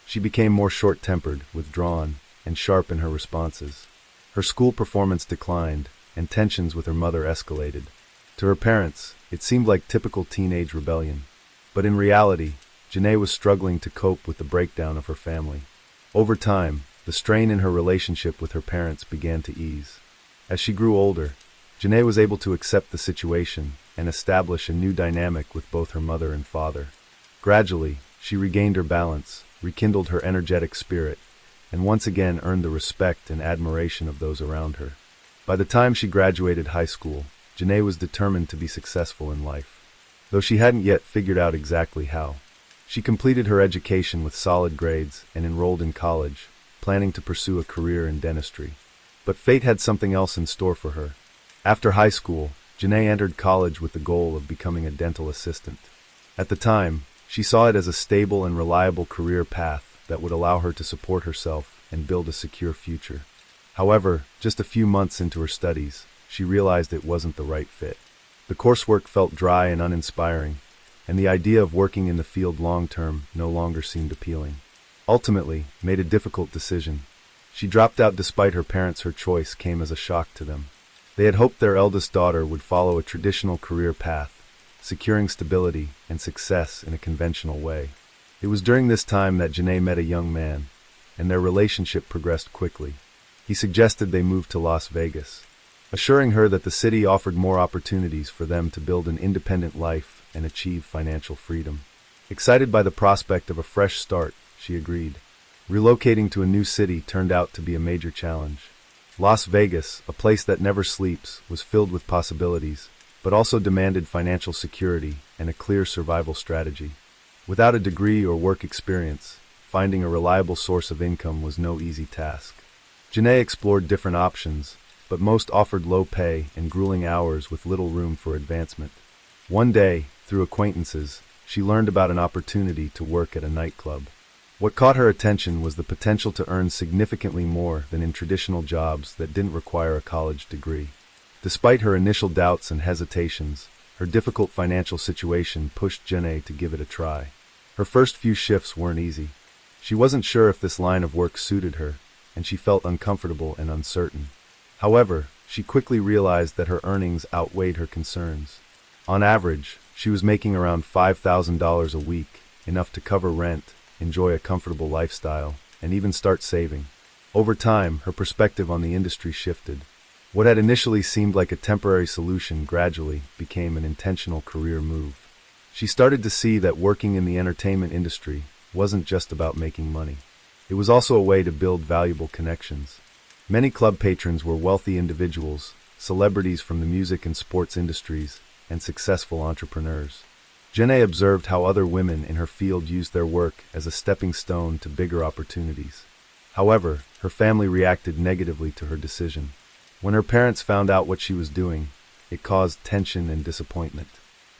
She became more short-tempered, withdrawn, and sharp in her responses. Her school performance declined, and tensions with her mother escalated. To her parents, it seemed like typical teenage rebellion. But in reality, Janae was struggling to cope with the breakdown of her family. Over time, the strain in her relationship with her parents began to ease. As she grew older, Janae was able to accept the situation and establish a new dynamic with both her mother and father. Gradually, she regained her balance, rekindled her energetic spirit, and once again earned the respect and admiration of those around her. By the time she graduated high school, Janae was determined to be successful in life, though she hadn't yet figured out exactly how. She completed her education with solid grades and enrolled in college, planning to pursue a career in dentistry. But fate had something else in store for her. After high school, Janae entered college with the goal of becoming a dental assistant. At the time, she saw it as a stable and reliable career path that would allow her to support herself and build a secure future. However, just a few months into her studies, she realized it wasn't the right fit. The coursework felt dry and uninspiring, and the idea of working in the field long-term no longer seemed appealing. Ultimately, made a difficult decision. She dropped out despite her parents. Her choice came as a shock to them. They had hoped their eldest daughter would follow a traditional career path, securing stability and success in a conventional way. It was during this time that Janae met a young man, and their relationship progressed quickly. He suggested they move to Las Vegas, assuring her that the city offered more opportunities for them to build an independent life and achieve financial freedom. Excited by the prospect of a fresh start, she agreed. Relocating to a new city turned out to be a major challenge. Las Vegas, a place that never sleeps, was filled with possibilities, but also demanded financial security and a clear survival strategy. Without a degree or work experience, finding a reliable source of income was no easy task. Janae explored different options, but most offered low pay and grueling hours with little room for advancement. One day, through acquaintances, she learned about an opportunity to work at a nightclub. What caught her attention was the potential to earn significantly more than in traditional jobs that didn't require a college degree. Despite her initial doubts and hesitations, her difficult financial situation pushed Janae to give it a try. Her first few shifts weren't easy. She wasn't sure if this line of work suited her, and she felt uncomfortable and uncertain. However, she quickly realized that her earnings outweighed her concerns. On average, she was making around $5,000 a week, enough to cover rent, enjoy a comfortable lifestyle, and even start saving. Over time, her perspective on the industry shifted. What had initially seemed like a temporary solution gradually became an intentional career move. She started to see that working in the entertainment industry wasn't just about making money. It was also a way to build valuable connections. Many club patrons were wealthy individuals, celebrities from the music and sports industries, and successful entrepreneurs. Janae observed how other women in her field used their work as a stepping stone to bigger opportunities. However, her family reacted negatively to her decision. When her parents found out what she was doing, it caused tension and disappointment.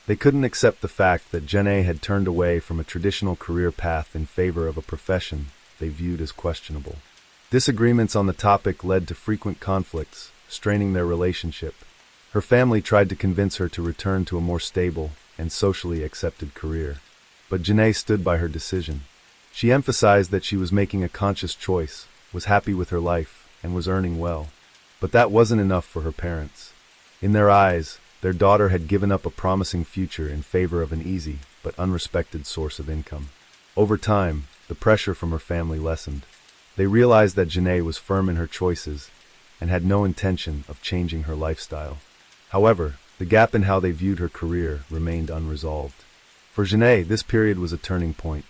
They couldn't accept the fact that Janae had turned away from a traditional career path in favor of a profession they viewed as questionable. Disagreements on the topic led to frequent conflicts, straining their relationship. Her family tried to convince her to return to a more stable and socially accepted career. But Janae stood by her decision. She emphasized that she was making a conscious choice, was happy with her life, and was earning well. But that wasn't enough for her parents. In their eyes, their daughter had given up a promising future in favor of an easy but unrespected source of income. Over time, the pressure from her family lessened. They realized that Janae was firm in her choices and had no intention of changing her lifestyle. However, the gap in how they viewed her career remained unresolved. For Janae, this period was a turning point.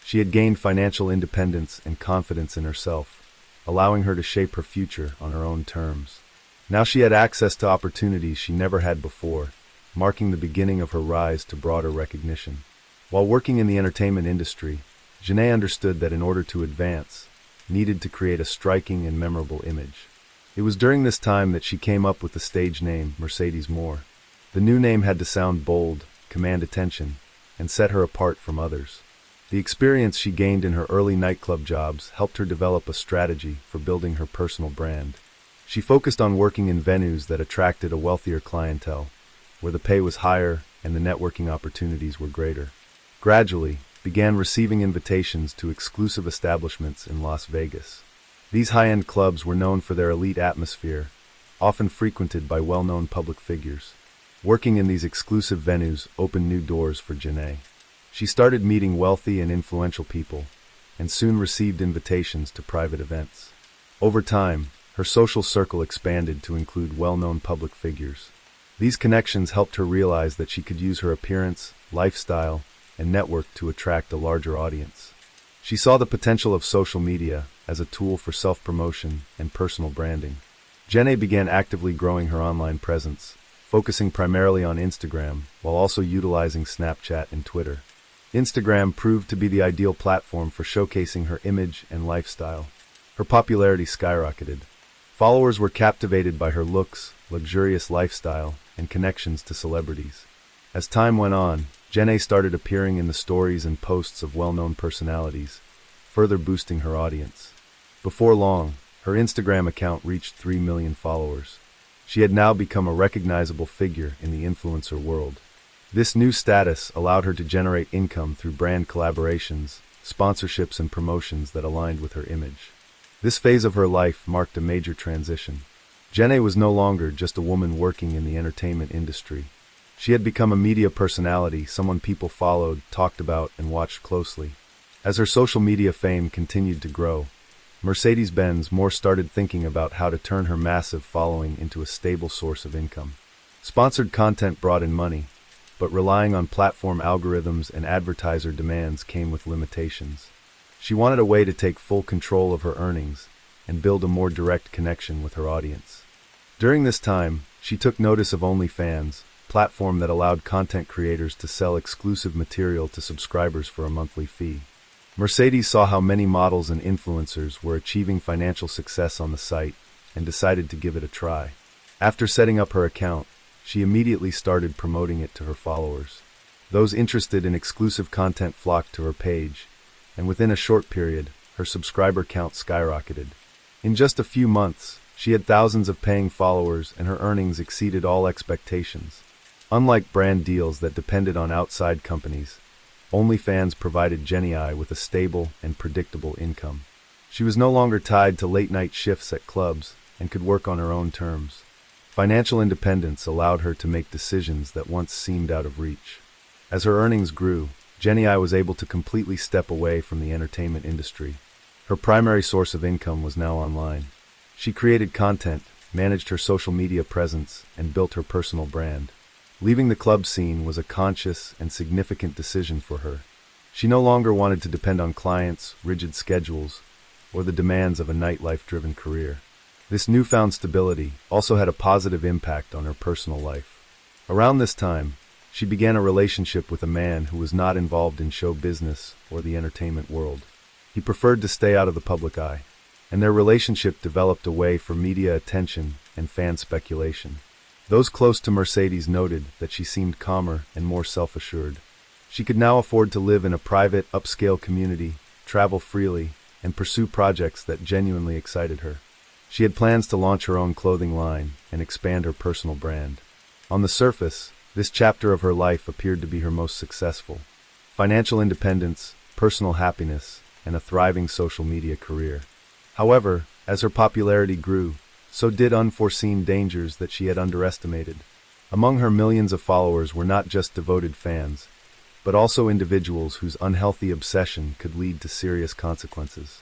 She had gained financial independence and confidence in herself, allowing her to shape her future on her own terms. Now she had access to opportunities she never had before, marking the beginning of her rise to broader recognition. While working in the entertainment industry, Janae understood that in order to advance, needed to create a striking and memorable image. It was during this time that she came up with the stage name Mercedes Moore. The new name had to sound bold, command attention, and set her apart from others. The experience she gained in her early nightclub jobs helped her develop a strategy for building her personal brand. She focused on working in venues that attracted a wealthier clientele, where the pay was higher and the networking opportunities were greater. Gradually, began receiving invitations to exclusive establishments in Las Vegas. These high-end clubs were known for their elite atmosphere, often frequented by well-known public figures. Working in these exclusive venues opened new doors for Janae. She started meeting wealthy and influential people, and soon received invitations to private events. Over time, her social circle expanded to include well-known public figures. These connections helped her realize that she could use her appearance, lifestyle, and network to attract a larger audience. She saw the potential of social media as a tool for self-promotion and personal branding. Janae began actively growing her online presence, focusing primarily on Instagram while also utilizing Snapchat and Twitter. Instagram proved to be the ideal platform for showcasing her image and lifestyle. Her popularity skyrocketed. Followers were captivated by her looks, luxurious lifestyle, and connections to celebrities. As time went on, Janae started appearing in the stories and posts of well-known personalities, further boosting her audience. Before long, her Instagram account reached 3 million followers. She had now become a recognizable figure in the influencer world. This new status allowed her to generate income through brand collaborations, sponsorships, and promotions that aligned with her image. This phase of her life marked a major transition. Janae was no longer just a woman working in the entertainment industry. She had become a media personality, someone people followed, talked about, and watched closely. As her social media fame continued to grow, Mercedes-Benz more started thinking about how to turn her massive following into a stable source of income. Sponsored content brought in money, but relying on platform algorithms and advertiser demands came with limitations. She wanted a way to take full control of her earnings and build a more direct connection with her audience. During this time, she took notice of OnlyFans, a platform that allowed content creators to sell exclusive material to subscribers for a monthly fee. Mercedes saw how many models and influencers were achieving financial success on the site and decided to give it a try. After setting up her account, she immediately started promoting it to her followers. Those interested in exclusive content flocked to her page, and within a short period, her subscriber count skyrocketed. In just a few months, she had thousands of paying followers and her earnings exceeded all expectations. Unlike brand deals that depended on outside companies, OnlyFans provided Janae with a stable and predictable income. She was no longer tied to late-night shifts at clubs and could work on her own terms. Financial independence allowed her to make decisions that once seemed out of reach. As her earnings grew, Janae was able to completely step away from the entertainment industry. Her primary source of income was now online. She created content, managed her social media presence, and built her personal brand. Leaving the club scene was a conscious and significant decision for her. She no longer wanted to depend on clients, rigid schedules, or the demands of a nightlife-driven career. This newfound stability also had a positive impact on her personal life. Around this time, she began a relationship with a man who was not involved in show business or the entertainment world. He preferred to stay out of the public eye, and their relationship developed a way for media attention and fan speculation. Those close to Mercedes noted that she seemed calmer and more self-assured. She could now afford to live in a private, upscale community, travel freely, and pursue projects that genuinely excited her. She had plans to launch her own clothing line and expand her personal brand. On the surface, this chapter of her life appeared to be her most successful. Financial independence, personal happiness, and a thriving social media career. However, as her popularity grew, so did unforeseen dangers that she had underestimated. Among her millions of followers were not just devoted fans, but also individuals whose unhealthy obsession could lead to serious consequences.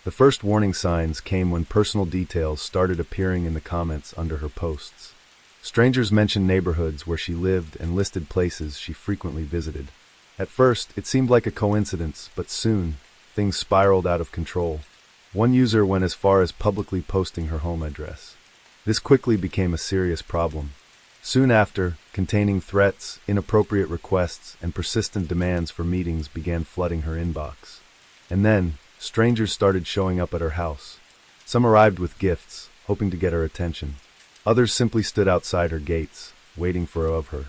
The first warning signs came when personal details started appearing in the comments under her posts. Strangers mentioned neighborhoods where she lived and listed places she frequently visited. At first, it seemed like a coincidence, but soon, things spiraled out of control. One user went as far as publicly posting her home address. This quickly became a serious problem. Soon after, containing threats, inappropriate requests, and persistent demands for meetings began flooding her inbox. And then, strangers started showing up at her house. Some arrived with gifts, hoping to get her attention. Others simply stood outside her gates, waiting for her.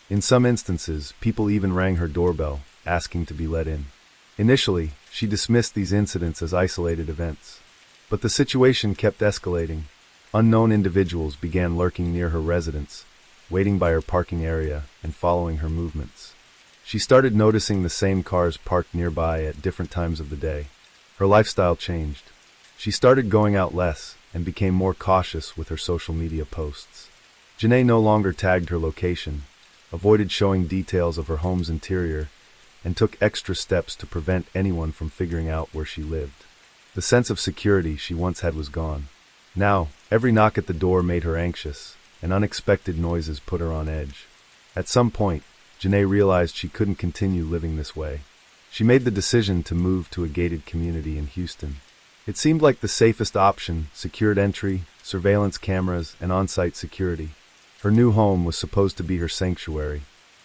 In some instances, people even rang her doorbell, asking to be let in. Initially, she dismissed these incidents as isolated events. But the situation kept escalating. Unknown individuals began lurking near her residence, waiting by her parking area and following her movements. She started noticing the same cars parked nearby at different times of the day. Her lifestyle changed. She started going out less and became more cautious with her social media posts. Janae no longer tagged her location, avoided showing details of her home's interior, and took extra steps to prevent anyone from figuring out where she lived. The sense of security she once had was gone. Now, every knock at the door made her anxious, and unexpected noises put her on edge. At some point, Janae realized she couldn't continue living this way. She made the decision to move to a gated community in Houston. It seemed like the safest option: secured entry, surveillance cameras, and on-site security. Her new home was supposed to be her sanctuary,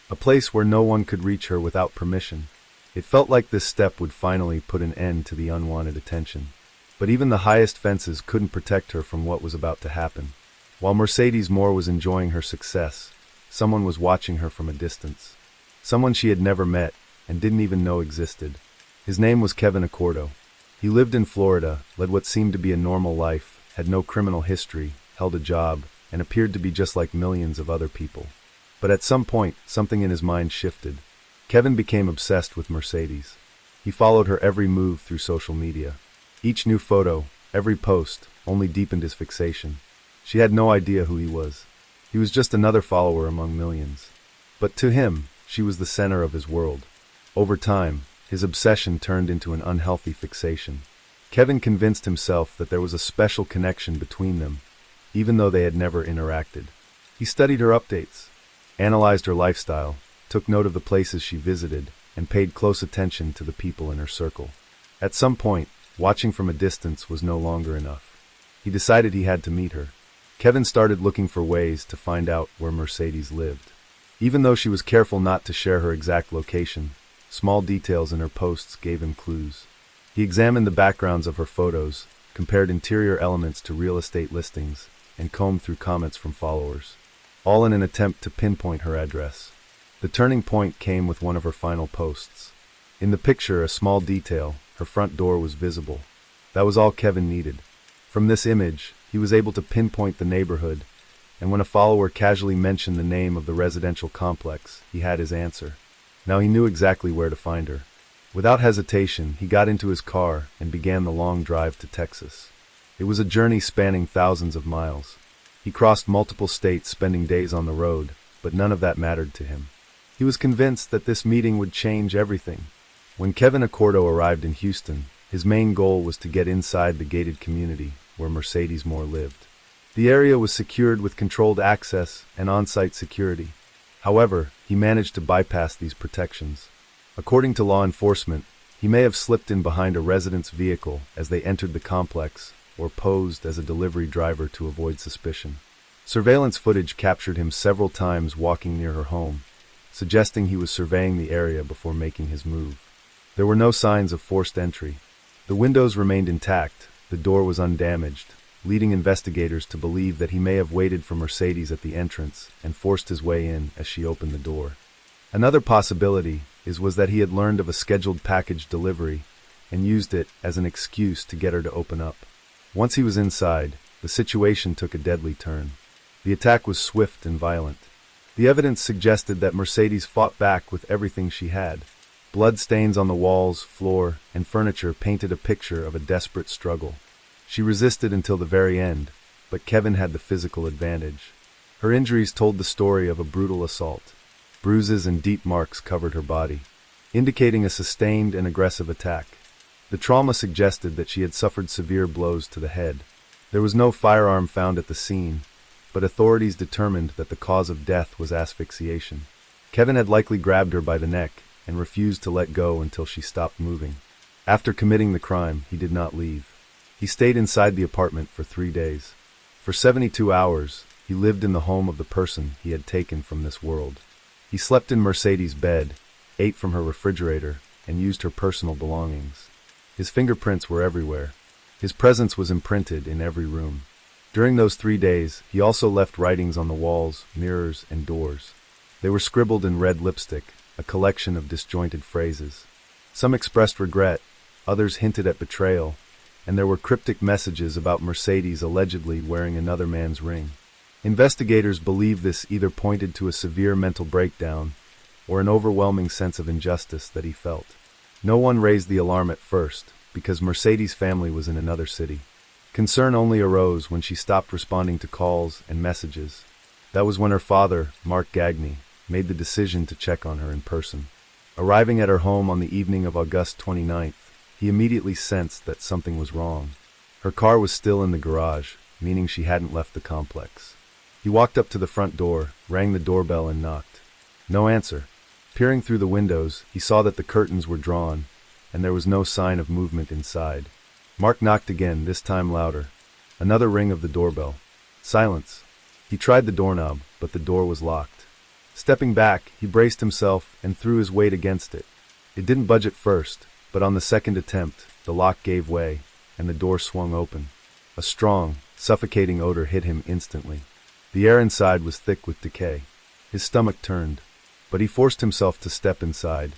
a place where no one could reach her without permission. It felt like this step would finally put an end to the unwanted attention. But even the highest fences couldn't protect her from what was about to happen. While Mercedes Moore was enjoying her success, someone was watching her from a distance. Someone she had never met and didn't even know existed. His name was Kevin Accordo. He lived in Florida, led what seemed to be a normal life, had no criminal history, held a job, and appeared to be just like millions of other people. But at some point, something in his mind shifted. Kevin became obsessed with Mercedes. He followed her every move through social media. Each new photo, every post, only deepened his fixation. She had no idea who he was. He was just another follower among millions. But to him, she was the center of his world. Over time, his obsession turned into an unhealthy fixation. Kevin convinced himself that there was a special connection between them, even though they had never interacted. He studied her updates, analyzed her lifestyle, took note of the places she visited, and paid close attention to the people in her circle. At some point, watching from a distance was no longer enough. He decided he had to meet her. Kevin started looking for ways to find out where Mercedes lived. Even though she was careful not to share her exact location, small details in her posts gave him clues. He examined the backgrounds of her photos, compared interior elements to real estate listings, and combed through comments from followers, all in an attempt to pinpoint her address. The turning point came with one of her final posts. In the picture, a small detail, her front door was visible. That was all Kevin needed. From this image, he was able to pinpoint the neighborhood, and when a follower casually mentioned the name of the residential complex, he had his answer. Now he knew exactly where to find her. Without hesitation, he got into his car and began the long drive to Texas. It was a journey spanning thousands of miles. He crossed multiple states, spending days on the road, but none of that mattered to him. He was convinced that this meeting would change everything. When Kevin Accordo arrived in Houston, his main goal was to get inside the gated community where Mercedes Moore lived. The area was secured with controlled access and on-site security. However, he managed to bypass these protections. According to law enforcement, he may have slipped in behind a resident's vehicle as they entered the complex, or posed as a delivery driver to avoid suspicion. Surveillance footage captured him several times walking near her home, suggesting he was surveying the area before making his move. There were no signs of forced entry. The windows remained intact, the door was undamaged, leading investigators to believe that he may have waited for Mercedes at the entrance and forced his way in as she opened the door. Another possibility was that he had learned of a scheduled package delivery and used it as an excuse to get her to open up. Once he was inside, the situation took a deadly turn. The attack was swift and violent. The evidence suggested that Mercedes fought back with everything she had. Blood stains on the walls, floor, and furniture painted a picture of a desperate struggle. She resisted until the very end, but Kevin had the physical advantage. Her injuries told the story of a brutal assault. Bruises and deep marks covered her body, indicating a sustained and aggressive attack. The trauma suggested that she had suffered severe blows to the head. There was no firearm found at the scene, but authorities determined that the cause of death was asphyxiation. Kevin had likely grabbed her by the neck and refused to let go until she stopped moving. After committing the crime, he did not leave. He stayed inside the apartment for 3 days. For 72 hours, he lived in the home of the person he had taken from this world. He slept in Mercedes' bed, ate from her refrigerator, and used her personal belongings. His fingerprints were everywhere. His presence was imprinted in every room. During those 3 days, he also left writings on the walls, mirrors, and doors. They were scribbled in red lipstick, a collection of disjointed phrases. Some expressed regret, others hinted at betrayal, and there were cryptic messages about Mercedes allegedly wearing another man's ring. Investigators believe this either pointed to a severe mental breakdown, or an overwhelming sense of injustice that he felt. No one raised the alarm at first, because Mercedes' family was in another city. Concern only arose when she stopped responding to calls and messages. That was when her father, Mark Gagne, made the decision to check on her in person. Arriving at her home on the evening of August 29th, he immediately sensed that something was wrong. Her car was still in the garage, meaning she hadn't left the complex. He walked up to the front door, rang the doorbell and knocked. No answer. Peering through the windows, he saw that the curtains were drawn, and there was no sign of movement inside. Mark knocked again, this time louder. Another ring of the doorbell. Silence. He tried the doorknob, but the door was locked. Stepping back, he braced himself and threw his weight against it. It didn't budge at first, but on the second attempt, the lock gave way, and the door swung open. A strong, suffocating odor hit him instantly. The air inside was thick with decay. His stomach turned, but he forced himself to step inside.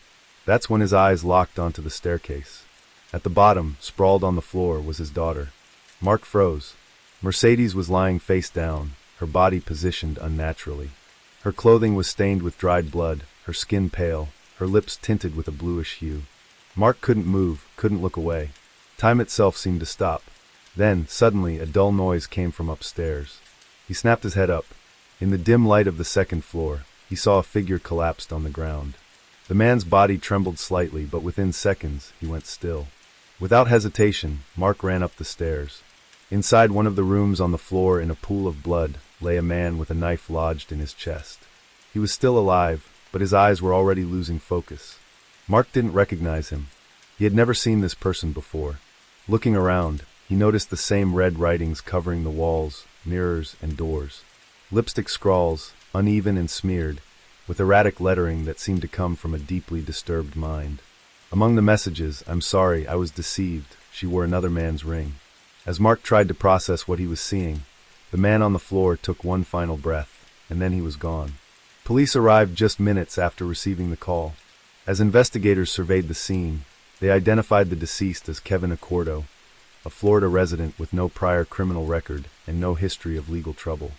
That's when his eyes locked onto the staircase. At the bottom, sprawled on the floor, was his daughter. Mark froze. Mercedes was lying face down, her body positioned unnaturally. Her clothing was stained with dried blood, her skin pale, her lips tinted with a bluish hue. Mark couldn't move, couldn't look away. Time itself seemed to stop. Then, suddenly, a dull noise came from upstairs. He snapped his head up. In the dim light of the second floor, he saw a figure collapsed on the ground. The man's body trembled slightly, but within seconds, he went still. Without hesitation, Mark ran up the stairs. Inside one of the rooms on the floor in a pool of blood lay a man with a knife lodged in his chest. He was still alive, but his eyes were already losing focus. Mark didn't recognize him. He had never seen this person before. Looking around, he noticed the same red writings covering the walls, mirrors, and doors. Lipstick scrawls, uneven and smeared, with erratic lettering that seemed to come from a deeply disturbed mind. Among the messages, "I'm sorry, I was deceived," she wore another man's ring. As Mark tried to process what he was seeing, the man on the floor took one final breath, and then he was gone. Police arrived just minutes after receiving the call. As investigators surveyed the scene, they identified the deceased as Kevin Accordo, a Florida resident with no prior criminal record and no history of legal trouble.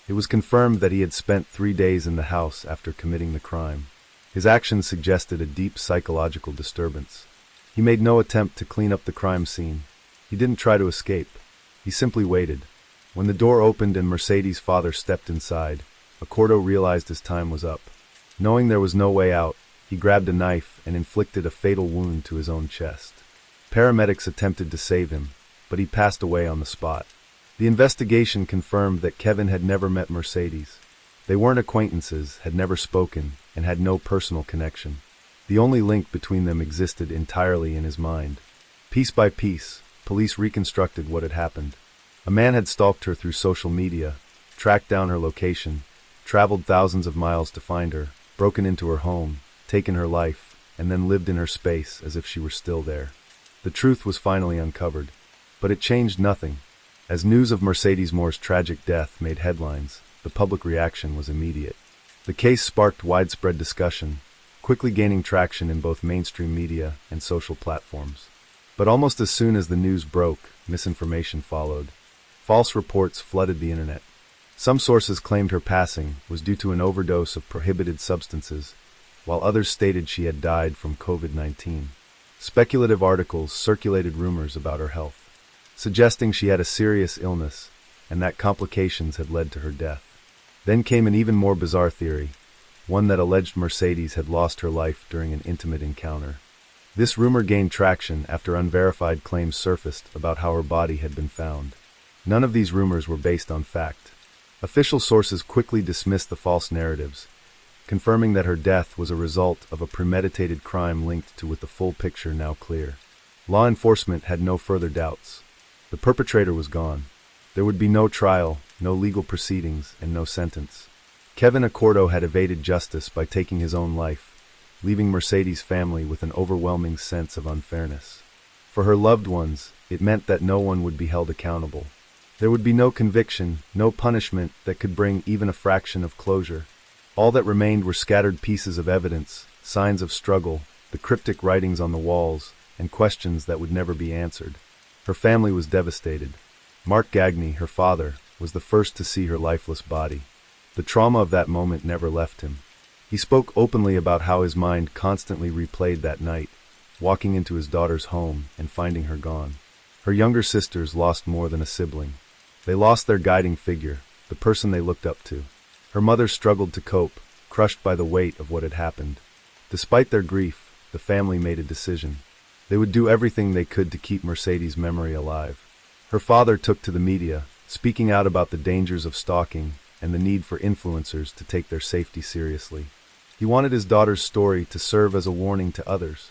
It was confirmed that he had spent 3 days in the house after committing the crime. His actions suggested a deep psychological disturbance. He made no attempt to clean up the crime scene. He didn't try to escape. He simply waited. When the door opened and Mercedes' father stepped inside, Accordo realized his time was up. Knowing there was no way out, he grabbed a knife and inflicted a fatal wound to his own chest. Paramedics attempted to save him, but he passed away on the spot. The investigation confirmed that Kevin had never met Mercedes. They weren't acquaintances, had never spoken, and had no personal connection. The only link between them existed entirely in his mind. Piece by piece, police reconstructed what had happened. A man had stalked her through social media, tracked down her location, traveled thousands of miles to find her, broken into her home, taken her life, and then lived in her space as if she were still there. The truth was finally uncovered, but it changed nothing. As news of Mercedes Moore's tragic death made headlines, the public reaction was immediate. The case sparked widespread discussion, quickly gaining traction in both mainstream media and social platforms. But almost as soon as the news broke, misinformation followed. False reports flooded the internet. Some sources claimed her passing was due to an overdose of prohibited substances, while others stated she had died from COVID-19. Speculative articles circulated rumors about her health, suggesting she had a serious illness and that complications had led to her death. Then came an even more bizarre theory, one that alleged Mercedes had lost her life during an intimate encounter. This rumor gained traction after unverified claims surfaced about how her body had been found. None of these rumors were based on fact. Official sources quickly dismissed the false narratives, confirming that her death was a result of a premeditated crime linked to with the full picture now clear. Law enforcement had no further doubts. The perpetrator was gone. There would be no trial, no legal proceedings, and no sentence. Kevin Accordo had evaded justice by taking his own life, leaving Mercedes' family with an overwhelming sense of unfairness. For her loved ones, it meant that no one would be held accountable. There would be no conviction, no punishment that could bring even a fraction of closure. All that remained were scattered pieces of evidence, signs of struggle, the cryptic writings on the walls, and questions that would never be answered. Her family was devastated. Mark Gagne, her father, was the first to see her lifeless body. The trauma of that moment never left him. He spoke openly about how his mind constantly replayed that night, walking into his daughter's home and finding her gone. Her younger sisters lost more than a sibling. They lost their guiding figure, the person they looked up to. Her mother struggled to cope, crushed by the weight of what had happened. Despite their grief, the family made a decision. They would do everything they could to keep Mercedes' memory alive. Her father took to the media, speaking out about the dangers of stalking and the need for influencers to take their safety seriously. He wanted his daughter's story to serve as a warning to others.